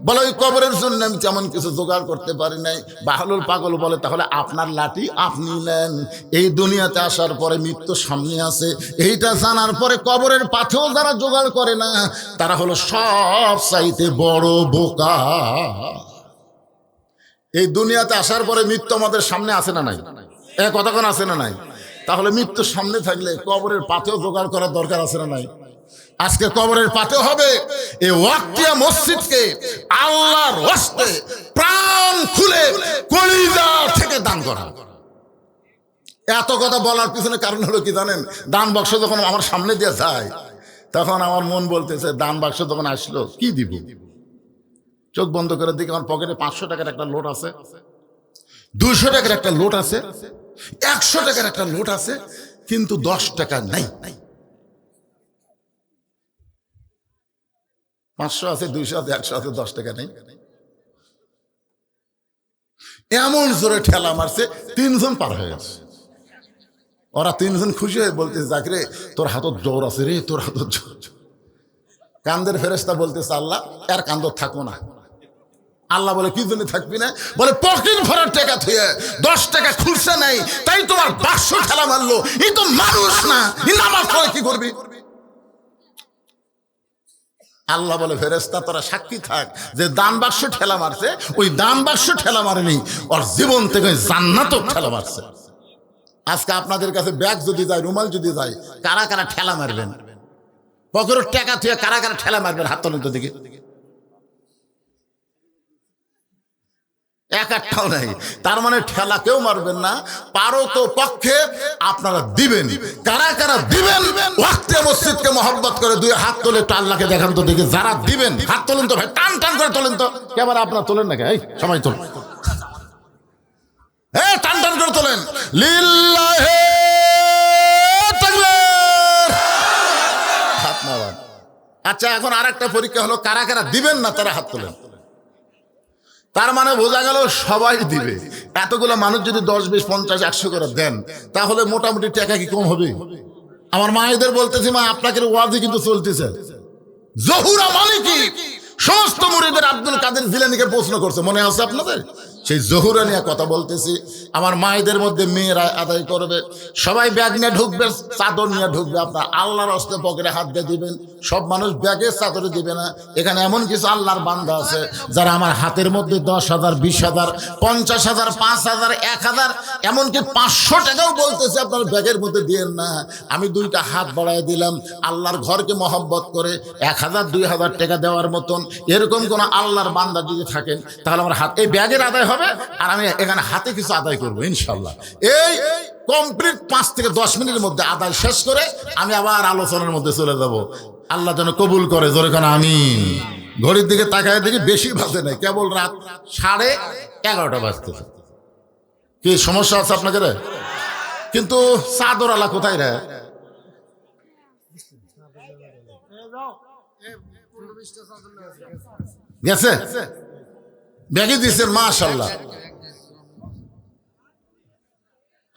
বলে, ওই কবরের জন্য আমি তেমন কিছু জোগাড় করতে পারি নাই। বাহলুল পাগল বলে, তাহলে আপনার লাঠি আপনি নেন। এই দুনিয়াতে আসার পরে মৃত্যু সামনে আছে, এইটা জানার পরে কবরের পাথেও যারা জোগাড় করে না, তারা হলো সব চাইতে বড় বোকা। এই দুনিয়াতে আসার পরে মৃত্যু আমাদের সামনে আছে না নাই? কতক্ষণ আছে না নাই? তাহলে মৃত্যুর সামনে থাকলে কবরের পাথেও জোগাড় করার দরকার আছে না নাই? আজকে কবরের পাথেও হবে এই ওয়াক্তিয়া মসজিদকে আল্লাহর হস্তে প্রাণ খুলে কলিজা থেকে দান করা। এত কথা বলার পিছনে কারণ হলো কি জানেন? দান বাক্স যখন আমার সামনে দিয়ে যায়, তখন আমার মন বলতেছে, দান বাক্স যখন আসলো কি দিব? চোখ বন্ধ করে দিকে আমার পকেটে 500 টাকার একটা লোট আছে, 200 টাকার একটা লোট আছে, 100 টাকার একটা লোট আছে, কিন্তু 10 টাকা নাই। 500 আছে, 200 আছে, 100 আছে, 10 টাকা নেই। এমন জোরে ঠেলা মারছে, 3 জন পার হয়ে গেছে। ওরা 3 জন খুশি হয়ে বলতেছে, জাকিরে তোর হাতত জোর আছে রে, তোর হাতত জোর। কান্দের ফেরেশতা বলতেছে, আল্লাহ এর কান্দর থাকবো না, আল্লাহ বলে কি জন্য থাকবি না? বলে পকেট ভরার টাকা থুয়ে 10 টাকা খুলছে নাই, তাই তোমার 500 ঠেলা মারলো। এই তো মানুষ না, এই নামাজ পড়ে কি করবি? আল্লাহ বলে ফেরেশতা তোরা সাক্ষী থাক যে দান বাক্স ঠেলা মারছে, ওই দান বাক্স ঠেলা মারেনি, ওর জীবন থেকে জান্নাতও ঠেলা মারছে। আজকে আপনাদের কাছে ব্যাগ যদি যায়, রুমাল যদি যায়, কারা কারা ঠেলা মারবেন? পকেটের টাকা থুয়ে কারা কারা ঠেলা মারবেন? হাত তোলেন তো দিকে। একটাও নাই। তার মানে ঠেলা কেউ মারবেন না, পারো তো পক্ষে আপনারা দিবেন। কারা কারা দিবেন? ওয়াক্তে মসজিদকে মহব্বত করে 2 হাত তোলে একটু আল্লাহকে দেখান তো দেখি। যারা দিবেন হাত তোলেন তো ভাই, টান টান করে তোলেন তো। এবার আপনারা তোলেন নাকি? এই সবাই তোলেন, হ্যাঁ টান টান করে তোলেন। লিল্লাহি তাকবীর। হাত নামান। আচ্ছা, এখন আরেকটা পরীক্ষা হলো, কারা কারা দিবেন না তারা হাত তোলেন। তার মানে বোঝা গেল সবাই দিবে। এতগুলো মানুষ যদি 10, 20, 50, 100 করে দেন, তাহলে মোটামুটি টাকা কি কম হবে? আমার মায়েদের বলতেছি, মা আপনাকে ওয়াজি কিন্তু চলতেছে। জহুরা মানে কি? সমস্ত মুরিদের আব্দুল কাদের জিলানীকে প্রশ্ন করছে, মনে আছে আপনাদের? সেই জহুরা নিয়ে কথা বলতেছি। আমার মায়েদের মধ্যে মেয়েরা আদায় করবে, সবাই ব্যাগ নিয়ে ঢুকবে, চাদর নিয়ে ঢুকবে। আপনার আল্লাহর হস্তে পকেটে হাত দিয়ে দিবেন। সব মানুষ ব্যাগে চাদরে দিবে না। এখানে এমন কিছু আল্লাহর বান্দা আছে যারা আমার হাতের মধ্যে 10,000, 20,000, 50,000, 5,000, 1,000, এমনকি 500 টাকাও বলতেছে আপনার ব্যাগের মধ্যে দিয়েন না। আমি 2টা হাত বাড়াই দিলাম আল্লাহর ঘরকে মহব্বত করে 1,000, 2,000 টাকা দেওয়ার মতন এরকম কোন আল্লাহর বান্দা যদি থাকেন, তাহলে আমার হাত এই ব্যাগের আদায় হবে, আর আমি এখানে হাতে কিছু আদায় করবো ইনশাল্লাহ। এই কমপ্লিট 5 থেকে 10 মিনিটের মধ্যে আদায় শেষ করে আমি আবার আলোচনার মধ্যে চলে যাব। আল্লাহ যেন কবুল করে, জোরে কান আমিন। ঘড়ির দিকে তাকায় দেখি বেশি বাজে নাই, কেবল রাত 11:30 বাজতেছে। কি সমস্যা আছে আপনাদের? কিন্তু চাদর আলা কোথায় রে? গেছে ব্যাগে দিচ্ছেন, মাশাআল্লাহ।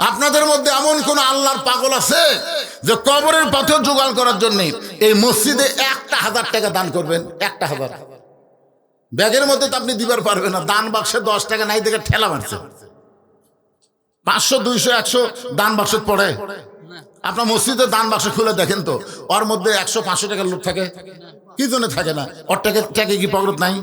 আপনাদের মধ্যে এমন কোন আল্লাহর পাগল আছে যে কবরের পাথর জোগাড় করার জন্য এই মসজিদে 1,000 টাকা দান করবেন? 1,000 ব্যাগের মধ্যে তো আপনি দিবার পারবেন না। দান বাক্সে 10 টাকা নাই দেখে ঠেলা মারছে। 500, 200, 100 দান বাক্স পড়ে। আপনার মসজিদের দান বাক্স খুলে দেখেন তো, ওর মধ্যে 100, 500 টাকার লোক থাকে? কি জন্য থাকে না? ওর টাকা কি পকেট নাই?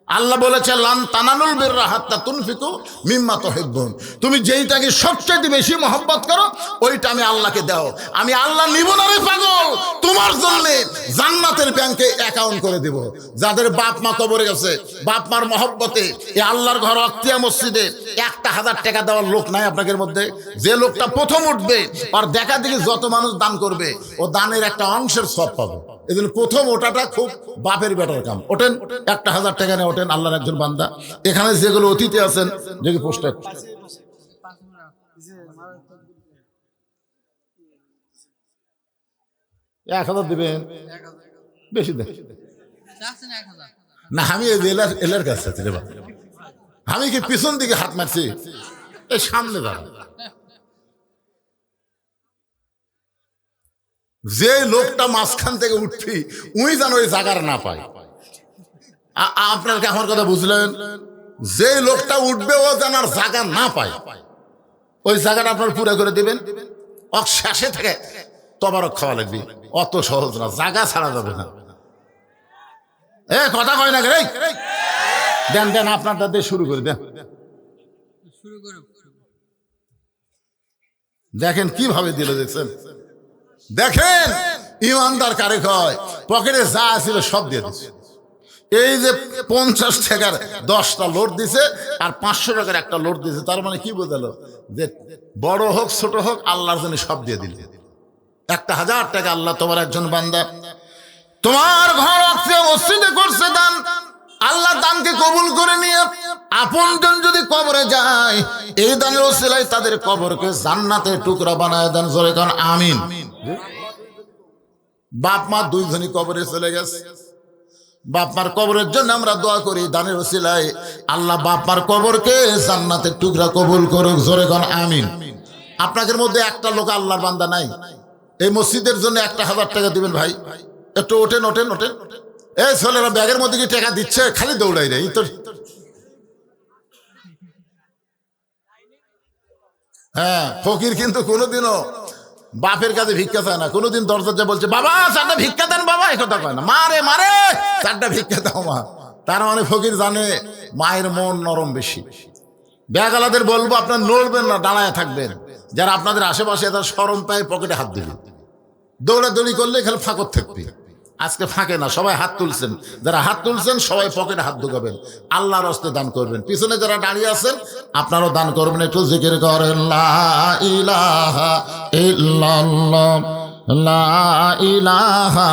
আল্লাহ বলেছে লান তানালুল বিররা হাত্তা তুনফিকু মিম্মা তুহিব্বুন। তুমি যেইটাকে সবচেয়ে বেশি মহব্বত করো ওইটা আমি আল্লাহকে দাও। আমি আল্লাহ নিব না রে পাগল, তোমার জন্য জান্নাতের ব্যাংকে অ্যাকাউন্ট করে দেব। যাদের বাপ মা কবরে গেছে, বাপ মার মহব্বতে এই আল্লাহর ঘর ওয়াক্তিয়া মসজিদে 1,000 টাকা দেওয়ার লোক নাই আপনাদের মধ্যে? যে লোকটা প্রথম উঠবে আর দেখা দেখি যত মানুষ দান করবে, ও দানের একটা অংশের সব পাবে। এই জন্য প্রথম ওটাটা খুব বাপের বেটার কাম। ওঠেন, 1,000 টাকা নিয়ে ওঠেন, আল্লাহর একজন বান্দা। এখানে যেগুলো অতিথি আছেন, যদি পোস্টার 1,000 দিবেন, বেশি দেন না। আমি এলার কাছে আছি রে বাবা, আমি কি পিছন দিকে হাত মারছি? এই সামনে দাঁড়া। যে লোকটা মাঝখান থেকে উঠবি উই যেন ওই জায়গার না পায়। আপনার কি আমার কথা বুঝলেন? যে লোকটা উঠবে ও যেন আর জায়গা না পায়, ওই জায়গাটা আপনার পুরো করে দিবেন। শেষে থেকে তবারক খাওয়া লাগবে, অত সহজ না, জায়গা ছাড়া যাবে না। কথা কয় না রে, দেন দেন আপনারটা দিয়ে শুরু করে দেন। দেখেন কিভাবে দিল, দেখছেন? দেখেন ইমানদার কারে কয়, পকেটে যা ছিল সব দিয়ে দিচ্ছে। এই যে 50 টাকার 10টা লোড দিছে আর 500 টাকার একটা লোড দিছে, তার মানে কি বোঝালো? যে বড় হোক ছোট হোক আল্লাহর জন্য সব দিয়ে দিল। 1,000 টাকা আল্লাহ তোমার একজন বান্দা, তোমার ঘর মসজিদে করছে দান, আল্লাহ দানকে কবুল করে নিয়ে আপনজন যদি কবরে যায়, এই দানের ওসিলায় তাদের কবরকে জান্নাতের টুকরা বানায় দেন। জোরে কান আমিন। বাপ মা দুইজনই কবরে চলে গেছে, বাপ মার কবরের জন্য আমরা দোয়া করি, দানের ওসিলায় আল্লাহ বাপ মার কবরকে জান্নাতের টুকরা কবুল করুক। জোরে কান আমিন। আপনাদের মধ্যে একটা লোক আল্লাহর বান্দা নাই, এই মসজিদের জন্য 1,000 টাকা দিবেন ভাই? একটু ওঠেন ওঠেন ওঠেন, এই ছেলেরা ব্যাগের মধ্যে কি টাকা দিচ্ছে, খালি দৌড়াই রে তো। হ্যাঁ, ফকির কিন্তু কোনোদিনও বাপের কাছে ভিক্ষা চায় না, কোনোদিন দরজা বলছে বাবা চারটা ভিক্ষা দেন বাবা, এই কথা কয় না। মারে মারে চারটা ভিক্ষা দাও মা। তার মানে ফকির জানে মায়ের মন নরম বেশি। ব্যাগওয়ালাদের বলবো আপনার নড়বেন না, দাঁড়ায় থাকবেন। যারা আপনাদের আশেপাশে তার শরম পায় পকেটে হাত দিবেন, দৌড়াদৌড়ি করলে খালি ফাঁকর থাকবে। আজকে ফাঁকে না, সবাই হাত তুলছেন। যারা হাত তুলছেন সবাই পকেটে হাত ঢুকাবেন, আল্লাহর হস্তে দান করবেন। পিছনে যারা দাঁড়িয়ে আছেন আপনারাও দান করবেন। একটু জিকির করেন লা ইলাহা ইল্লাল্লাহ, লা ইলাহা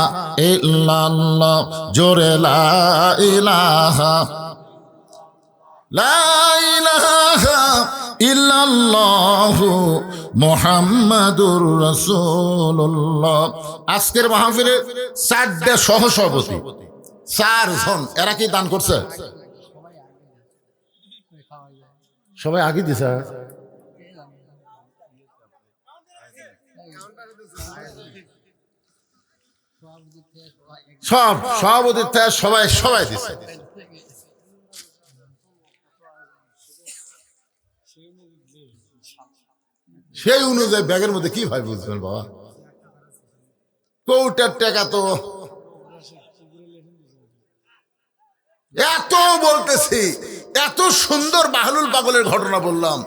ইল্লাল্লাহ, জোরে লা ইলাহা, লা ইলাহা ইল্লাল্লাহু মুহাম্মাদুর রাসূলুল্লাহ। আজকের মাহফিলে 4টা সহসভাপতি, 4 জন, এরা কি দান করছে? সবাই আগে দিছে। সব সভাপতির থেকে সবাই সবাই দিছে। সেই অনুযায়ী ব্যাগের মধ্যে কি ভাই বুঝবেন বাবা, কৌটার টাকা তো এত বলতেছি। এত সুন্দর বাহলুল পাগলের ঘটনা বললাম।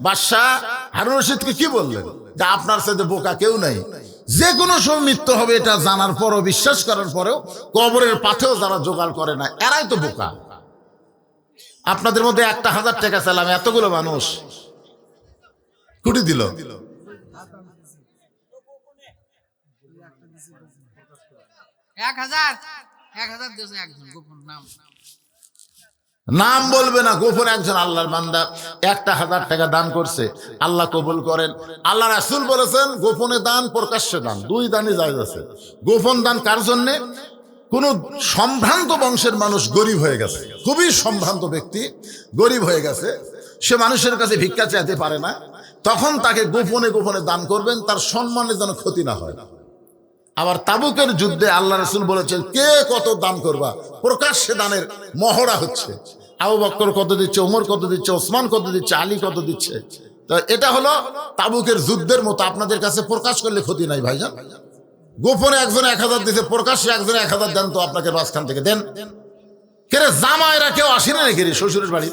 বাদশাহ হারুন রশিদকে কি বললেন যে আপনার সাথে বোকা কেউ নাই, যে কোনো সময় মৃত্যু হবে এটা জানার পরও, বিশ্বাস করার পরেও কবরের পাথেও যারা জোগাড় করে না এরাই তো বোকা। আপনাদের মধ্যে 1,000 টাকা চাইলাম, এতগুলো মানুষ কুটি দিল। নাম বলবে না, গোপন একজন আল্লাহর বান্দা 1,000 টাকা দান করছে, আল্লাহ কবুল করেন। আল্লাহ রাসূল বলেছেন গোপনে দান প্রকাশ্যে দান 2 দানই জায়েজ আছে। গোপন দান কার জন্যে? কোন সম্ভ্রান্ত বংশের মানুষ গরিব হয়ে গেছে, খুবই সম্ভ্রান্ত ব্যক্তি গরিব হয়ে গেছে, সে মানুষের কাছে ভিক্ষা চাইতে পারে না, তখন তাকে গোপনে গোপনে দান করবেন, তার সম্মানের যেন ক্ষতি না হয়। আবার তাবুকের যুদ্ধে আল্লাহ রাসূল বলেছেন কে কত দান করবা, প্রকাশ্যে দানের মহড়া হচ্ছে। আবু বকর কত দিচ্ছে, ওমর কত দিচ্ছে, ওসমান কত দিচ্ছে, আলী কত দিচ্ছে। তো এটা হলো তাবুকের যুদ্ধের মতো, আপনাদের কাছে প্রকাশ করলে ক্ষতি নাই ভাইজান। গোপনে একজন 1000 দিতে, প্রকাশ্যে একজন 1000 দেন তো, আপনাকে মাঝখান থেকে দেন। কেরে জামাইরা কেউ আসে না নাকি শ্বশুরের বাড়ি?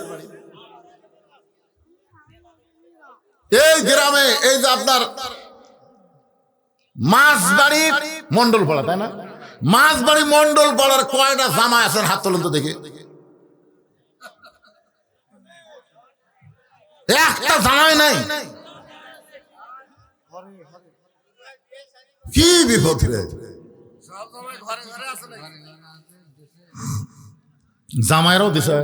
এই গ্রামে এই যে আপনার মাছবাড়ি মন্ডল পাড়া, তাই না? মাছবাড়ি মন্ডল পাড়ার কয়টা জামাই আছেন হাত তোলেন তো দেখি। একটা জামাই নাই, কি বিপদ রে। জামাইরাও দিছে,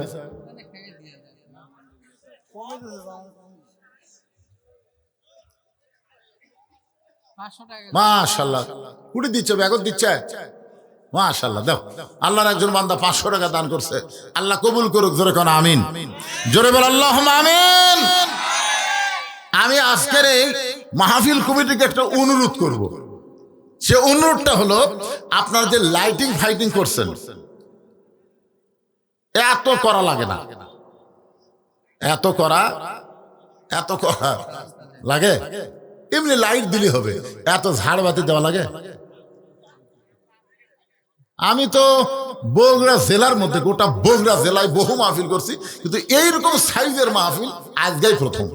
মাশাআল্লাহ। কুড়ি দিচ্ছে, ব্যাগত দিচ্ছে, মাশাআল্লাহ। দাও, আল্লাহর একজন বান্দা 500 টাকা দান করছে, আল্লাহ কবুল করুক। জোরে কোন আমিন, জোরে বল আল্লাহুম্মা আমিন। আমি আজকের এই মাহফিল কমিটিকে একটা অনুরোধ করব। সে অনুরোধটা হলো, আপনারা যে লাইটিং ফাইটিং করছেন এত করা লাগে না, এত করা লাগে? এমনি লাইট দিলে হবে, এত ঝাড়বাতি দেওয়া লাগে? আমি তো বগুড়া জেলার মধ্যে, গোটা বগুড়া জেলায় বহু মাহফিল করছি, কিন্তু এইরকম সাইজের মাহফিল আজকেই প্রথম।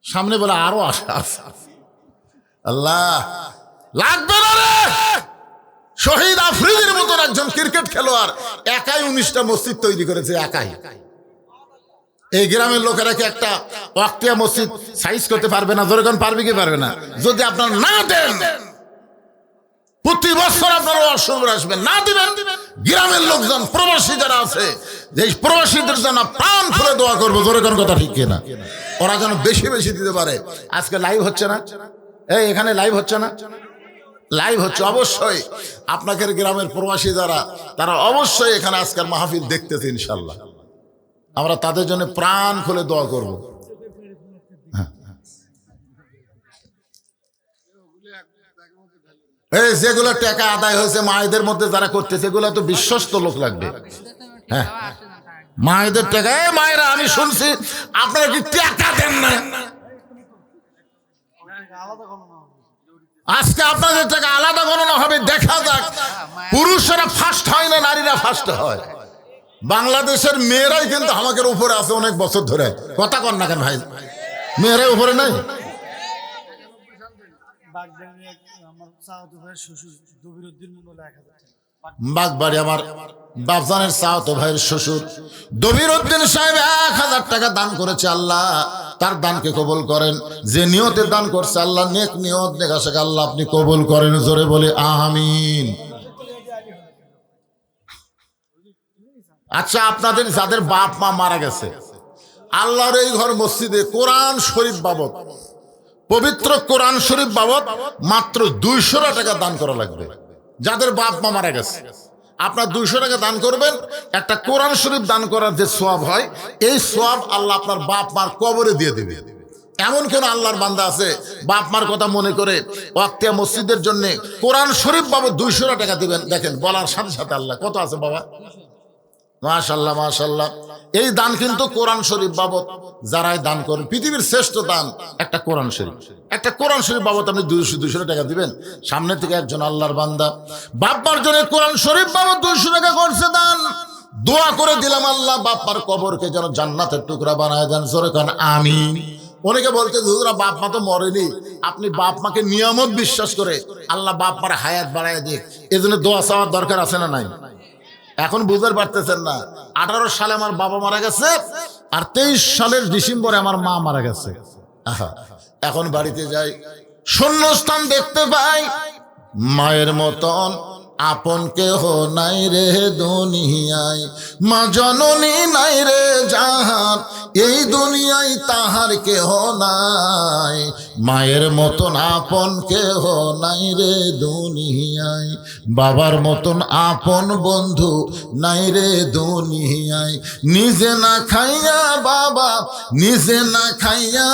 সামনে বলে আরো আশা আছে। আল্লাহ লাগবে না রে। শহীদ আফ্রিদির মতন একজন ক্রিকেট খেলোয়াড় একাই 19টা মসজিদ তৈরি করেছে, একাই। এই গ্রামের লোকেরা কি একটা ওয়াক্তিয়া মসজিদ সাইজ করতে পারবে না? জোরে কোন পারবে কি পারবে না? যদি আপনারা না দেন, প্রতি বছর আপনারা অসুবিধা আসবেন, না দিবেন, গ্রামের লোকজন প্রবাসী যারা আছে, যে প্রবাসীদের জন্য প্রাণ খুলে দোয়া করবো। জোরে কোন কথা ঠিক কিনা? ওরা যেন বেশি বেশি দিতে পারে। আজকে লাইভ হচ্ছে না, এই এখানে লাইভ হচ্ছে না? লাইভ হচ্ছে। অবশ্যই আপনাদের গ্রামের প্রবাসী যারা, তারা অবশ্যই এখানে আজকের মাহফিল দেখতেছে। ইনশাল্লাহ আমরা তাদের জন্য প্রাণ খুলে দোয়া করব। এই যেগুলো টাকা আদায় হয়েছে মায়েদের মধ্যে যারা করতেছে এগুলো তো বিশ্বস্ত লোক লাগবে। হ্যাঁ, মায়েদের টাকা, মায়েরা আমি শুনছি আপনারা কি টাকা দেন না? আজকে আপনাদের টাকা আলাদা গণনা হবে, দেখা যাক পুরুষরা ফার্স্ট হয় না নারীরা ফার্স্ট হয়। বাংলাদেশের মেয়েরাই কিন্তু আমাদের উপরে আছে অনেক বছর ধরে, কথা কন না কেন ভাই? মেয়েরাই উপরে নাই। বাগবাড়ি আমার বাপজানের চাওতো ভাইয়ের শ্বশুর দবিরউদ্দিন সাহেব 1000 টাকা দান করেছে। আল্লাহ তার দানকে কবুল করেন। যে নিয়তে দান করছে আল্লাহ নেক নিয়ত নেক আশা আল্লাহ আপনি কবুল করেন, জোরে বলে আমিন। আচ্ছা, আপনাদের যাদের বাপ মা মারা গেছে, আল্লাহর এই ঘর মসজিদে কোরআন শরীফ বাবদ, পবিত্র কোরআন শরীফ বাবদ মাত্র 200 টাকা দান করা লাগবে। যাদের বাপ মা মারা গেছে আপনার 200 টাকা দান করবেন। একটা কোরআন শরীফ দান করার যে সওয়াব হয়, এই সওয়াব আল্লাহ আপনার বাপ মার কবরে দিয়ে দেবে। এমন কোন আল্লাহর বান্দা আছে বাপ মার কথা মনে করে ওয়াক্তিয়া মসজিদের জন্য কোরআন শরীফ বাবদ 200 টাকা দিবেন? দেখেন বলার সাথে সাথে আল্লাহ কত আছে বাবা, মাশাআল্লাহ মাশাআল্লাহ। এই দান কিন্তু কোরআন শরীফ বাবদ যারাই দান করেন, পৃথিবীর শ্রেষ্ঠ দান একটা কোরআন শরীফ। একটা কোরআন শরীফ বাবদ আপনি 200 টাকা দিবেন। সামনে থেকে একজন আল্লাহর বান্দা বাপ্পার জন্য কোরআন শরীফ বাবদ 200 টাকা করছে দান। দোয়া করে দিলাম আল্লাহ বাপ্পার কবরকে যেন জান্নাতের টুকরা বানায় দেন, জোরে কান আমিন। অনেকে বলতে হুজুরা বাপ মা তো মরেনি, আপনি বাপ মাকে নিয়ামত বিশ্বাস করে আল্লাহ বাপ মার হায়াত বাড়ায় দিক, এজন্য দোয়া চাওয়ার দরকার আছে না নাই? এখন বুঝতে পারতেছেন না, 18 সালে আমার বাবা মারা গেছে আর 23 সালের ডিসেম্বরে আমার মা মারা গেছে। এখন বাড়িতে যাই, শূন্যস্থান দেখতে পাই, মায়ের মতন আপন কেহ নাই রে দুনিয়ায়, মা জননী নাই রে জাহান, এই দুনিয়ায় তাহার কেহ নাই, মায়ের মতন আপন কেহ নাই রে দুনিয়ায়, বাবার মতন আপন বন্ধু নাই রে দুনিয়ায়, নিজে না খাইয়া বাবা, নিজে না খাইয়া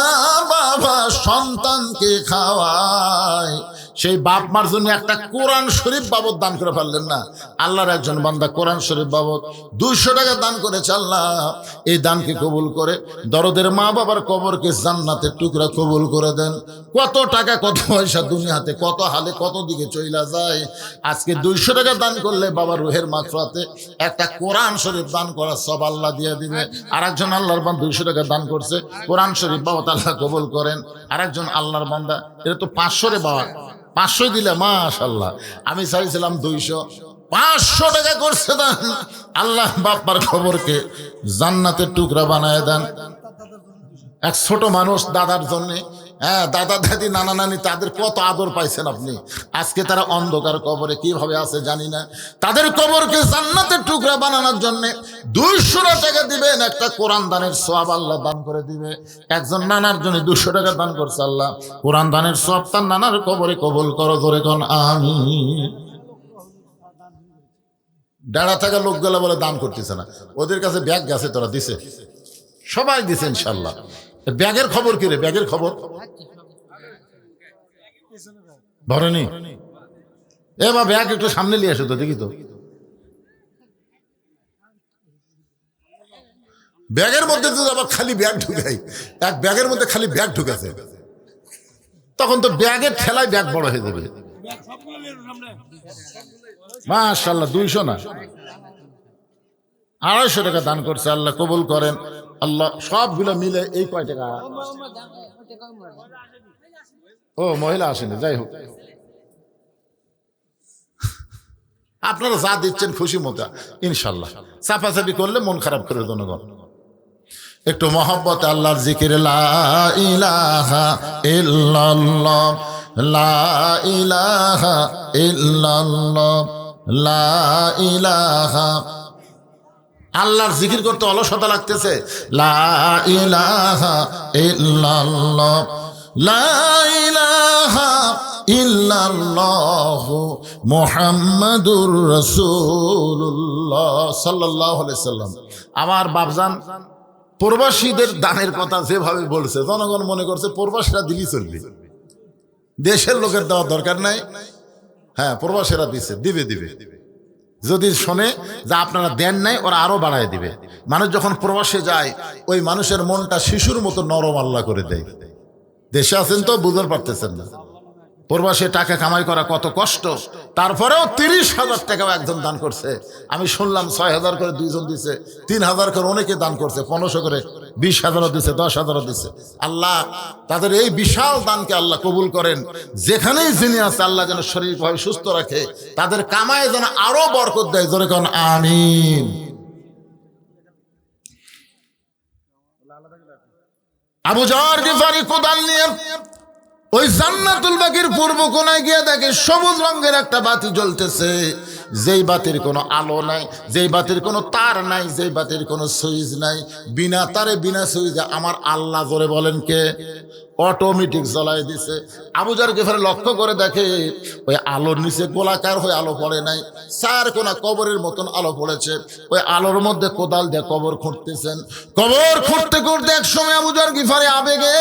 বাবা সন্তানকে খাওয়ায়। সেই বাপ মার জন্য একটা কোরআন শরীফ বাবদ দান করে পারলেন না? আল্লাহর একজন বান্দা কোরআন শরীফ বাবদ 200 টাকা দান করেছে। আল্লাহ এই দানকে কবুল করে দরদের মা বাবার কবরকে জান্নাতের টুকরা কবুল করে দেন। কত টাকা কত পয়সা দুনিয়াতে কত হালে কত দিকে চইলা যায়। আজকে 200 টাকা দান করলে বাবার রুহের মাগফিরাতে একটা কোরআন শরীফ দান করার সব আল্লাহ দিয়ে দিবে। আর একজন আল্লাহর বান্দা 200 টাকা দান করছে, কোরআন শরীফ বাবদ আল্লাহ কবুল করেন। আর একজন আল্লাহর বান্দা, এটা তো 500 রে বাবা, 500 দিলে মাশাআল্লাহ। আমি চাইছিলাম 200, 500 টাকা করছে দান। আল্লাহ বাপ্পার খবরকে জান্নাতের টুকরা বানায় দেন। এক ছোট মানুষ দাদার জন্য, হ্যাঁ দাদা দাদি নানা নানি তাদের কত আদর পাইছেন আপনি। আজকে তারা অন্ধকার কবরে কিভাবে আছে জানি না, তাদের কবরকে জান্নাতের টুকরা বানানোর জন্য 200 টাকা দিবেন, একটা কোরআন দানের সওয়াব আল্লাহ দান করে দিবে। একজন নানার জন্য 200 টাকা দান করছে, আল্লাহ কোরআন দানের সওয়াব তার নানার কবরে কবুল করো, ধরে কোন আমিন। ডাড়া থাকা লোকগুলা বলে দান করতেছে না, ওদের কাছে ব্যাগ গেছে, তোরা দিছে, সবাই দিছে ইনশাল্লাহ। ব্যাগের খবর কি রে? ব্যাগের খবর ধরেনি এ বা ব্যাগ একটু সামনে নিয়ে আসো তো দেখি তো। ব্যাগের মধ্যে যদি আবার খালি ব্যাগ ঢুকাই, এক ব্যাগের মধ্যে খালি ব্যাগ ঢুকেছে, তখন তো ব্যাগের ঠেলায় ব্যাগ বড় হয়ে যাবে। মাশাআল্লাহ, 200 না 250 টাকা দান করছে, আল্লাহ কবুল করেন। আল্লাহ সবগুলো মিলে এই কয় টাকা? ও মহিলা আসেনি, যাই হোক আপনারা যা দিচ্ছেন খুশি মতো ইনশাল্লাহ। চাপাচাপি করলে মন খারাপ করে জনগণ। একটু মহব্বত আল্লাহর জিকির, লা ইলাহা ইল্লাল্লাহ, লা ইলাহা ইল্লাল্লাহ, লা ইলাহা। আল্লাহর জিকির করতে অলসতা লাগতেছে, লা ইলাহা ইল্লাল্লাহ, লা ইলাহা ইল্লাল্লাহ মুহাম্মাদুর রাসূলুল্লাহ সাল্লাল্লাহু আলাইহি সাল্লাম। আমার বাপজান প্রবাসীদের দানের কথা যেভাবে বলছে, জনগণ মনে করছে প্রবাসীরা দিলি চলবে, দেশের লোকের দেওয়ার দরকার নাই। হ্যাঁ, প্রবাসীরা দিছে, দিবে দিবে। যদি শোনে যে আপনারা দেন নাই, ওরা আরো বাড়ায় দিবে। মানুষ যখন প্রবাসে যায়, ওই মানুষের মনটা শিশুর মতো নরম আল্লাহ করে দেয়। দেশে আছেন তো বুঝতে পারতেছেন না, প্রবাসে টাকা কামাই করা কত কষ্ট। তারপরেও 30,000 টাকাও একজন দান করছে। আমি শুনলাম 6,000 করে দুইজন দিছে, 3,000 করে অনেকে দান করছে, 1500 করে, 20,000 দিছে, 10,000 দিছে। আল্লাহ তাদের এই বিশাল দানকে আল্লাহ কবুল করেন। যেখানেই যিনি আছে আল্লাহ যেন শরীরভাবে সুস্থ রাখে, তাদের কামায় যেন আরো বরকত দেয়। জোরে কোন আমিন। আবু যর গিফারি কোদাল নিয়ে ওই জান্নাতুল বাকির পূর্ব কোণায় গিয়ে দেখে সবুজ রঙের একটা বাতি জ্বলতেছে, যেই বাতির কোনো আলো নাই, যেই বাতির কোনো তার নাই, যেই বাতির কোনো সুইচ নাই, বিনা তারে বিনা সুইচে আমার আল্লাহ করে বলেন কে অটোমেটিক জ্বলাই দিছে। আবু যর গিফারি লক্ষ্য করে দেখে ওই আলোর নিচে গোলাকার হয়ে আলো পড়ে নাই, 4 কোণা কবরের মতন আলো পড়েছে। ওই আলোর মধ্যে কোদাল দিয়ে কবর খুঁড়তেছেন। কবর খুঁড়তে খুঁড়তে এক সময় আবু যর গিফারি আবেগে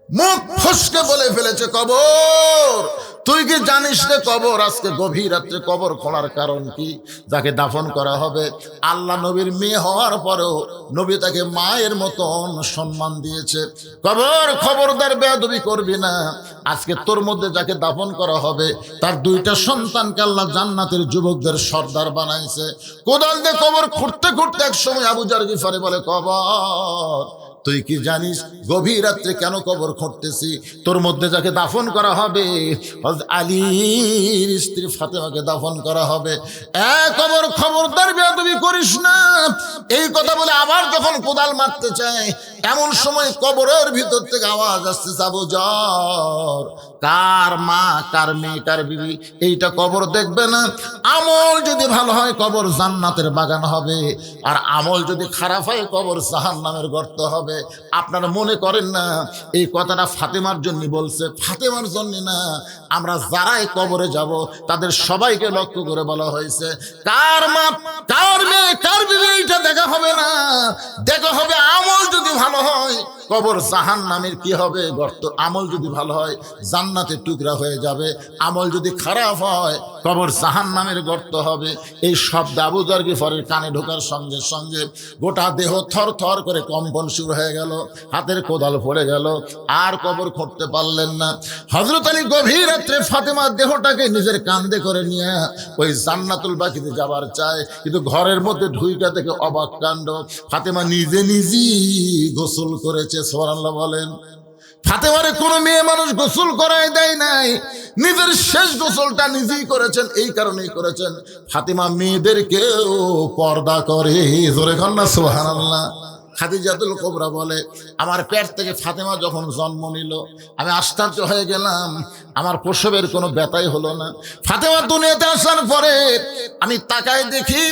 মুখ ফসকে বলে ফেলেছে, কবর তুই কি জানিস রে কবর আজকে গভীর রাত্রে কবর খোঁড়ার কারণ কি? যাকে দাফন করা হবে, আল্লাহ নবীর মেয়ে হওয়ার পরেও নবী তাকে মায়ের মতন সম্মান দিয়েছে। কবর খবরদার বেয়াদবি করবি না। আজকে তোর মধ্যে যাকে দাফন করা হবে তার 2টা সন্তানকে আল্লাহ জান্নাতের যুবকদের সর্দার বানাইছে। কোদাল দিয়ে কবর খুঁড়তে খুঁড়তে এক সময় আবু যর গিফারি বলে, কবর তুই কি জানিস গভীর রাত্রে কেন কবর খুঁড়তেছি? তোর মধ্যে যাকে দাফন করা হবে হযরত আলীর স্ত্রী ফাতেমাকে দাফন করা হবে। কবর খবরদার বেয়াদবি করিস না। এই কথা বলে আবার যখন কোদাল মারতে চায়, এমন সময় কবরের ভিতর থেকে আওয়াজ আসছে, আবু যর কার মা, কার মেয়ে, কার বিবি এইটা কবর দেখবে না। আমল যদি ভালো হয় কবর জান্নাতের বাগান হবে, আর আমল যদি খারাপ হয় কবর জাহান্নামের গর্ত হবে। আপনারা মনে করেন না এই কথাটা ফাতেমার জন্য বলছে? ফাতেমার জন্য না, আমরা যারাই কবরে যাব তাদের সবাইকে লক্ষ্য করে বলা হয়েছে, কার মা, কার মেয়ে, কার বিবি এইটা দেখা হবে না, দেখা হবে আমল যদি ভালো হয় কবর জাহান্নামের কি হবে গর্ত। আমল যদি ভালো হয় জান্নাতের টুকরা হয়ে যাবে, আমল যদি খারাপ হয় কবর জাহান্নামের গর্ত হবে। এই শব্দ আবু যর গিফারির কানে ঢোকার সঙ্গে সঙ্গে গোটা দেহ থর থর করে কম্পন শুরু হয়ে গেল, হাতের কোদাল পড়ে গেল, আর কবর খুঁড়তে পারলেন না। হযরত আলী গভীর রাত্রে ফাতেমার দেহটাকে নিজের কাঁধে করে নিয়ে ওই জান্নাতুল বাকিতে যাবার চায়, কিন্তু ঘরের মধ্যে ঢুইকা থেকে অবাক কাণ্ড, ফাতেমা নিজে নিজেই গোসল করেছে। সুবহানাল্লাহ বলেন। ফাতেমারে কোনো মেয়ে মানুষ গোসল করায় দেয় নাই, নিজের শেষ গোসলটা নিজেই করেছেন। এই কারণেই করেছেন ফাতেমা মেয়েদেরকেও পর্দা করে। জোরে কর না সুবহানাল্লাহ। খাদিজাতুল কুবরা বলে, আমার পেট থেকে ফাতেমা যখন জন্ম নিল আমি আশ্চর্য হয়ে গেলাম, আমার প্রসবের কোনো ব্যথাই হলো না। ফাতেমা দুনিয়াতে আসার পরে আমি তাকায় দেখি,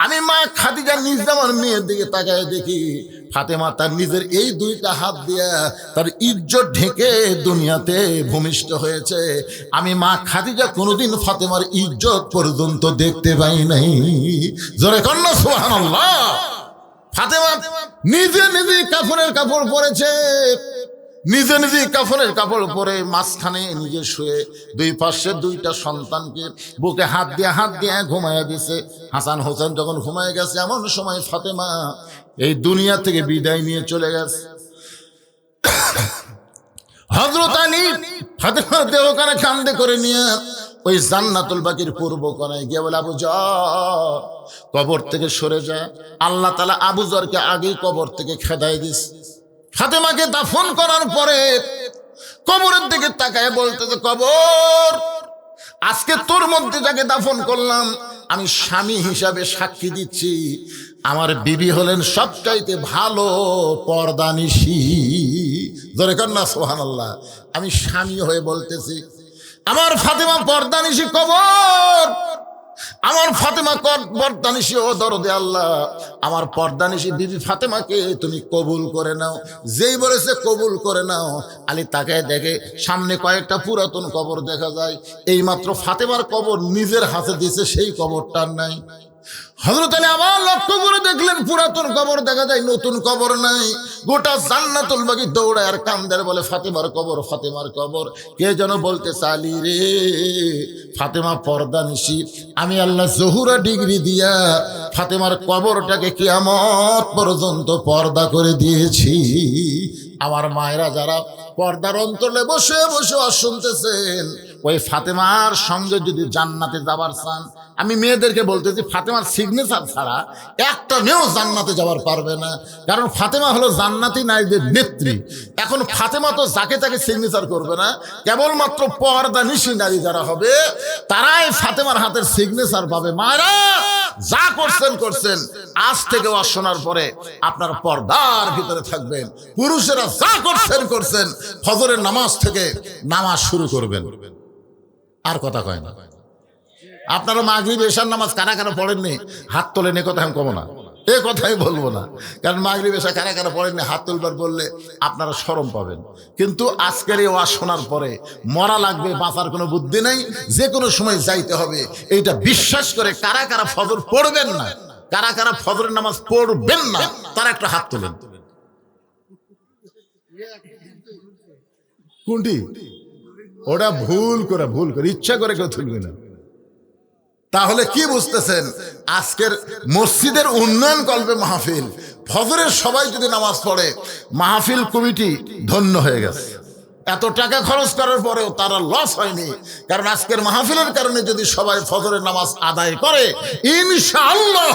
আমি মা খাদিজা নিজ আমার মেয়ের দিকে তাকায় দেখি, ফাতেমা তার নিজের এই 2টা হাত দিয়া তার ইজ্জত ঢেকে দুনিয়াতে ভূমিষ্ঠ হয়েছে। আমি মা খাদিজা কোনোদিন ফাতেমার ইজ্জত পর্যন্ত দেখতে পাই নাই। জোরে কর না সুবহানাল্লাহ। ফাতেমা নিজে নিজে কাফনের কাপড় পরেছে, নিজে নিজে কাফনের কাপড় পরে মাঝখানে নিজে শুয়ে 2 পাশে 2টা সন্তানকে বুকে হাত দিয়ে ঘুমাইয়া দিছে। হাসান হোসেন যখন ঘুমায় গেছে এমন সময় ফাতেমা এই দুনিয়া থেকে বিদায় নিয়ে চলে গেছে। হযরত আলী ফাতেমার দেহখানা কাঁধে করে নিয়ে ওই জান্নাতুল বাকির পূর্ব কোণায় গিয়ে বলে, আবু যর কবর থেকে সরে যা। আল্লাহ তাআলা আবু যরকে আগেই কবর থেকে খেদাই দিস। ফাতেমাকে দাফন করার পরে কবরের দিকে তাকায় বলতেছে, কবর আজকে তোর মধ্যে যাকে দাফন করলাম আমি স্বামী হিসাবে সাক্ষী দিচ্ছি, আমার বিবি হলেন সবচাইতে ভালো পর্দানিশী। জোরে কর না সুবহানাল্লাহ। আমি স্বামী হয়ে বলতেছি আমার ফাতেমা পর্দানিশী। কবর আমার ফাতেমা পর্দানিশী। ও দরদে আল্লাহ, আমার পর্দানিশী বিবি ফাতেমাকে তুমি কবুল করে নাও। যেই বলেছে কবুল করে নাও, আলী তাকায় দেখে সামনে কয়েকটা পুরাতন কবর দেখা যায়। এইমাত্র ফাতেমার কবর নিজের হাতে দিছে, সেই কবরটার নাই। হযরত আলী আবার লক্ষ্য করে দেখলেন পুরাতন কবর দেখা যায়, নতুন কবর নাই। গোটা জান্নাতুল বাকি দৌড়ায় আর কান্দের বলে ফাতেমার কবর, ফাতেমার কবর। কে যেন বলতে চালি রে ফাতেমা পর্দা নিশি, আমি আল্লাহ জহুরা ডিগ্রি দিয়া ফাতেমার কবরটাকে কিয়ামত পর্যন্ত পর্দা করে দিয়েছি। আমার মায়েরা যারা পর্দার অন্তরে বসে বসে শুনতেছেন, ওই ফাতেমার সঙ্গে যদি জান্নাতে যাবার চান, আমি মেয়েদেরকে বলতেছি ফাতেমার সিগনেচার ছাড়া একটা মেয়েও জান্নাতে যাওয়ার পারবে না। কারণ ফাতেমা হলো জান্নাতি নারীদের নেত্রী। এখন ফাতেমা তো যাকে তাকে সিগনেচার করবে না, কেবলমাত্র পর্দা নিশি নারী যারা হবে তারাই ফাতেমার হাতের সিগনেচার পাবে। মায়েরা যা করছেন করছেন, আজ থেকে ওয়াজ শোনার পরে আপনার পর্দার ভিতরে থাকবেন। পুরুষেরা যা করছেন করছেন, ফজরের নামাজ থেকে নামাজ শুরু করবেন। আর কথা কয় না। আপনারা মাগরিব এশার নামাজ কারা কারা পড়েননি হাত তোলেন, এ কথা আমি কব না, এ কথাই বলবো না। কারণ মাগরিব এশা কারা কারা পড়েননি হাত তুলবার বললে আপনারা শরম পাবেন। কিন্তু আজকের এই ওয়াজ শোনার পরে মরা লাগবে, বাঁচার কোনো বুদ্ধি নেই, যে কোনো সময় যাইতে হবে, এইটা বিশ্বাস করে কারা কারা ফজর পড়বেন না, কারা কারা ফজরের নামাজ পড়বেন না, তারা একটা হাত তোলেন। কোনটি? ওটা ভুল করে ইচ্ছা করে কেউ তুলবে না। তাহলে কি বুঝতেছেন? আজকের মসজিদের উন্নয়ন কল্পে মাহফিল, ফজরের সবাই যদি নামাজ পড়ে, মাহফিল কমিটি ধন্য হয়ে গেছে। এত টাকা খরচ করার পরেও তারা লস হয়নি। কারণ আজকের মাহফিলের কারণে যদি সবাই ফজরের নামাজ আদায় করে, ইনশাআল্লাহ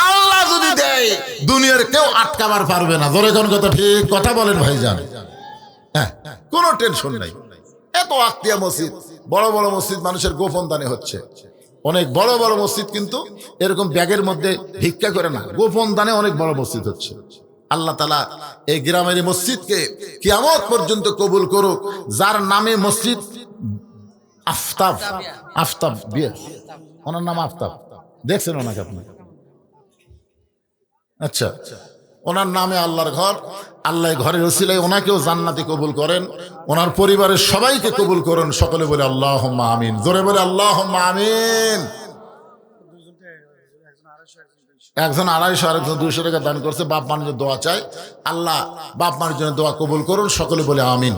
আল্লাহ যদি দেয়, দুনিয়ার কেউ আটকাবার পারবে না। ধরে কোন কথা ঠিক কথা বলেন ভাইজান? হ্যাঁ, কোনো টেনশন নাই। এত আক্তিয়া মসজিদ, বড় বড় মসজিদ মানুষের গোপন দানে হচ্ছে। অনেক বড় বড় মসজিদ কিন্তু এরকম ব্যাগের মধ্যে ভিক্ষা করে না, গোপন দানে অনেক বড় মসজিদ হচ্ছে। আল্লাহ তাআলা এই গ্রামের মসজিদকে কিয়ামত পর্যন্ত কবুল করুক। যার নামে মসজিদ আফতাব, আফতাব বিয়ে, ওনার নাম আফতাব, দেখছেন ওনাকে আপনি? আচ্ছা, ওনার নামে আল্লাহর ঘর, আল্লাহ ঘরের ওসিলায় ওনাকেও জান্নাতে কবুল করেন, ওনার পরিবারের সবাইকে কবুল করেন। সকলে বলে আল্লাহুম্মা আমিন, জোরে বলে আল্লাহুম্মা আমিন। একজন 250, আরেকজন 200 টাকা দান করছে, বাপ মার জন্য দোয়া চাই, আল্লাহ বাপ মার জন্য দোয়া কবুল করুন। সকলে বলে আমিন।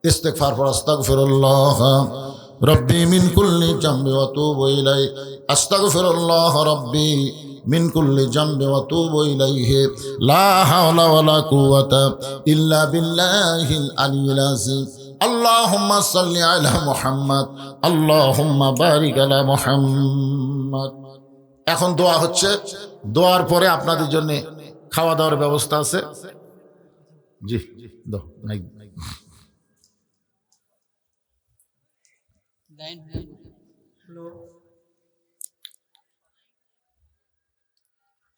ইস্তিগফার পড়ো। আস্তাগফিরুল্লাহ রাব্বি মিন কুল্লি জামবি ওয়া তুবু ইলাইহি, আস্তাগফিরুল্লাহ রাব্বি মিন কুল্লি জামবি ওয়া তুবু ইলাইহি, লা হাওলা ওয়ালা কুওয়াতা ইল্লা বিল্লাহিল আলিয়্যিল আযীম। আল্লাহুম্মা সাল্লি আলা মুহাম্মাদ, আল্লাহুম্মা বারিক আলা মুহাম্মাদ। এখন দোয়া হচ্ছে, দোয়ার পরে আপনাদের জন্য খাওয়া দাওয়ার ব্যবস্থা আছে। জি দাও নাই।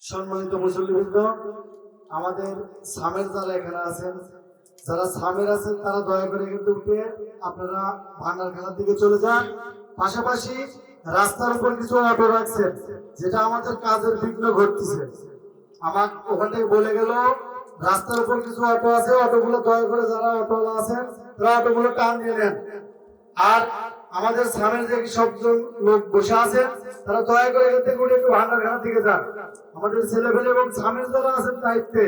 সম্মানিত মুসল্লিবৃন্দ, আমাদের সামের যারা এখানে আছেন, যারা সামের আছেন, তারা দয়া করে কিন্তু উঠে আপনারা ভান্ডারখানার দিকে চলে যান। পাশাপাশি রাস্তার উপর কিছু অটো রাখছেন, যেটা আমাদের কাজের বিঘ্ন ঘটতেছে। আমার ওখান থেকে বলে গেল রাস্তার উপর কিছু অটো আছে, অটোগুলো দয়া করে যারা অটোওয়ালা আছেন তারা অটোগুলো টান দিয়ে নেন। আর আমাদের সামনে যে সবজন লোক বসে আছেন, তারা দয়া করে এখান থেকে উঠে একটু ভান্ডারখানার দিকে যান। আমাদের ছেলেপেলে এবং সামনে যারা আছেন দায়িত্বে,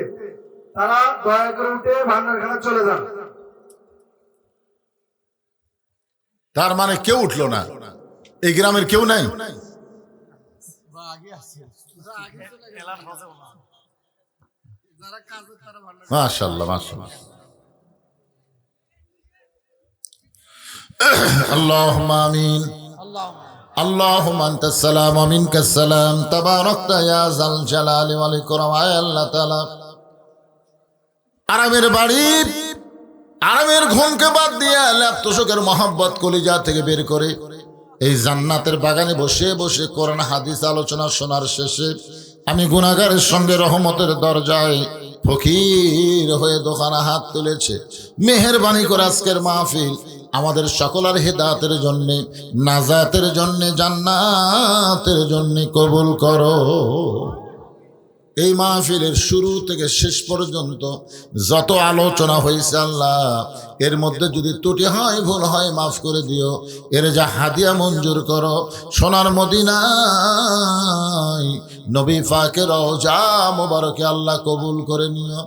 তারা দয়া করে উঠে ভান্ডারখানা চলে যান। তার মানে কেউ উঠলো না, এই গ্রামের কেউ নাই। মাশাআল্লাহ মাশাআল্লাহ। আল্লাহুম্মা আমিন। আল্লাহুম্মা আনতাস সালাম ওয়া মিনকাস সালাম, তাবারাকতা ইয়া যাল জালালি ওয়াল ইকরাম। আল্লাহ তাআলা আরামের বাড়ি, আরামের ঘুমকে বাদ দিয়ে তোষকের মহব্বত কলিজা থেকে বের করে এই জান্নাতের বাগানে বসে বসে কোরআন হাদিস আলোচনা শোনার শেষে আমি গুনাহগারের সঙ্গে রহমতের দরজায় ফকির হয়ে দোকানে হাত তুলেছে। মেহেরবানি করে আজকের মাহফিল আমাদের সকলের হেদায়েতের জন্য, নাজাতের জন্য, জান্নাতের জন্য কবুল করো। এই মাহফিলের শুরু থেকে শেষ পর্যন্ত যত আলোচনা হয়েছে আল্লাহ, এর মধ্যে যদি ত্রুটি হয়, ভুল হয়, মাফ করে দিও। এর যা হাদিয়া মঞ্জুর করো, সোনার মদিনায় নবী পাকের রওজা মোবারকে আল্লাহ কবুল করে নিও।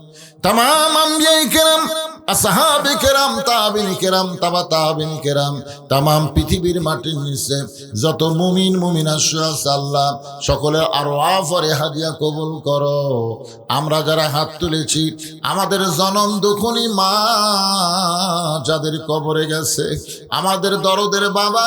তামাম আম্বিয়ায়ে কেরাম, আসহাবে কেরাম, তাবিঈন কেরাম, তাবা তাবিঈন কেরাম, তামাম পৃথিবীর মাটির নিচে যত মুমিন মুমিনা আছে আল্লাহ, সকলের আরওয়াফে হাদিয়া কবুল করো। আমরা যারা হাত তুলেছি, আমাদের জনম দুঃখনী মা যাদের কবরে গেছে, আমাদের দরদের বাবা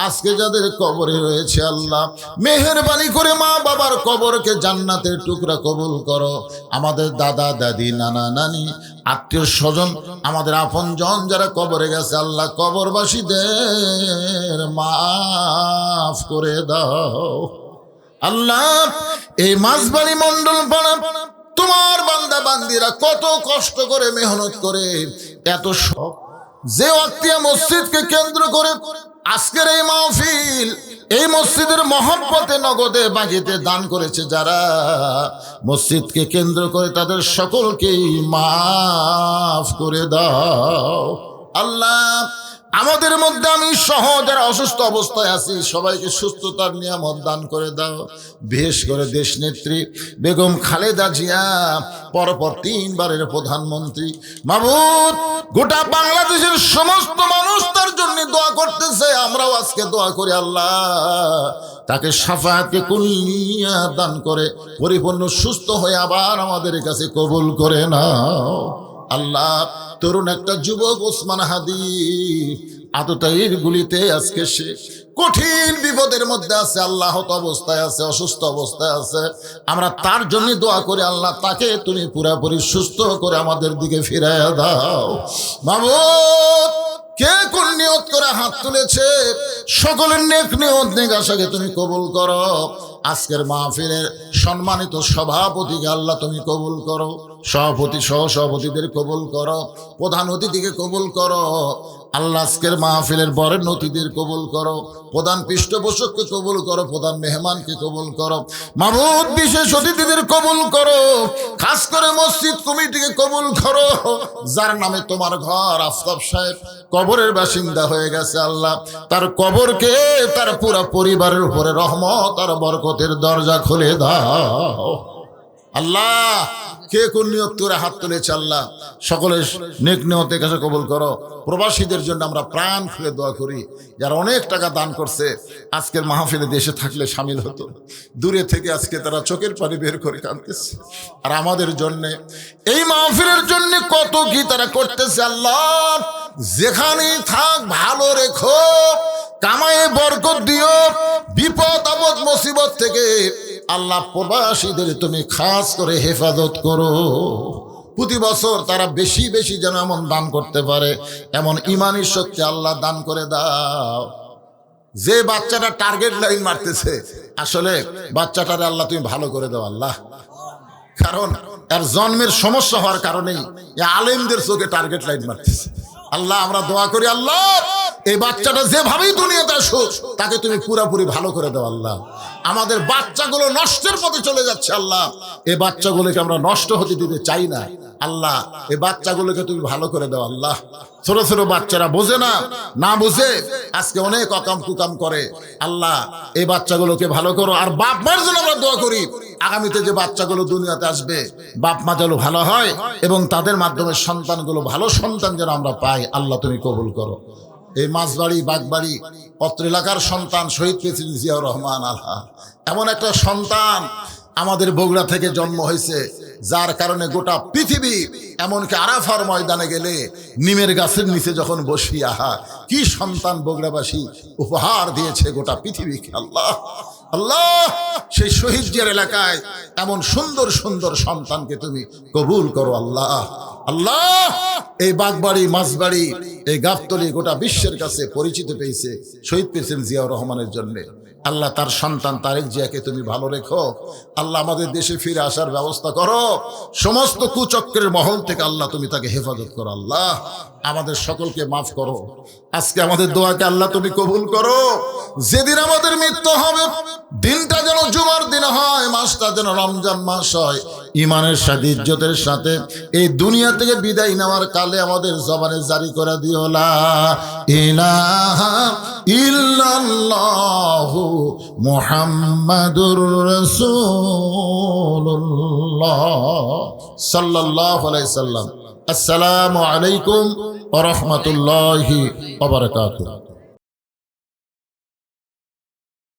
আজকে যাদের কবরে রয়েছে আল্লাহ, মেহেরবানি করে মা বাবার কবরকে জান্নাতের টুকরা কবুল করো। আমাদের দাদা দাদি, নানা নানি, আত্মীয় স্বজন, আমাদের আপনজন যারা কবরে গেছে আল্লাহ, কবরবাসীদের মাফ করে দাও আল্লাহ। এই মাঝবাড়ি মন্ডল পাড়া তোমার বান্দা বান্দিরা কত কষ্ট করে, মেহনত করে, এত সব যে ওয়াক্তিয়া মসজিদকে কেন্দ্র করে আজকের এই মাহফিল, এই মসজিদের মহব্বতে নগদে বাকিতে দান করেছে যারা, মসজিদকে কেন্দ্র করে তাদের সকলকেই মাফ করে দাও আল্লাহ। আমাদের মধ্যে আমি সহ যারা অসুস্থ অবস্থায় আছি, সবাইকে সুস্থতার নিয়ামত দান করে দাও। বিশেষ করে দেশ নেত্রী বেগম খালেদা জিয়া, পরপর 3 বারের প্রধানমন্ত্রী, মাবুদ গোটা বাংলাদেশের সমস্ত মানুষ তার জন্য দোয়া করতেছে, আমরাও আজকে দোয়া করি আল্লাহ তাকে শাফায়াতে কুল্লিয়া দান করে পরিপূর্ণ সুস্থ হয়ে আবার আমাদের কাছে কবুল করে নাও আল্লাহ। তরুণ একটা যুবক ওসমান হাদি আততায়ীর গুলিতে আজকে সে কঠিন বিপদের মধ্যে আছে, আল্লাহত অবস্থায় আছে, অসুস্থ অবস্থায় আছে। আমরা তার জন্য দোয়া করি আল্লাহ, তাকে তুমি পুরোপুরি সুস্থ করে আমাদের দিকে ফিরাইয়া দাও মাবুদ। কে কোন নিয়ত করে হাত তুলেছে, সকলের নেক নিয়ত নেক আশাকে তুমি কবুল করো। আজকের মাহফিলের সম্মানিত সভাপতিকে আল্লাহ তুমি কবুল করো, সভাপতি সহ সভাপতিদের কবুল করো, প্রধান অতিথিকে কবুল করো আল্লাহ। আজকের মাহফিলের বরেণ্য অতিথিদের কবুল করো, প্রধান পৃষ্ঠপোষককে কবুল করো, প্রধান মেহমানকে কবুল করো মাবুদ। বিশেষ অতিথিদের কবুল করো, খাস করে মসজিদ কমিটিকে কবুল করো, যার নামে তোমার ঘর আফতাব সাহেব কবরের বাসিন্দা হয়ে গেছে আল্লাহ, তার কবরকে তার পুরো পরিবারের উপরে রহমত আর বরকতের দরজা খুলে দাও আল্লাহ। কে কোন নিয়ত করে হাত তুলেছে আল্লাহ, সকলের নেক নিয়তের কাছে কবুল করো। প্রবাসীদের জন্য আমরা প্রাণ খুলে দোয়া করি, যারা অনেক টাকা দান করছে, আজকের মাহফিলে দেশে থাকলে শামিল হতো, দূরে থেকে আজকে তারা চোখের পানি বের করে কাঁদতেছে। আর আমাদের জন্য এই মাহফিলের জন্য কত কি তারা করতেছে আল্লাহ। যেখানেই থাক ভালো রেখো, কামায়ে বরকত দিও, বিপদ আপদ মুসিবত থেকে আল্লাহ প্রবাসীদের তুমি খাস করে হেফাজত করো। প্রতি বছর তারা বেশি বেশি যেন এমন দান করতে পারে, এমন ইমানি শক্তি আল্লাহ দান করে দাও। যে বাচ্চাটা টার্গেট লাইন মারতেছে, আসলে বাচ্চাটারে আল্লাহ তুমি ভালো করে দাও আল্লাহ, কারণ এর জন্মের সমস্যা হওয়ার কারণেই আলেমদের চোখে টার্গেট লাইন মারতেছে আল্লাহ। আমরা দোয়া করি আল্লাহ, এই বাচ্চাটা যেভাবেই দুনিয়াতে আসুক তাকে তুমি পুরোপুরি ভালো করে দাও আল্লাহ। আমাদের বাচ্চাগুলো নষ্টের পথে চলে যাচ্ছে আল্লাহ, এই বাচ্চাগুলোকে আমরা নষ্ট হতে দিতে চাই না আল্লাহ। এই বাচ্চাগুলোকে তুমি ভালো করে দাও আল্লাহ। ছোট ছোট বাচ্চারা বোঝে না, না বুঝে আজকে অনেক অকাম কুকাম করে আল্লাহ, এই বাচ্চাগুলোকে ভালো করো। আর বাপ মার জন্য আমরা দোয়া করি, আগামীতে যে বাচ্চাগুলো দুনিয়াতে আসবে বাপ মা যেন ভালো হয় এবং তাদের মাধ্যমে সন্তানগুলো ভালো সন্তান যেন আমরা পাই আল্লাহ তুমি কবুল করো। এই মাঝবাড়ি বাগবাড়ি অত্র এলাকার সন্তান শহীদ প্রেসিডেন্ট জিয়াউর রহমান আলহা, এমন একটা সন্তান আমাদের বগুড়া থেকে জন্ম হয়েছে, যার কারণে গোটা পৃথিবী, এমনকি আরাফার ময়দানে গেলে নিমের গাছের নিচে যখন বসি, আহা কি সন্তান বগুড়াবাসী উপহার দিয়েছে গোটা পৃথিবীকে আল্লাহ। আল্লাহ সেই শহীদ জিয়ার এলাকায় এমন সুন্দর সুন্দর সন্তানকে তুমি কবুল করো আল্লাহ। আল্লাহ এই বাগবাড়ি মাঝবাড়ি এই গাবতলী গোটা বিশ্বের কাছে পরিচিত পেয়েছে শহীদ প্রেসিডেন্ট জিয়াউর রহমানের জন্য আল্লাহ। তার সন্তান তারেক জিয়াকে তুমি ভালো রেখো আল্লাহ, আমাদের দেশে ফিরে আসার ব্যবস্থা করো, সমস্ত কুচক্রের মহল থেকে আল্লাহ তুমি তাকে হেফাজত করো আল্লাহ। আমাদের সকলকে মাফ করো, আজকে আমাদের দোয়াকে আল্লাহ তুমি কবুল করো। যেদিন আমাদের মৃত্যু হবে দিনটা যেন জুমার দিন হয়, মাস মাসটা যেন রমজান মাস হয়, ইমানের সাথে ইজ্জতের সাথে এই দুনিয়া থেকে বিদায় নেওয়ার কালে আমাদের জবানে জারি করে দিও লা ইলাহা ইল্লাল্লাহু মুহাম্মাদুর রাসূলুল্লাহ সাল্লাল্লাহু আলাইহি সাল্লাম। আসসালামু আলাইকুম ওয়া রাহমাতুল্লাহি ওয়া বারাকাতুহু।